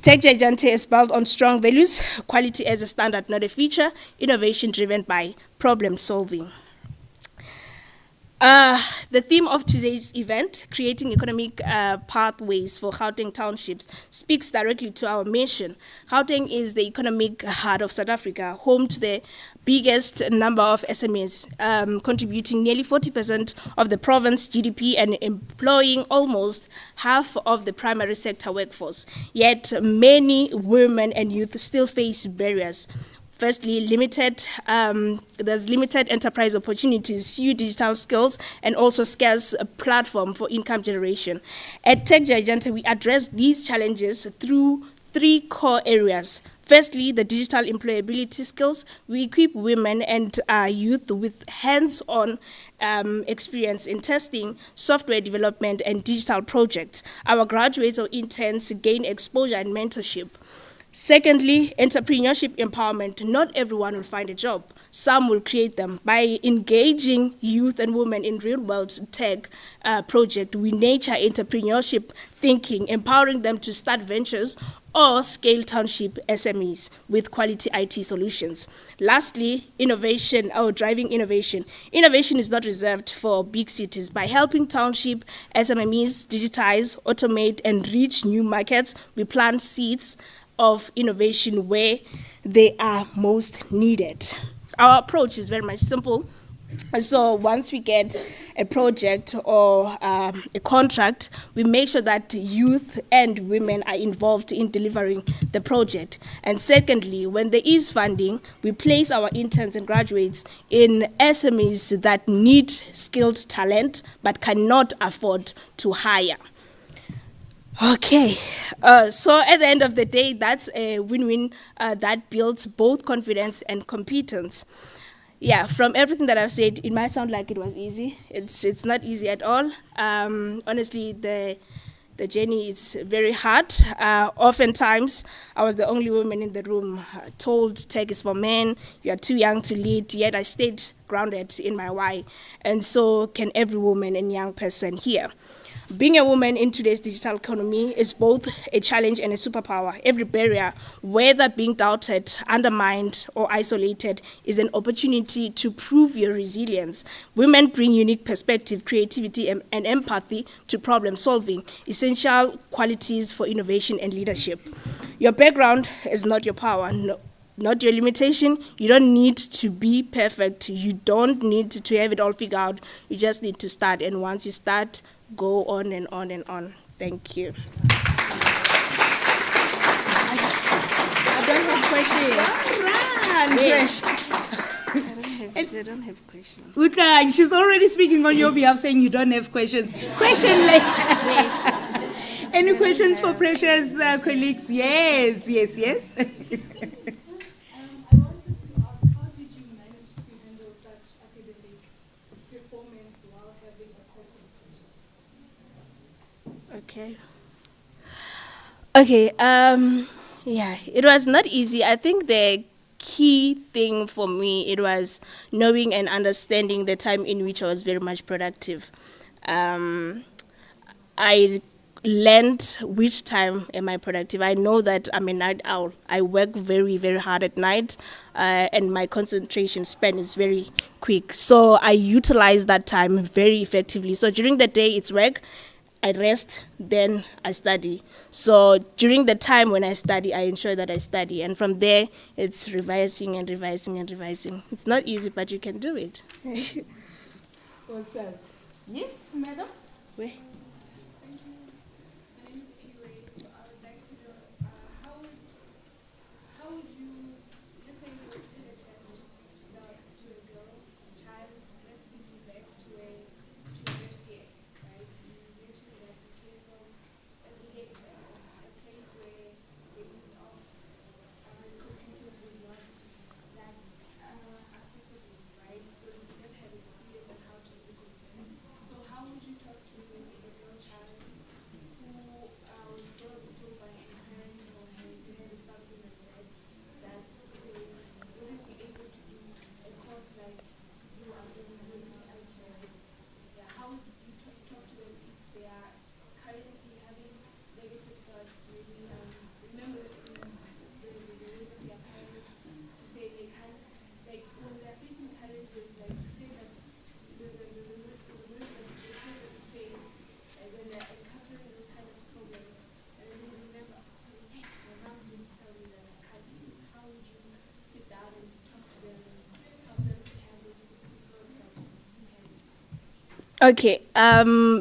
Tech Gigante is built on strong values, quality as a standard, not a feature, innovation driven by problem solving. The theme of today's event, creating economic pathways for Gauteng townships, speaks directly to our mission. Gauteng is the economic heart of South Africa, home to the biggest number of SMEs, contributing nearly 40% of the province GDP and employing almost half of the primary sector workforce. Yet many women and youth still face barriers. Firstly, there's limited enterprise opportunities, few digital skills, and also scarce platform for income generation. At Tech Gigante, we address these challenges through three core areas. Firstly, the digital employability skills. We equip women and youth with hands-on experience in testing, software development, and digital projects. Our graduates or interns gain exposure and mentorship. Secondly, entrepreneurship empowerment. Not everyone will find a job. Some will create them. By engaging youth and women in real-world tech projects, we nurture entrepreneurship thinking, empowering them to start ventures or scale township SMEs with quality IT solutions. Lastly, innovation, or driving innovation. Innovation is not reserved for big cities. By helping township SMEs digitize, automate, and reach new markets, we plant seeds of innovation where they are most needed. Our approach is very much simple. So once we get a project or a contract, we make sure that youth and women are involved in delivering the project. And secondly, when there is funding, we place our interns and graduates in SMEs that need skilled talent but cannot afford to hire. Okay, so at the end of the day, that's a win-win that builds both confidence and competence. Yeah, from everything that I've said, it might sound like it was easy. It's not easy at all. Honestly, the journey is very hard. Oftentimes, I was the only woman in the room, told tech is for men, you are too young to lead, yet I stayed grounded in my why. And so can every woman and young person here. Being a woman in today's digital economy is both a challenge and a superpower. Every barrier, whether being doubted, undermined, or isolated, is an opportunity to prove your resilience. Women bring unique perspective, creativity, and empathy to problem solving, essential qualities for innovation and leadership. Your background is not your power. No. not your limitation. You don't need to be perfect. You don't need to have it all figured out. You just need to start. And once you start, go on and on and on. Thank you. I don't have questions. I don't have questions. Utla, she's already speaking on your behalf, saying you don't have questions. Question like any questions for precious colleagues? Yes. I wanted to ask, how did you manage to handle such academic performance while having a corporate pressure? Okay, yeah, it was not easy. I think the key thing for me, it was knowing and understanding the time in which I was very much productive. I learned which time am I productive. I know that I'm a night owl. I work very, very hard at night, and my concentration span is very quick. So I utilize that time very effectively. So during the day, it's work. I rest, then I study. So during the time when I study, I ensure that I study. And from there, it's revising and revising and revising. It's not easy, but you can do it. Awesome. Yes, madam? Where? Thank you. My name is P.W. So I would like to know, how would you, let's say you were given a chance to speak to a girl, child, let's take you back to a SPA, right? You mentioned that you came from a place where the use of computers was not that accessible, right? So you didn't have experience on how to do it. So how would you talk to a girl child who was probably told by a parent or her dad or something like that, that they wouldn't be able to do a course like you are doing in IT? Yeah, how would you talk to them if they are currently having negative thoughts, maybe remember the words of their parents to say they can't, like when they're facing challenges, like to say that there's a word that they feel that they fail, and when they're encountering those kind of problems, and then you remember, hey, my mom didn't tell me that I can't do this. How would you sit down and talk to them and help them to handle these difficulties that you handle? Okay,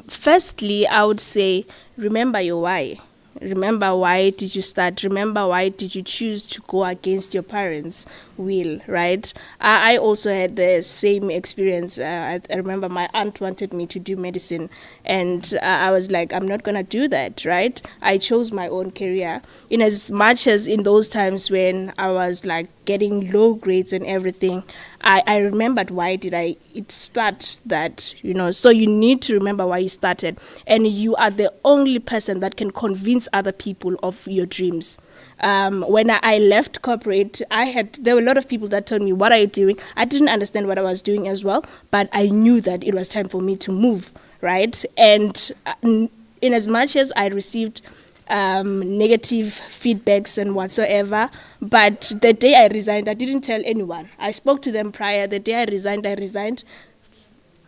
firstly, I would say, remember your why. Remember why did you start? Remember why did you choose to go against your parents' will, right? I also had the same experience. I remember my aunt wanted me to do medicine, and I was like, I'm not going to do that, right? I chose my own career. In as much as in those times when I was like getting low grades and everything, I remembered why did it start that, so you need to remember why you started, and you are the only person that can convince other people of your dreams. When I left corporate, there were a lot of people that told me, what are you doing? I didn't understand what I was doing as well, but I knew that it was time for me to move, right? And in as much as I received negative feedbacks and whatsoever, but the day I resigned, I didn't tell anyone. I spoke to them prior. The day I resigned.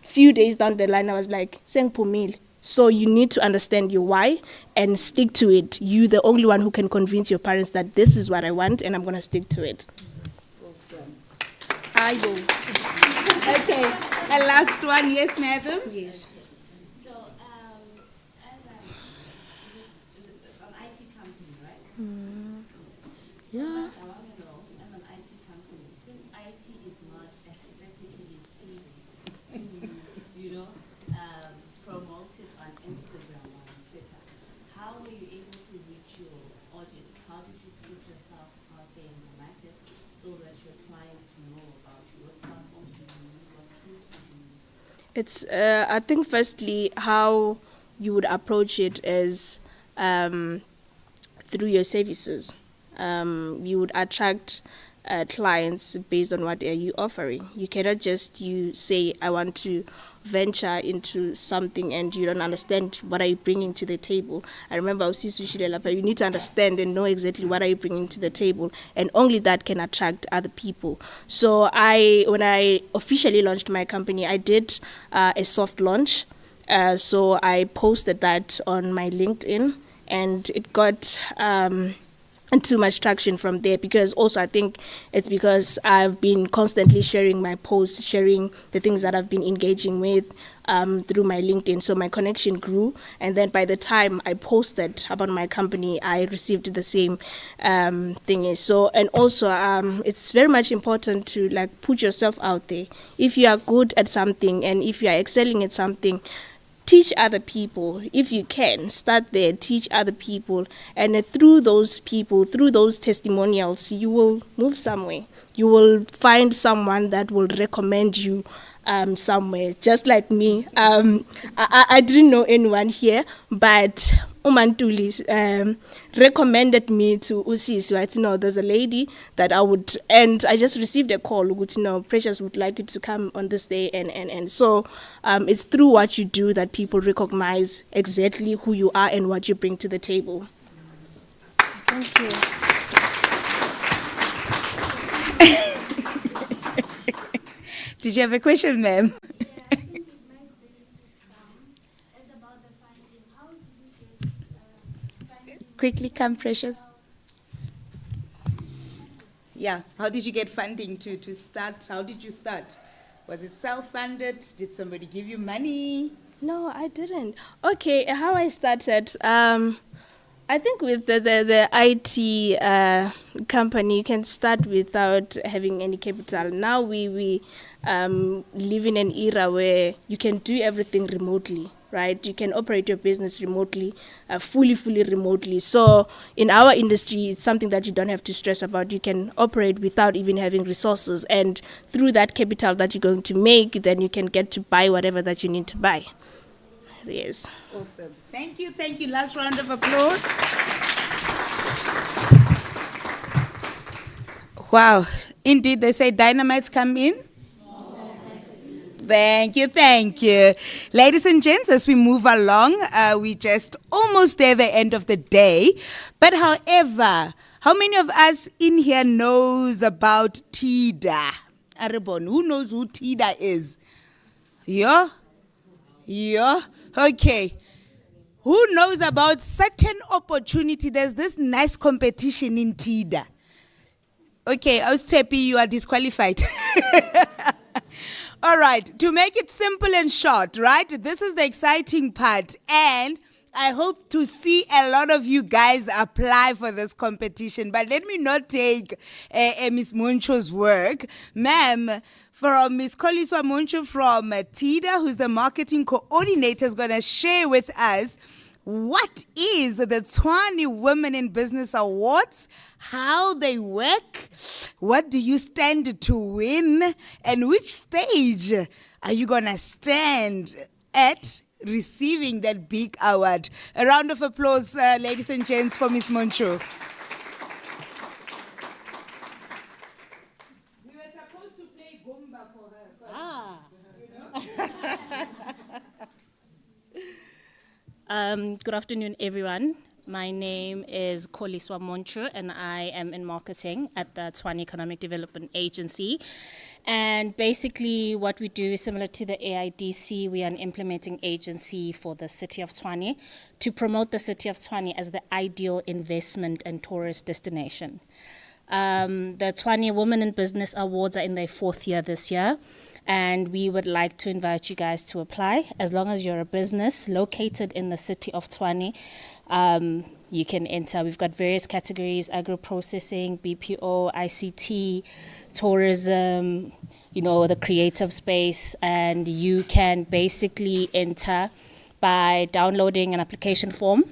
Few days down the line, I was like, Sengpumile. So you need to understand your why and stick to it. You're the only one who can convince your parents that this is what I want and I'm going to stick to it. Awesome. I go. Okay, a last one. Yes, madam? Yes. So, as an IT company, right? Yeah. I want to know, as an IT company, since IT is not aesthetically pleasing to, promote it on Instagram or on Twitter, how were you able to reach your audience? How did you put yourself out there in the market so that your clients know about you? What platforms do you use? What tools do you use? It's, I think, firstly, how you would approach it is through your services. You would attract clients based on what are you offering. You cannot just say, I want to venture into something and you don't understand what are you bringing to the table. I remember you need to understand and know exactly what are you bringing to the table, and only that can attract other people. So when I officially launched my company, I did a soft launch. So I posted that on my LinkedIn, and it got too much traction from there, because also I think it's because I've been constantly sharing my posts, sharing the things that I've been engaging with through my LinkedIn. So my connection grew, and then by the time I posted about my company, I received the same thing. So, and also it's very much important to like put yourself out there. If you are good at something and if you are excelling at something, teach other people. If you can, start there, teach other people. And through those people, through those testimonials, you will move somewhere. You will find someone that will recommend you somewhere. Just like me, I didn't know anyone here, but Umantuli recommended me to Usis, right? You know, there's a lady that I would, and I just received a call, you know, Precious would like you to come on this day, and so it's through what you do that people recognize exactly who you are and what you bring to the table. Thank you. Did you have a question, ma'am? Quickly come, Precious. Yeah, how did you get funding to start? How did you start? Was it self-funded? Did somebody give you money? No, I didn't. Okay, how I started, I think with the IT company, you can start without having any capital. Now we live in an era where you can do everything remotely, right? You can operate your business remotely, fully remotely. So in our industry, it's something that you don't have to stress about. You can operate without even having resources. And through that capital that you're going to make, then you can get to buy whatever that you need to buy. Yes. Awesome. Thank you. Thank you. Last round of applause. Wow. Indeed, they say dynamites come in. Thank you, thank you. Ladies and gents, as we move along, we just almost there, the end of the day. But however, how many of us in here knows about TIDA? Aribon, who knows who TIDA is? Yeah? Yeah? Okay. Who knows about certain opportunity? There's this nice competition in TIDA. Okay, Austepi, you are disqualified. All right, to make it simple and short, right? This is the exciting part, and I hope to see a lot of you guys apply for this competition. But let me not take Ms. Muncho's work. Ma'am, from Ms. Koliswa Muncho from TIDA, who's the marketing coordinator, is going to share with us what is the Tshwane Women in Business Awards, how they work, what do you stand to win, and which stage are you going to stand at receiving that big award. A round of applause, ladies and gents, for Ms. Moncho. We were supposed to play Gumba for her. Ah. Good afternoon, everyone. My name is Koliswa Moncho, and I am in marketing at the Tshwane Economic Development Agency. And basically what we do is similar to the AIDC. We are an implementing agency for the City of Tshwane to promote the City of Tshwane as the ideal investment and tourist destination. The Tshwane Women in Business Awards are in their 4th year this year. And we would like to invite you guys to apply. As long as you're a business located in the City of Tshwane, you can enter. We've got various categories: agro-processing, BPO, ICT, tourism, the creative space. And you can basically enter by downloading an application form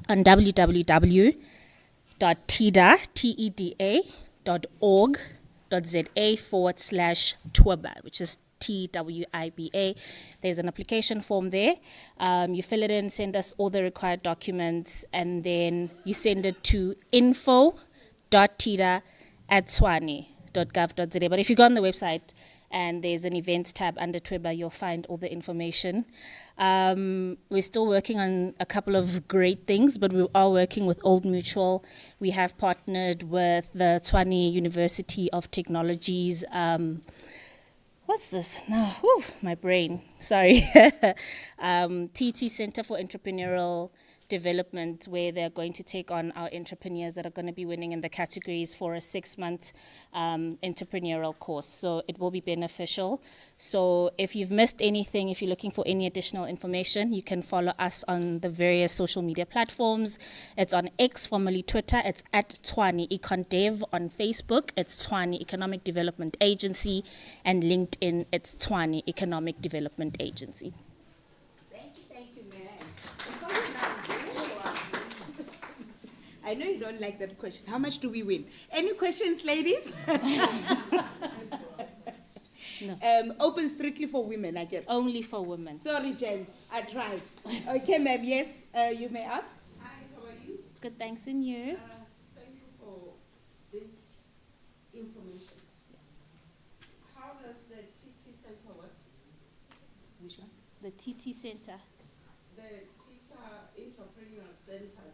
on www.tida.org.za/TWIBA, which is TWIBA. There's an application form there. You fill it in, send us all the required documents, and then you send it to info.tida@tshwane.gov.za. But if you go on the website and there's an events tab under TWIBA, you'll find all the information. We're still working on a couple of great things, but we are working with Old Mutual. We have partnered with the Tshwane University of Technologies. What's this? No, my brain. Sorry. TT Center for Entrepreneurial development where they're going to take on our entrepreneurs that are going to be winning in the categories for a 6-month entrepreneurial course. So it will be beneficial. So if you've missed anything, if you're looking for any additional information, you can follow us on the various social media platforms. It's on X, formerly Twitter. It's at Tshwane EconDev. On Facebook, it's Tshwane Economic Development Agency. And LinkedIn, it's Tshwane Economic Development Agency. Thank you, man. I know you don't like that question. How much do we win? Any questions, ladies? No. Open strictly for women, I get. Only for women. Sorry, gents. I tried. Okay, ma'am. Yes, you may ask. Hi, how are you? Good, thanks, and you? Thank you for this information. How does the TT Center work? Which one? The TT Center. The Tita Entrepreneur Center.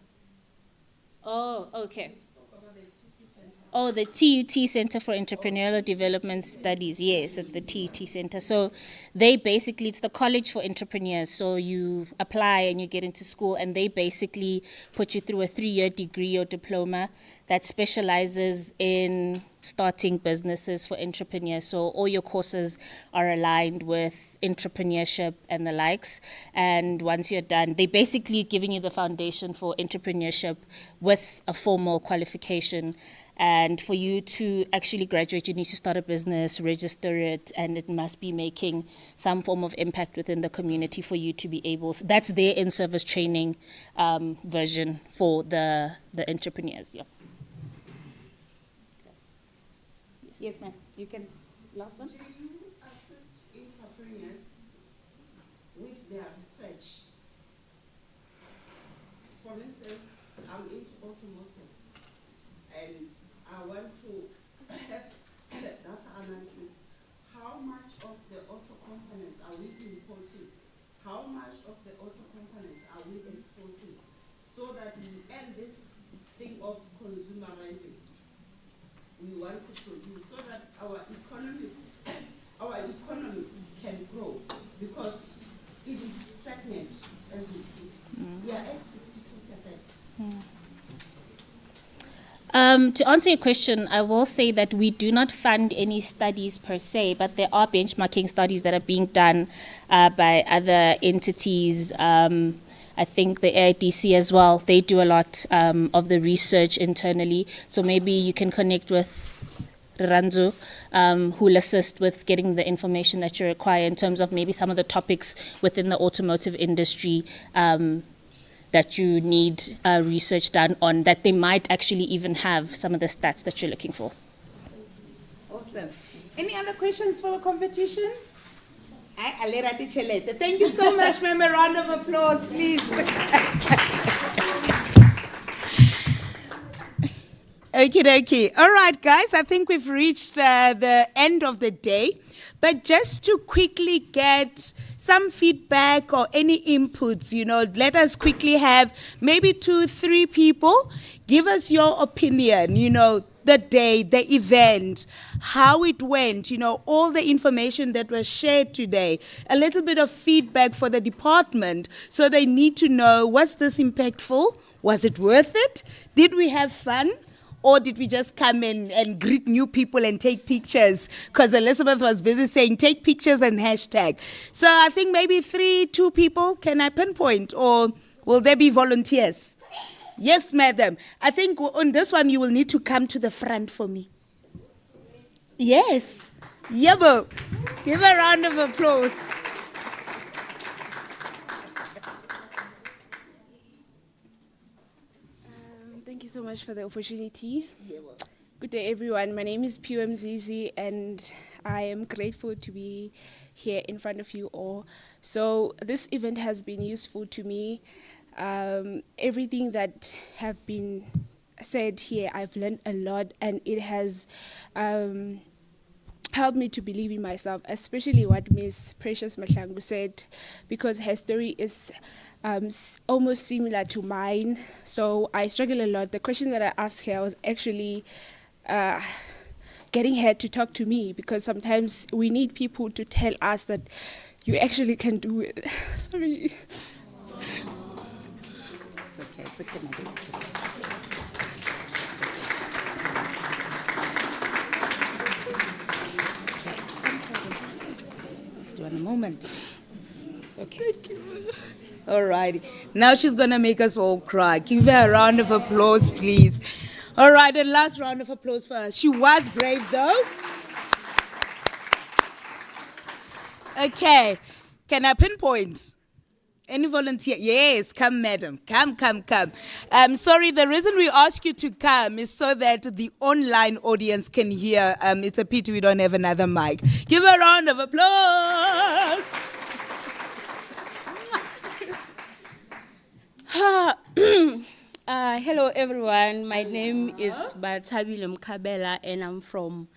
Oh, okay. You spoke about the TT Center. Oh, the TUT Center for Entrepreneurial Development Studies. Yes, it's the TUT Center. So they basically, it's the College for Entrepreneurs. So you apply and you get into school, and they basically put you through a 3-year degree or diploma that specializes in starting businesses for entrepreneurs. So all your courses are aligned with entrepreneurship and the likes. And once you're done, they basically giving you the foundation for entrepreneurship with a formal qualification. And for you to actually graduate, you need to start a business, register it, and it must be making some form of impact within the community for you to be able. So that's their in-service training version for the entrepreneurs. Yeah. Yes, ma'am. You can. Last one. Do you assist entrepreneurs with their research? For instance, I'm into automotive, and I want to have data analysis. How much of the auto components are we importing? How much of the auto components are we exporting? So that we end this thing of consumerizing. We want to produce so that our economy can grow, because it is stagnant as we speak. We are at 62%. To answer your question, I will say that we do not fund any studies per se, but there are benchmarking studies that are being done by other entities. I think the AIDC as well, they do a lot of the research internally. So maybe you can connect with Ranzo, who will assist with getting the information that you require in terms of maybe some of the topics within the automotive industry that you need research done on, that they might actually even have some of the stats that you're looking for. Awesome. Any other questions for the competition? Thank you so much, ma'am. A round of applause, please. Okie dokie. All right, guys, I think we've reached the end of the day. But just to quickly get some feedback or any inputs, let us quickly have maybe 2-3 people give us your opinion, the day, the event, how it went, all the information that was shared today, a little bit of feedback for the department, so they need to know, was this impactful? Was it worth it? Did we have fun? Or did we just come in and greet new people and take pictures? Because Elizabeth was busy saying, take pictures and hashtag. So I think maybe 2 people, can I pinpoint? Or will there be volunteers? Yes, madam. I think on this one, you will need to come to the front for me. Yes. Yabo. Give a round of applause. Thank you so much for the opportunity. Good day, everyone. My name is Pio Mzizi, and I am grateful to be here in front of you all. So this event has been useful to me. Everything that have been said here, I've learned a lot, and it has helped me to believe in myself, especially what Ms. Precious Mahlangu said, because her story is almost similar to mine. So I struggle a lot. The question that I asked her was actually getting her to talk to me, because sometimes we need people to tell us that you actually can do it. Sorry. It's okay, my dear. It's okay. Do you want a moment? Okay. All right. Now she's going to make us all cry. Give her a round of applause, please. All right, and last round of applause for her. She was brave, though. Okay. Can I pinpoint? Any volunteer? Yes, come, madam. Come. Sorry, the reason we ask you to come is so that the online audience can hear. It's a pity we don't have another mic. Give her a round of applause. Hello, everyone. My name is Bathabile Mkabela, and I'm from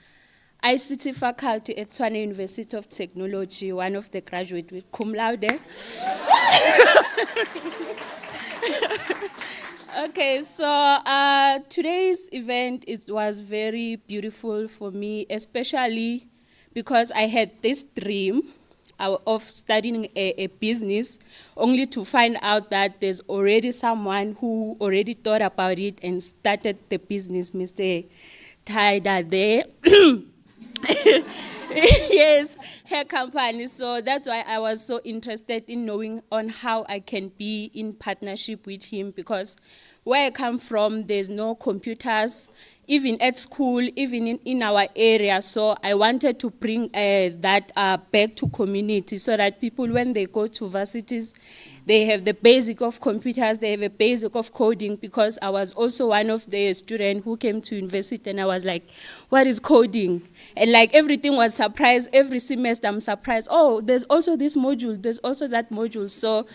ICT faculty at Tshwane University of Technology, one of the graduates with cum laude. Okay, so today's event was very beautiful for me, especially because I had this dream of studying a business, only to find out that there's already someone who already thought about it and started the business, Mr. Taida there. Yes, her company. So that's why I was so interested in knowing on how I can be in partnership with him, because where I come from, there's no computers, even at school, even in our area. So I wanted to bring that back to community so that people, when they go to varsities, they have the basic of computers, they have a basic of coding, because I was also one of the students who came to university and I was like, what is coding? And like everything was surprised. Every semester I'm surprised. Oh, there's also this module, there's also that module. So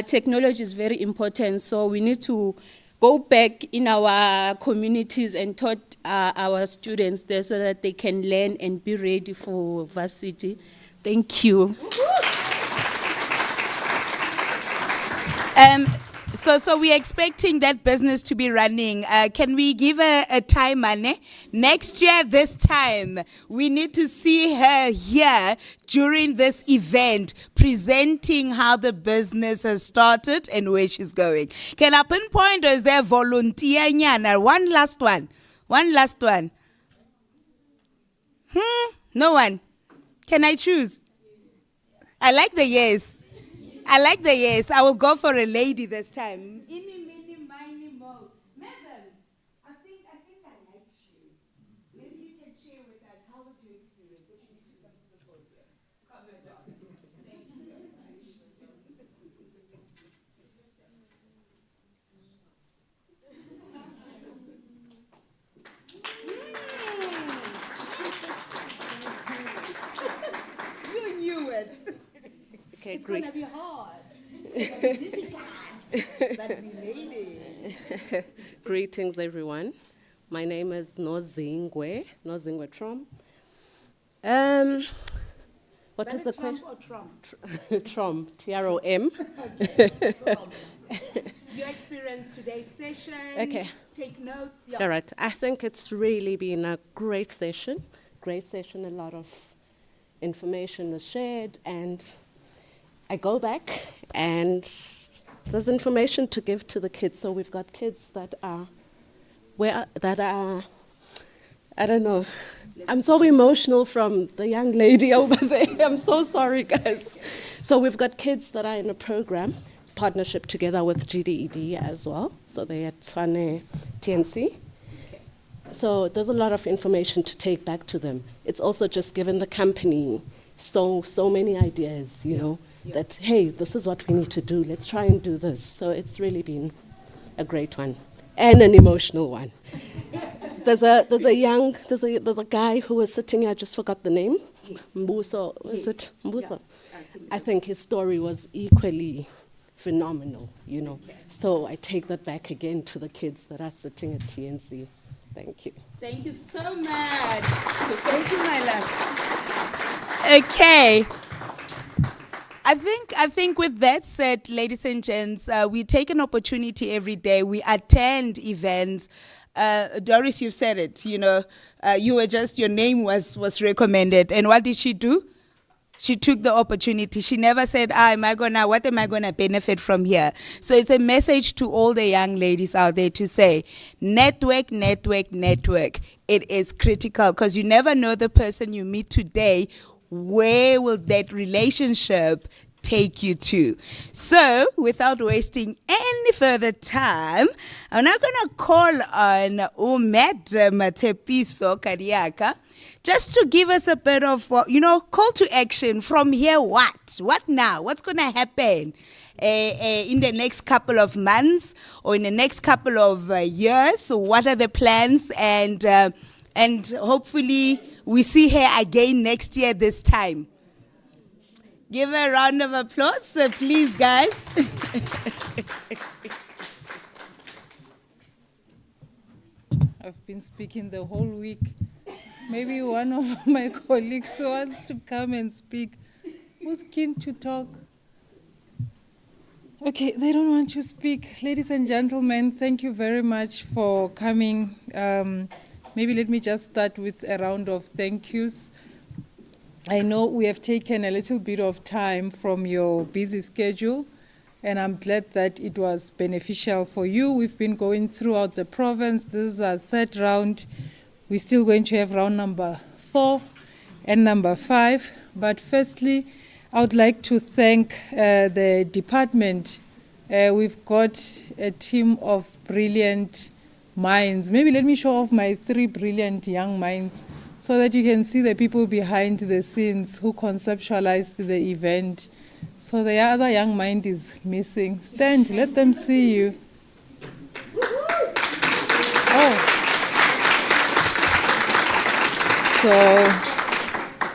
technology is very important. So we need to go back in our communities and taught our students there so that they can learn and be ready for varsity. Thank you. So we're expecting that business to be running. Can we give her a time, Anne? Next year, this time, we need to see her here during this event, presenting how the business has started and where she's going. Can I pinpoint, or is there volunteer? Nyana? One last one. No one. Can I choose? I like the yes. I will go for a lady this time. Any, mini, miny, mo. Madam, I think I liked you. Maybe you can share with us, how was your experience? What did you do to come to the podium? Come, madam. Thank you so much. You knew it. Okay, it's great. going to be hard. It's going to be difficult. But we made it. Greetings, everyone. My name is Nozingwe Trom. What is the question? Or Trump? Trom, T-R-O-M. Okay, Trump. Your experience today's session. Okay. Take notes. Yeah. All right. I think it's really been a great session. A lot of information was shared, and I go back and there's information to give to the kids. So we've got kids that are, I don't know. I'm so emotional from the young lady over there. I'm so sorry, guys. So we've got kids that are in a program, partnership together with GDED as well. So they're at Tshwane TNC. So there's a lot of information to take back to them. It's also just given the company so many ideas, you know, that, hey, this is what we need to do. Let's try and do this. So it's really been a great one and an emotional one. There's a guy who was sitting here, I just forgot the name. Yes. Mbuso, is it Mbuso? Yeah, I think his story was equally phenomenal, you know. Okay. So I take that back again to the kids that are sitting at TNC. Thank you. Thank you so much. Thank you, my love. Okay. I think with that said, ladies and gents, we take an opportunity every day. We attend events. Doris, you've said it, you know, your name was recommended. And what did she do? She took the opportunity. She never said, what am I gonna benefit from here? So it's a message to all the young ladies out there to say, network, network, network. It is critical because you never know the person you meet today. Where will that relationship take you to? So, without wasting any further time, I'm now gonna call on Madam Tepiso Kariaka just to give us a bit of, call to action from here. What now? What's gonna happen in the next couple of months or in the next couple of years? So what are the plans? And hopefully we see her again next year this time. Give her a round of applause, please, guys. I've been speaking the whole week. Maybe one of my colleagues wants to come and speak. Who's keen to talk? Okay, they don't want to speak. Ladies and gentlemen, thank you very much for coming. Maybe let me just start with a round of thank yous. I know we have taken a little bit of time from your busy schedule, and I'm glad that it was beneficial for you. We've been going throughout the province. This is our third round. We're still going to have round number 4 and number 5. But firstly, I would like to thank the department. We've got a team of brilliant minds. Maybe let me show off my 3 brilliant young minds so that you can see the people behind the scenes who conceptualized the event. So the other young mind is missing. Stand, let them see you. Oh. So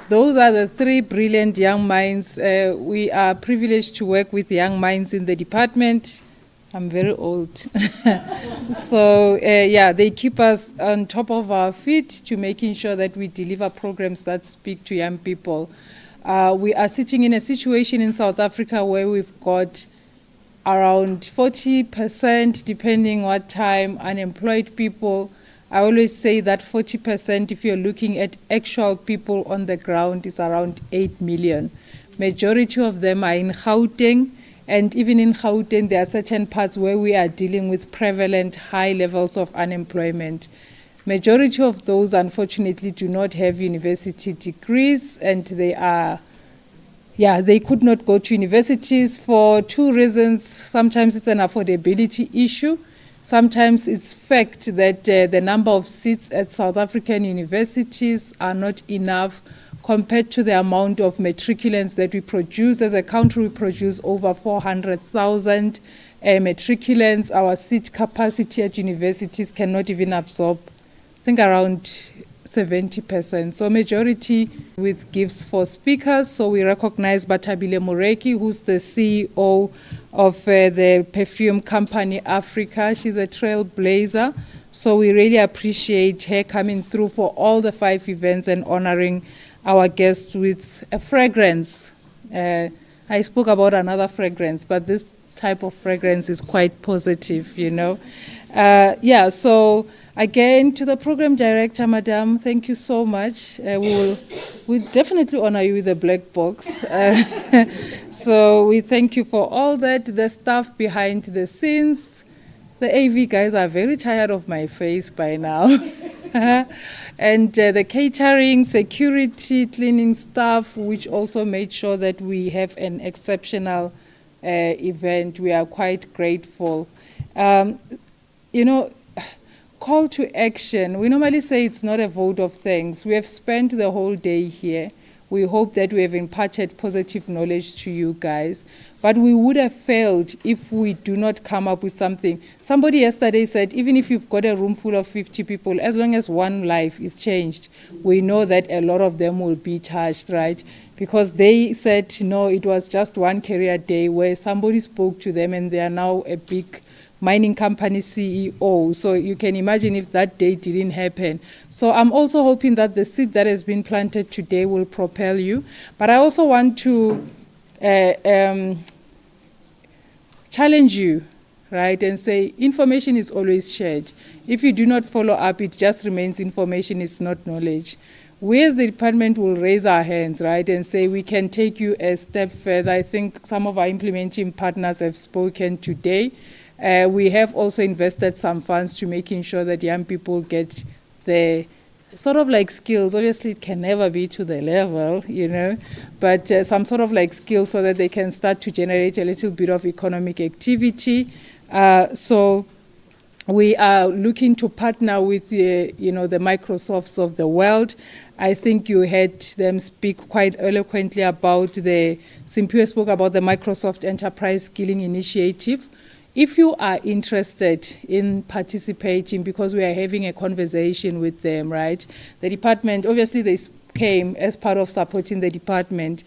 those are the 3 brilliant young minds. We are privileged to work with young minds in the department. I'm very old. So, they keep us on top of our feet to making sure that we deliver programs that speak to young people. We are sitting in a situation in South Africa where we've got around 40%, depending what time, unemployed people. I always say that 40%, if you're looking at actual people on the ground, is around 8 million. Majority of them are in Gauteng, and even in Gauteng, there are certain parts where we are dealing with prevalent high levels of unemployment. Majority of those, unfortunately, do not have university degrees, and they could not go to universities for 2 reasons. Sometimes it's an affordability issue. Sometimes it's fact that the number of seats at South African universities are not enough compared to the amount of matriculants that we produce. As a country, we produce over 400,000 matriculants. Our seat capacity at universities cannot even absorb, I think, around 70%. So majority with gifts for speakers. So we recognize Batabile Moreki, who's the CEO of the perfume company Africa. She's a trailblazer. So we really appreciate her coming through for all the 5 events and honoring our guests with a fragrance. I spoke about another fragrance, but this type of fragrance is quite positive, So again, to the program director, Madam, thank you so much. We'll definitely honor you with a black box. So we thank you for all that. The staff behind the scenes, the AV guys are very tired of my face by now. And the catering, security, cleaning staff, which also made sure that we have an exceptional event. We are quite grateful. Call to action. We normally say it's not a vote of thanks. We have spent the whole day here. We hope that we have imparted positive knowledge to you guys. But we would have failed if we do not come up with something. Somebody yesterday said, even if you've got a room full of 50 people, as long as one life is changed, we know that a lot of them will be touched, right? Because they said, no, it was just one career day where somebody spoke to them and they are now a big mining company CEO. So you can imagine if that day didn't happen. So I'm also hoping that the seed that has been planted today will propel you. But I also want to challenge you, right, and say information is always shared. If you do not follow up, it just remains information, it's not knowledge. we as the department will raise our hands, right, and say we can take you a step further. I think some of our implementing partners have spoken today. We have also invested some funds to making sure that young people get the sort of like skills. Obviously, it can never be to the level, you know, but some sort of like skills so that they can start to generate a little bit of economic activity. So we are looking to partner with the, you know, the Microsofts of the world. I think you heard them speak quite eloquently about Simphiwe spoke about the Microsoft Enterprise Skilling Initiative. If you are interested in participating, because we are having a conversation with them, right? The department, obviously they came as part of supporting the department.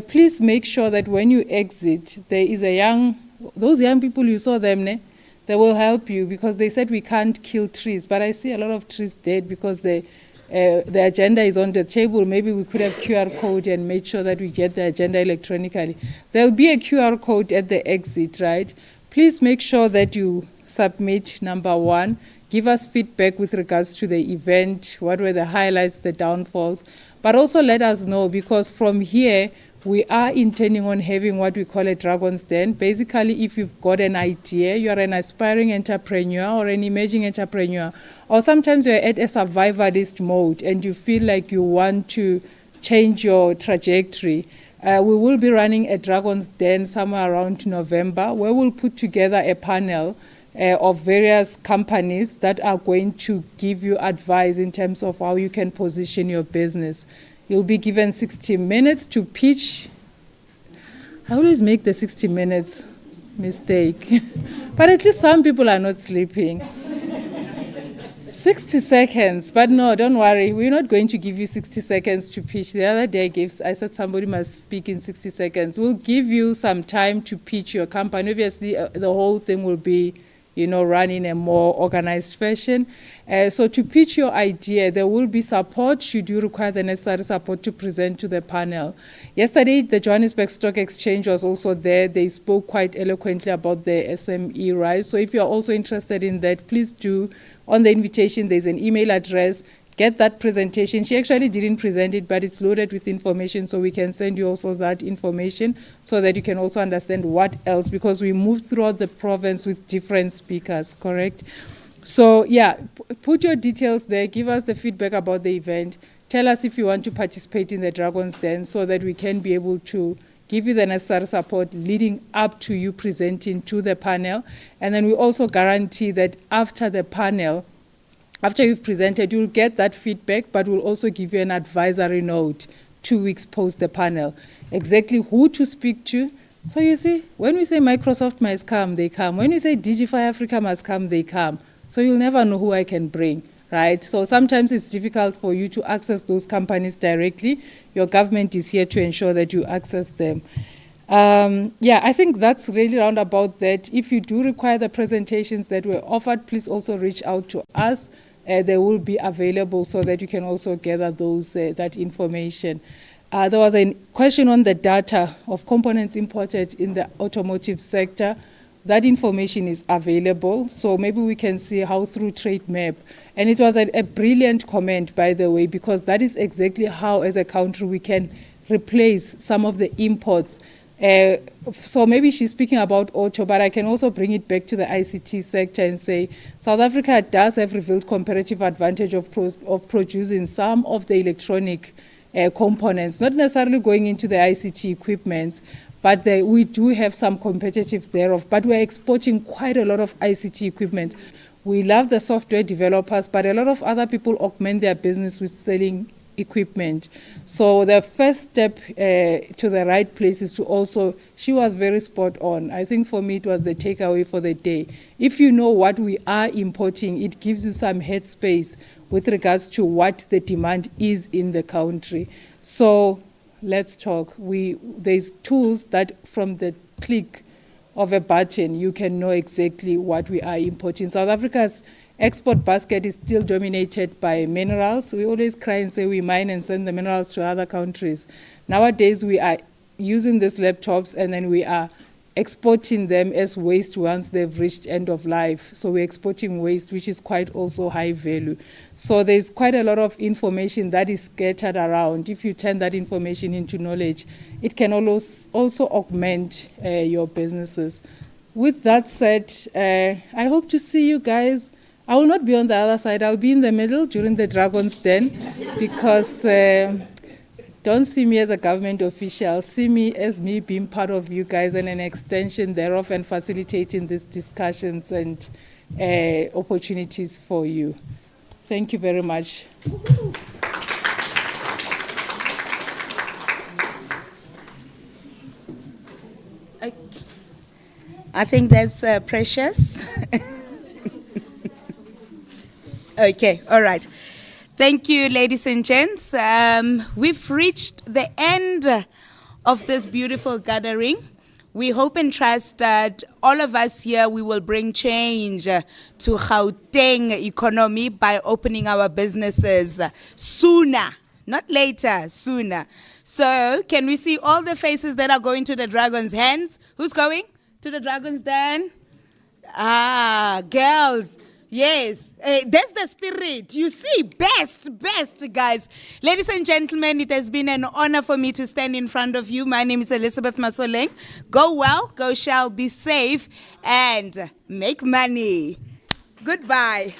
Please make sure that when you exit, there is those young people, you saw them, ne? They will help you, because they said we can't kill trees, but I see a lot of trees dead because the agenda is on the table. Maybe we could have QR code and make sure that we get the agenda electronically. There'll be a QR code at the exit, right? Please make sure that you submit, number one, give us feedback with regards to the event, what were the highlights, the downfalls, but also let us know, because from here, we are intending on having what we call a Dragon's Den. Basically, if you've got an idea, you're an aspiring entrepreneur or an emerging entrepreneur, or sometimes you're at a survivalist mode and you feel like you want to change your trajectory, we will be running a Dragon's Den somewhere around November, where we'll put together a panel of various companies that are going to give you advice in terms of how you can position your business. You'll be given 60 minutes to pitch. I always make the 60 minutes mistake, but at least some people are not sleeping. 60 seconds, but no, don't worry. We're not going to give you 60 seconds to pitch. The other day I said somebody must speak in 60 seconds. We'll give you some time to pitch your company. Obviously, the whole thing will be, you know, run in a more organized fashion. So to pitch your idea, there will be support should you require the necessary support to present to the panel. Yesterday, the Johannesburg Stock Exchange was also there. They spoke quite eloquently about the SME rise. So if you're also interested in that, please do. On the invitation, there's an email address. Get that presentation. She actually didn't present it, but it's loaded with information, so we can send you also that information so that you can also understand what else, because we moved throughout the province with different speakers, correct? So yeah, put your details there, give us the feedback about the event, tell us if you want to participate in the Dragon's Den so that we can be able to give you the necessary support leading up to you presenting to the panel. And then we also guarantee that after the panel, after you've presented, you'll get that feedback, but we'll also give you an advisory note 2 weeks post the panel, exactly who to speak to. So you see, when we say Microsoft must come, they come. When we say Digify Africa must come, they come. So you'll never know who I can bring, right? So sometimes it's difficult for you to access those companies directly. Your government is here to ensure that you access them. Yeah, I think that's really round about that. If you do require the presentations that were offered, please also reach out to us. They will be available so that you can also gather that information. There was a question on the data of components imported in the automotive sector. That information is available, so maybe we can see how through Trade Map. And it was a brilliant comment, by the way, because that is exactly how, as a country, we can replace some of the imports. So maybe she's speaking about auto, but I can also bring it back to the ICT sector and say South Africa does have revealed comparative advantage of producing some of the electronic components, not necessarily going into the ICT equipments, but we do have some competitive thereof. But we're exporting quite a lot of ICT equipment. We love the software developers, but a lot of other people augment their business with selling equipment. So the first step to the right place is to also, she was very spot on. I think for me it was the takeaway for the day. If you know what we are importing, it gives you some headspace with regards to what the demand is in the country. So let's talk. There's tools that from the click of a button, you can know exactly what we are importing. South Africa's export basket is still dominated by minerals. We always cry and say we mine and send the minerals to other countries. Nowadays, we are using these laptops and then we are exporting them as waste once they've reached end of life. So we're exporting waste, which is quite also high value. So there's quite a lot of information that is scattered around. If you turn that information into knowledge, it can also augment your businesses. With that said, I hope to see you guys. I will not be on the other side. I'll be in the middle during the Dragon's Den because don't see me as a government official. See me as me being part of you guys and an extension thereof and facilitating these discussions and opportunities for you. Thank you very much. I think that's precious. Okay, all right. Thank you, ladies and gents. We've reached the end of this beautiful gathering. We hope and trust that all of us here, we will bring change to Gauteng economy by opening our businesses sooner, not later, sooner. So can we see all the faces that are going to the Dragon's hands? Who's going to the Dragon's Den? Ah, girls. Yes, that's the spirit. You see, best, guys. Ladies and gentlemen, it has been an honor for me to stand in front of you. My name is Elizabeth Masoleng. Go well, go shall, be safe, and make money. Goodbye.